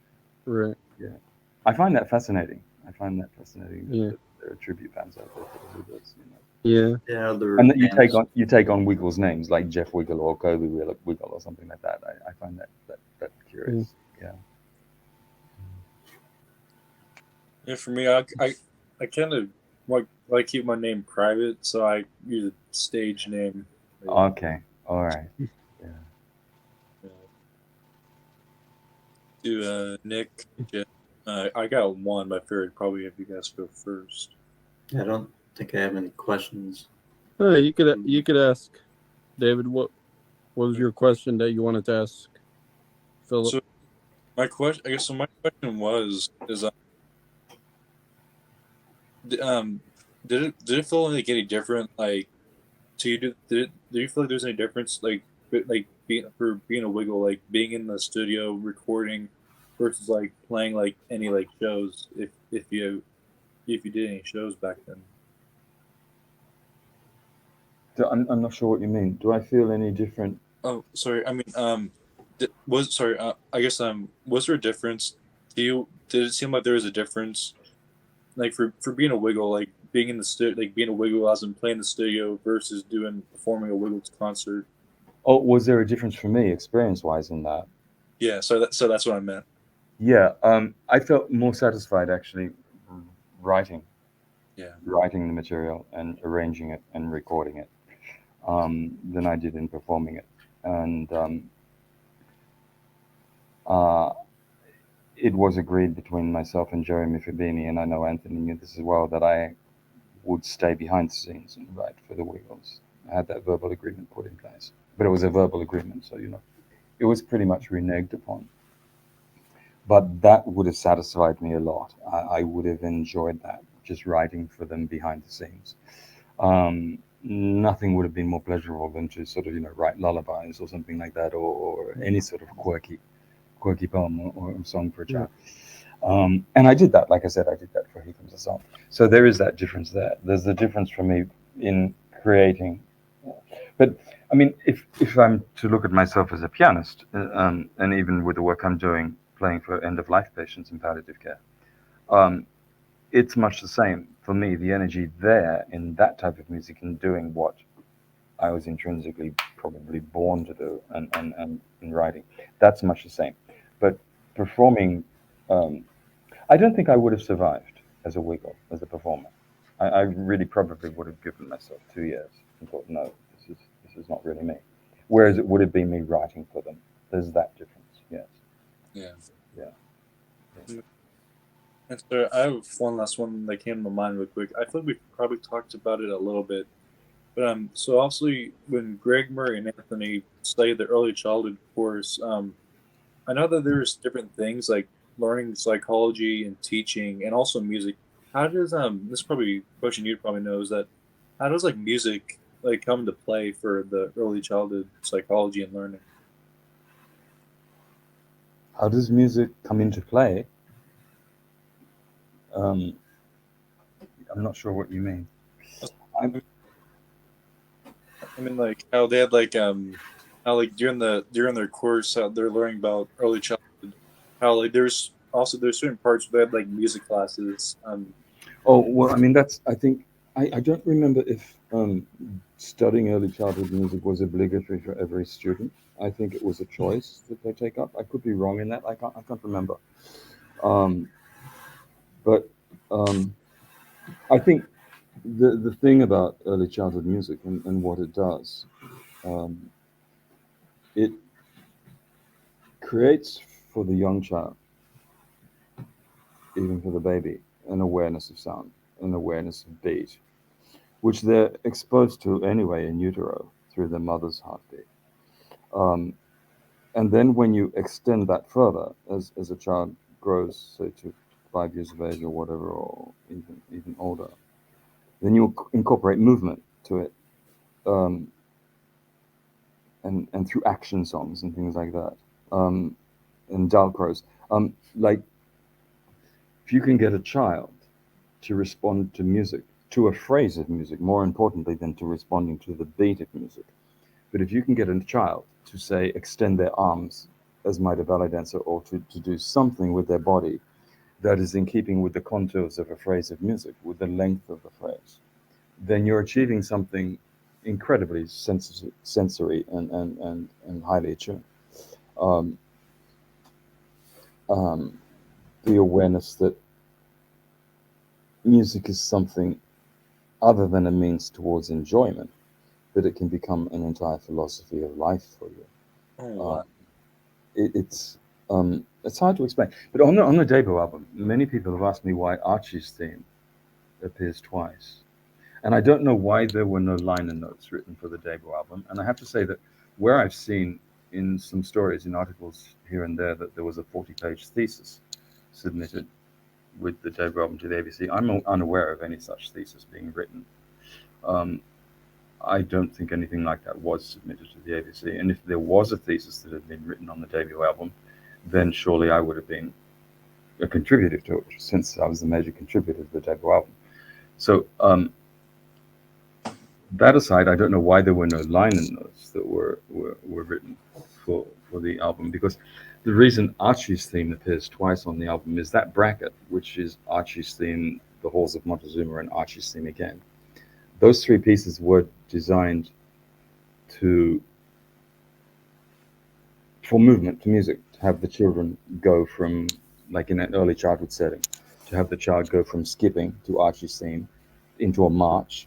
Right. Yeah, I find that fascinating. Yeah. That there are tribute bands out there for the Wiggles, Yeah. Yeah, and that you take on Wiggles names like Jeff Wiggle or Kobe Wiggle or something like that. I find that curious. Yeah. Yeah, for me, I kind of like keep my name private, so I use a stage name. Okay. All right. To Nick, Jeff, I got one, but I figured probably have you guys go first. I don't think I have any questions. Hey, you could ask David what was your question that you wanted to ask Philip. So my question, I guess, so my question is did it feel like any different like to you? Did you feel like there's any difference like being a Wiggle, like being in the studio recording versus like playing like any like shows if you did any shows back then? I'm not sure what you mean. Do I feel any different? Oh, sorry. I mean, was sorry. I guess was there a difference? Did it seem like there was a difference, like for being a Wiggle, like being in the like being a Wiggle as in playing the studio versus performing a Wiggles concert? Oh, was there a difference for me experience-wise in that? Yeah. So that's what I meant. Yeah, I felt more satisfied actually writing Yeah. writing the material and arranging it and recording it than I did in performing it. And uh, it was agreed between myself and Jeremy Fabini, and I know Anthony knew this as well, that I would stay behind the scenes and write for the Wiggles. I had that verbal agreement put in place, but it was a verbal agreement, so it was pretty much reneged upon. But that would have satisfied me a lot. I would have enjoyed that, just writing for them behind the scenes. Nothing would have been more pleasurable than to sort of write lullabies or something like that, or any sort of quirky poem or song for a child. And I did that. Like I said, I did that for Here Comes the Song. So there is that difference there. There's the difference for me in creating. But I mean, if I'm to look at myself as a pianist, and even with the work I'm doing, playing for end-of-life patients in palliative care, it's much the same for me. The energy there in that type of music and doing what I was intrinsically probably born to do, and in writing, that's much the same. But performing, I don't think I would have survived as a Wiggle, as a performer. I really probably would have given myself 2 years and thought, no, this is not really me. Whereas it would have been me writing for them. There's that difference, yes. Yeah. Yeah. And so I have one last one that came to mind real quick. I feel like we probably talked about it a little bit, but so obviously when Greg Murray and Anthony studied the early childhood course, I know that there's different things like learning psychology and teaching and also music. How does this is probably a question you'd probably know is that how does like music like come into play for the early childhood psychology and learning? How does music come into play? I'm not sure what you mean. I mean like how they had like how like during their course how they're learning about early childhood, how like there's certain parts where they had like music classes. Oh, well, I mean, I think, I don't remember if studying early childhood music was obligatory for every student. I think it was a choice that they take up. I could be wrong in that. I can't remember. Um, but I think the thing about early childhood music and what it does, it creates for the young child, even for the baby, an awareness of sound, an awareness of beat, which they're exposed to anyway in utero through their mother's heartbeat. And then when you extend that further, as a child grows, say, to 5 years of age or whatever, or even older, then you incorporate movement to it, and through action songs and things like that, and dalcros. Like, if you can get a child to respond to music, to a phrase of music, more importantly than to responding to the beat of music. But if you can get a child to, say, extend their arms as might a ballet dancer, or to do something with their body that is in keeping with the contours of a phrase of music, with the length of the phrase, then you're achieving something incredibly sensory and highly attuned. Um, the awareness that music is something other than a means towards enjoyment, but it can become an entire philosophy of life for you. Oh, wow. It's hard to explain. But on the debut album, many people have asked me why Archie's theme appears twice, and I don't know why there were no liner notes written for the debut album. And I have to say that where I've seen in some stories, in articles here and there, that there was a 40-page thesis submitted with the debut album to the ABC. I'm unaware of any such thesis being written. I don't think anything like that was submitted to the ABC. And if there was a thesis that had been written on the debut album, then surely I would have been a contributor to it, since I was the major contributor to the debut album. So that aside, I don't know why there were no liner notes that were written for the album, because the reason Archie's theme appears twice on the album is that bracket, which is Archie's theme, The Halls of Montezuma, and Archie's theme again. Those three pieces were designed for movement, to music, to have the children go from, like in an early childhood setting, to have the child go from skipping to Archie's theme into a march,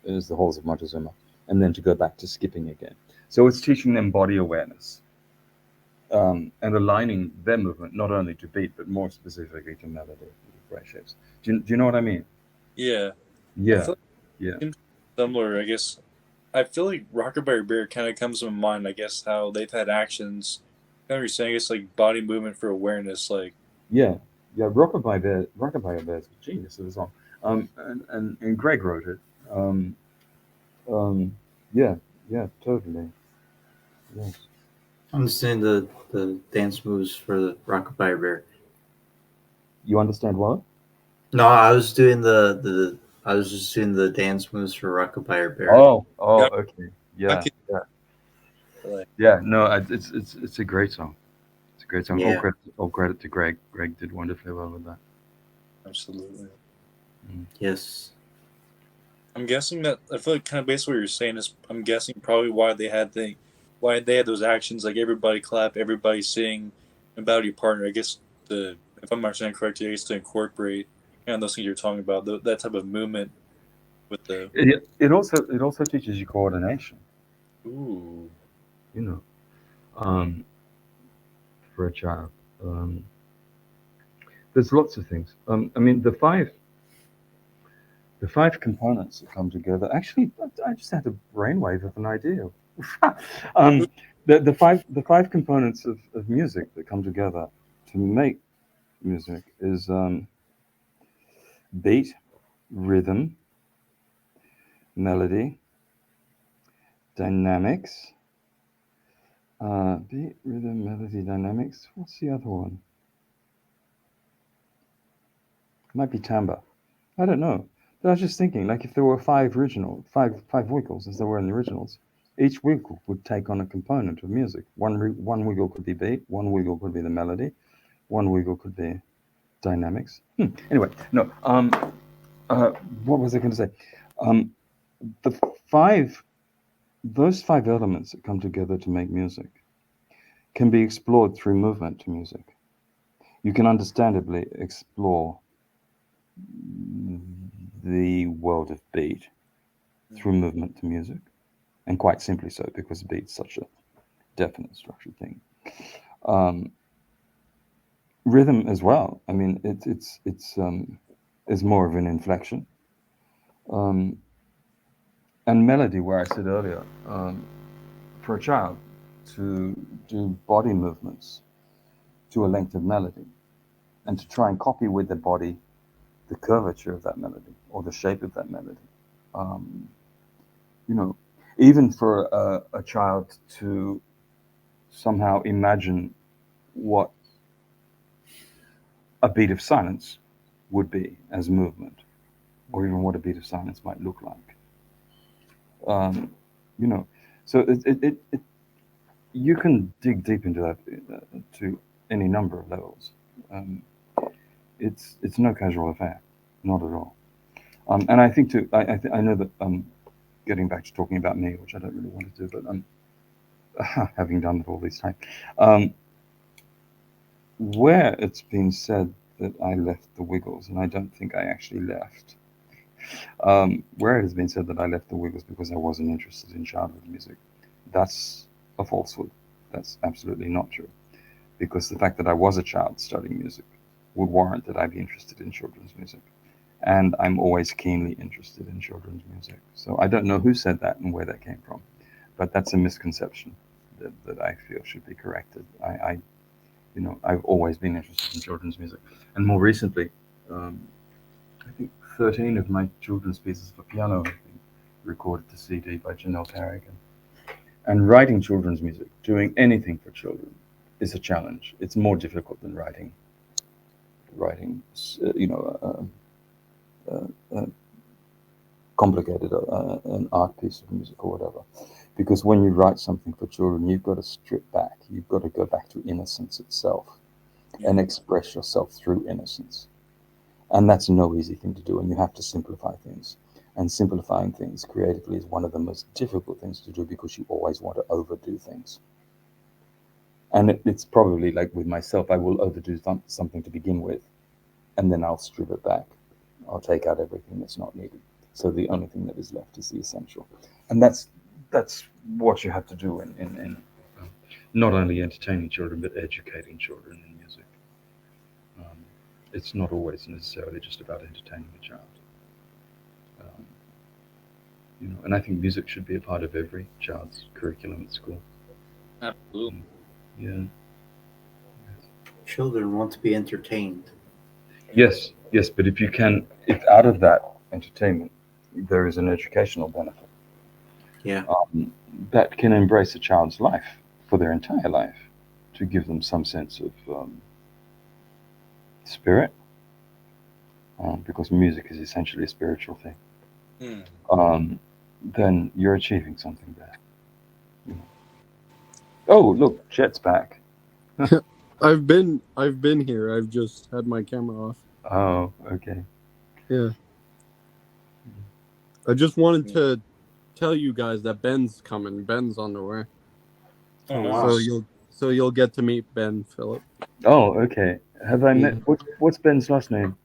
as The Halls of Montezuma, and then to go back to skipping again. So it's teaching them body awareness, and aligning their movement not only to beat, but more specifically to melody, right shapes. Do you know what I mean? Yeah. Yeah. I feel like it's similar, I guess. I feel like Rockabye Bear kind of comes to mind, I guess, how they've had actions. Kind of you're saying, I guess, like body movement for awareness, like. Yeah. Rockabye Bear is a genius of a song. And Greg wrote it. Yeah, totally. Yes. I'm just doing the dance moves for the Rockabye Bear. You understand what? No, I was doing I was just doing the dance moves for Rockabye Bear. Oh, okay. Yeah. Like, Yeah, no, it's a great song. It's a great song. Yeah. All credit to Greg. Greg did wonderfully well with that. absolutely. Yes. I'm guessing that I feel like kind of based on what you're saying is I'm guessing probably why they had those actions, like everybody clap, everybody sing about your partner. I guess if I'm understanding correctly, I guess to incorporate kind of those things you're talking about, that type of movement with the It also teaches you coordination. ooh. You know, for a child. There's lots of things. I mean, the five components that come together. Actually, I just had a brainwave of an idea. The five components of music that come together to make music is beat, rhythm, melody, dynamics. Beat, rhythm, melody, dynamics. What's the other one? Might be timbre. I don't know. But I was just thinking, like, if there were five wiggles as there were in the originals, each wiggle would take on a component of music. One wiggle could be beat, one wiggle could be the melody, one wiggle could be dynamics. Anyway, no. What was I going to say? Those five elements that come together to make music can be explored through movement to music. You can understandably explore the world of beat through movement to music, and quite simply so, because beat's such a definite structured thing. Rhythm as well. I mean, it's more of an inflection. And melody, where I said earlier, for a child to do body movements to a length of melody, and to try and copy with the body the curvature of that melody or the shape of that melody. Even for a child to somehow imagine what a beat of silence would be as movement, or even what a beat of silence might look like. So you can dig deep into that to any number of levels. It's no casual affair, not at all. And I think too, I know that getting back to talking about me, which I don't really want to do, but having done it all this time, where it's been said that I left the Wiggles, and I don't think I actually left. Where it has been said that I left the Wiggles because I wasn't interested in childhood music, that's a falsehood. That's absolutely not true. Because the fact that I was a child studying music would warrant that I be interested in children's music. And I'm always keenly interested in children's music. So I don't know who said that and where that came from, but that's a misconception. that I feel should be corrected. I've always been interested in children's music, and more recently, um, I think 13 of my children's pieces for piano have been recorded to CD by Janelle Carrigan. And writing children's music, doing anything for children, is a challenge. It's more difficult than writing, a complicated an art piece of music or whatever. Because when you write something for children, you've got to strip back. You've got to go back to innocence itself and express yourself through innocence. And that's no easy thing to do, and you have to simplify things. And simplifying things creatively is one of the most difficult things to do because you always want to overdo things. And it's probably like with myself, I will overdo something to begin with, and then I'll strip it back. I'll take out everything that's not needed. So the only thing that is left is the essential. And that's what you have to do in not only entertaining children, but educating children in music. It's not always necessarily just about entertaining a child. And I think music should be a part of every child's curriculum at school. Absolutely. Yeah. Children want to be entertained. Yes, but if out of that entertainment there is an educational benefit, Yeah. That can embrace a child's life for their entire life, to give them some sense of spirit, because music is essentially a spiritual thing. Then you're achieving something there. Oh, look, Jet's back. I've been here. I've just had my camera off. Oh, okay. Yeah. I just wanted to tell you guys that Ben's coming. Ben's on the way. Oh, wow. So you'll get to meet Ben, Phillip. Oh, okay. Have I met? What's Ben's last name?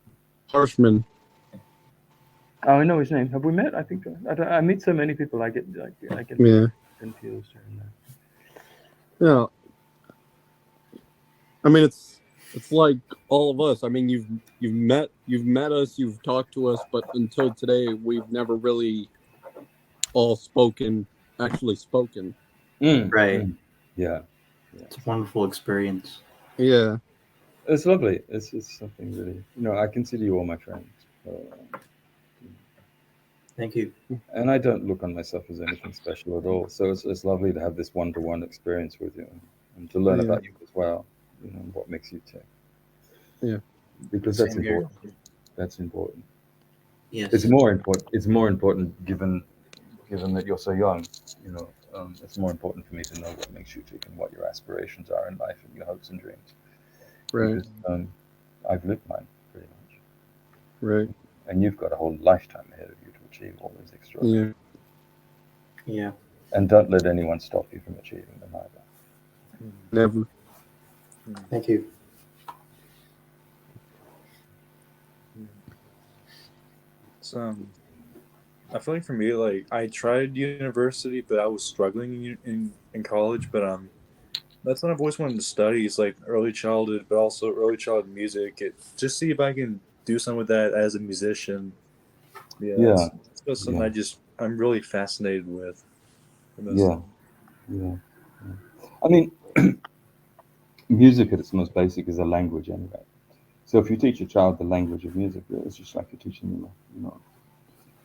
Harshman. Oh, I know his name. Have we met? I think I meet so many people. I get Yeah. confused here and there. Yeah. I mean, it's like all of us. I mean, you've met us, you've talked to us, but until today, we've never really all actually spoken. Right. Yeah. It's a wonderful experience. Yeah. It's lovely. It's something really. I consider you all my friends. Thank you. And I don't look on myself as anything special at all. So it's lovely to have this one-to-one experience with you and to learn about you as well. What makes you tick. Yeah. Because that's important. That's important. Yes. It's more important given that you're so young. It's more important for me to know what makes you tick and what your aspirations are in life and your hopes and dreams. Right. Because I've lived mine pretty much. Right. And you've got a whole lifetime ahead of you to achieve all these extraordinary. Yeah. And don't let anyone stop you from achieving them either. Never. Thank you. So, I feel like for me, like I tried university, but I was struggling in college. But that's what I've always wanted to study. Is like early childhood, but also early childhood music. Just see if I can do something with that as a musician. Yeah. That's something I'm really fascinated with. Yeah. I mean, music at its most basic is a language anyway. So if you teach a child the language of music, it's just like you're teaching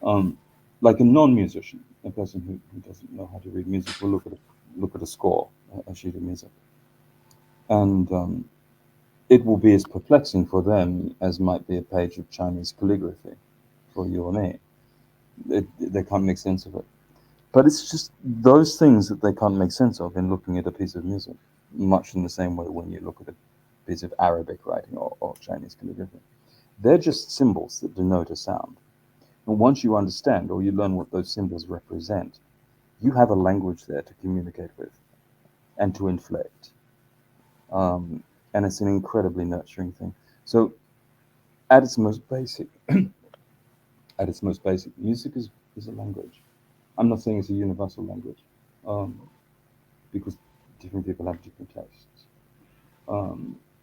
them, like a non-musician, a person who doesn't know how to read music will look at a score, a sheet of music, and it will be as perplexing for them as might be a page of Chinese calligraphy for you or me. They can't make sense of it. But it's just those things that they can't make sense of in looking at a piece of music, much in the same way when you look at a piece of Arabic writing or Chinese calligraphy. They're just symbols that denote a sound. And once you understand or you learn what those symbols represent, you have a language there to communicate with and to inflect. And it's an incredibly nurturing thing. So at its most basic, music is a language. I'm not saying it's a universal language, because different people have different tastes.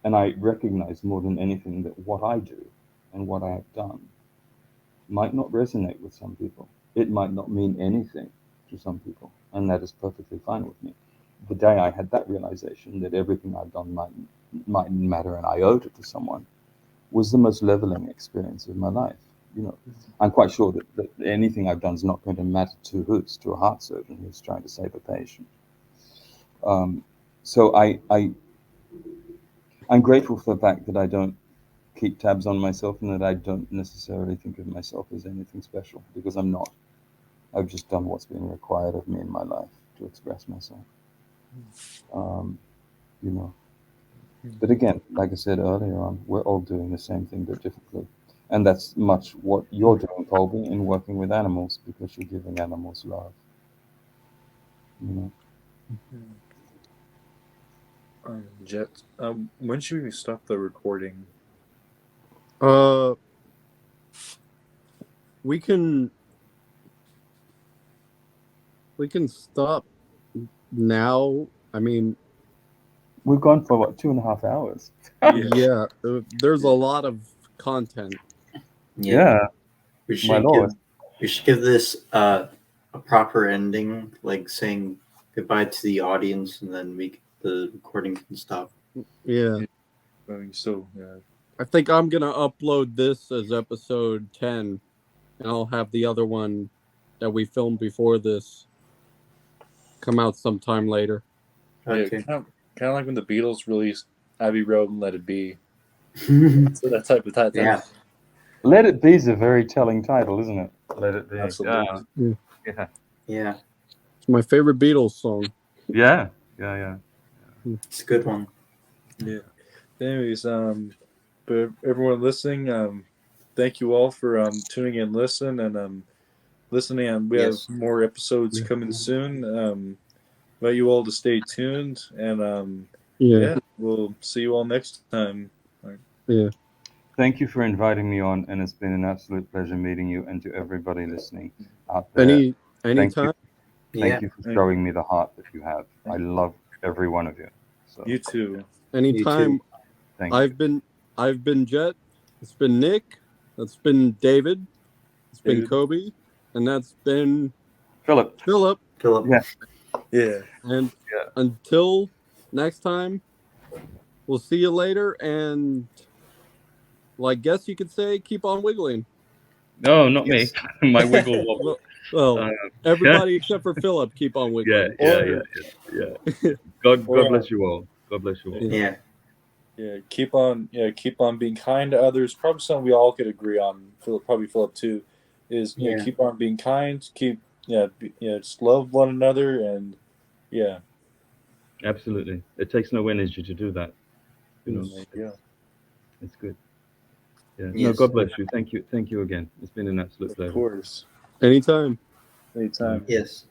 And I recognize more than anything that what I do and what I have done might not resonate with some people. It might not mean anything to some people, and that is perfectly fine with me. the day I had that realization that everything I've done mightn't matter and I owed it to someone, was the most leveling experience of my life. You know, I'm quite sure that anything I've done is not going to matter to Hoots, to a heart surgeon who's trying to save a patient. So I'm grateful for the fact that I don't keep tabs on myself and that I don't necessarily think of myself as anything special, because I'm not. I've just done what's been required of me in my life to express myself. You know. But again, like I said earlier on, we're all doing the same thing but differently. And that's much what you're doing, Colby, in working with animals, because you're giving animals love. You know? Jet, when should we stop the recording? We can stop now. I mean, We've gone for what, 2.5 hours? yeah, there's a lot of content. Yeah, We my should lord. give this a proper ending, like saying goodbye to the audience, and then the recording can stop. Yeah. So, yeah. I think I'm gonna upload this as episode 10, and I'll have the other one that we filmed before this come out sometime later. Okay. Yeah, kind of like when the Beatles released Abbey Road and Let It Be. So that type of that. Yeah. Let It Be is a very telling title, isn't it? Let It Be. Absolutely. Yeah. Yeah. It's my favorite Beatles song. Yeah. It's a good one. Yeah. Anyways, but everyone listening, thank you all for tuning in, listening, and we Yes. have more episodes coming soon. Invite you all to stay tuned, and Yeah. we'll see you all next time. Yeah. Thank you for inviting me on, and it's been an absolute pleasure meeting you, and to everybody listening out there. Anytime. Thank you for showing me the heart that you have. I love every one of you. So You too. Anytime. thank you. I've been Jet. It's been Nick. That's been David. It's been Kobe, and that's been Phillip. Phillip. Yeah. And until next time, we'll see you later. And well, I guess you could say, keep on wiggling. No, not me. My wiggle wobble. Well, everybody except for Phillip, keep on wiggling. Yeah. God bless you all. God bless you all. Yeah. Yeah, keep on being kind to others. Probably something we all could agree on. Philip too, is keep on being kind. Keep just love one another, and Absolutely. It takes no energy to do that. You know, it's good. Yeah. Yes. No, God bless you. Thank you again. It's been an absolute pleasure. Of course. Anytime. Anytime. Yes.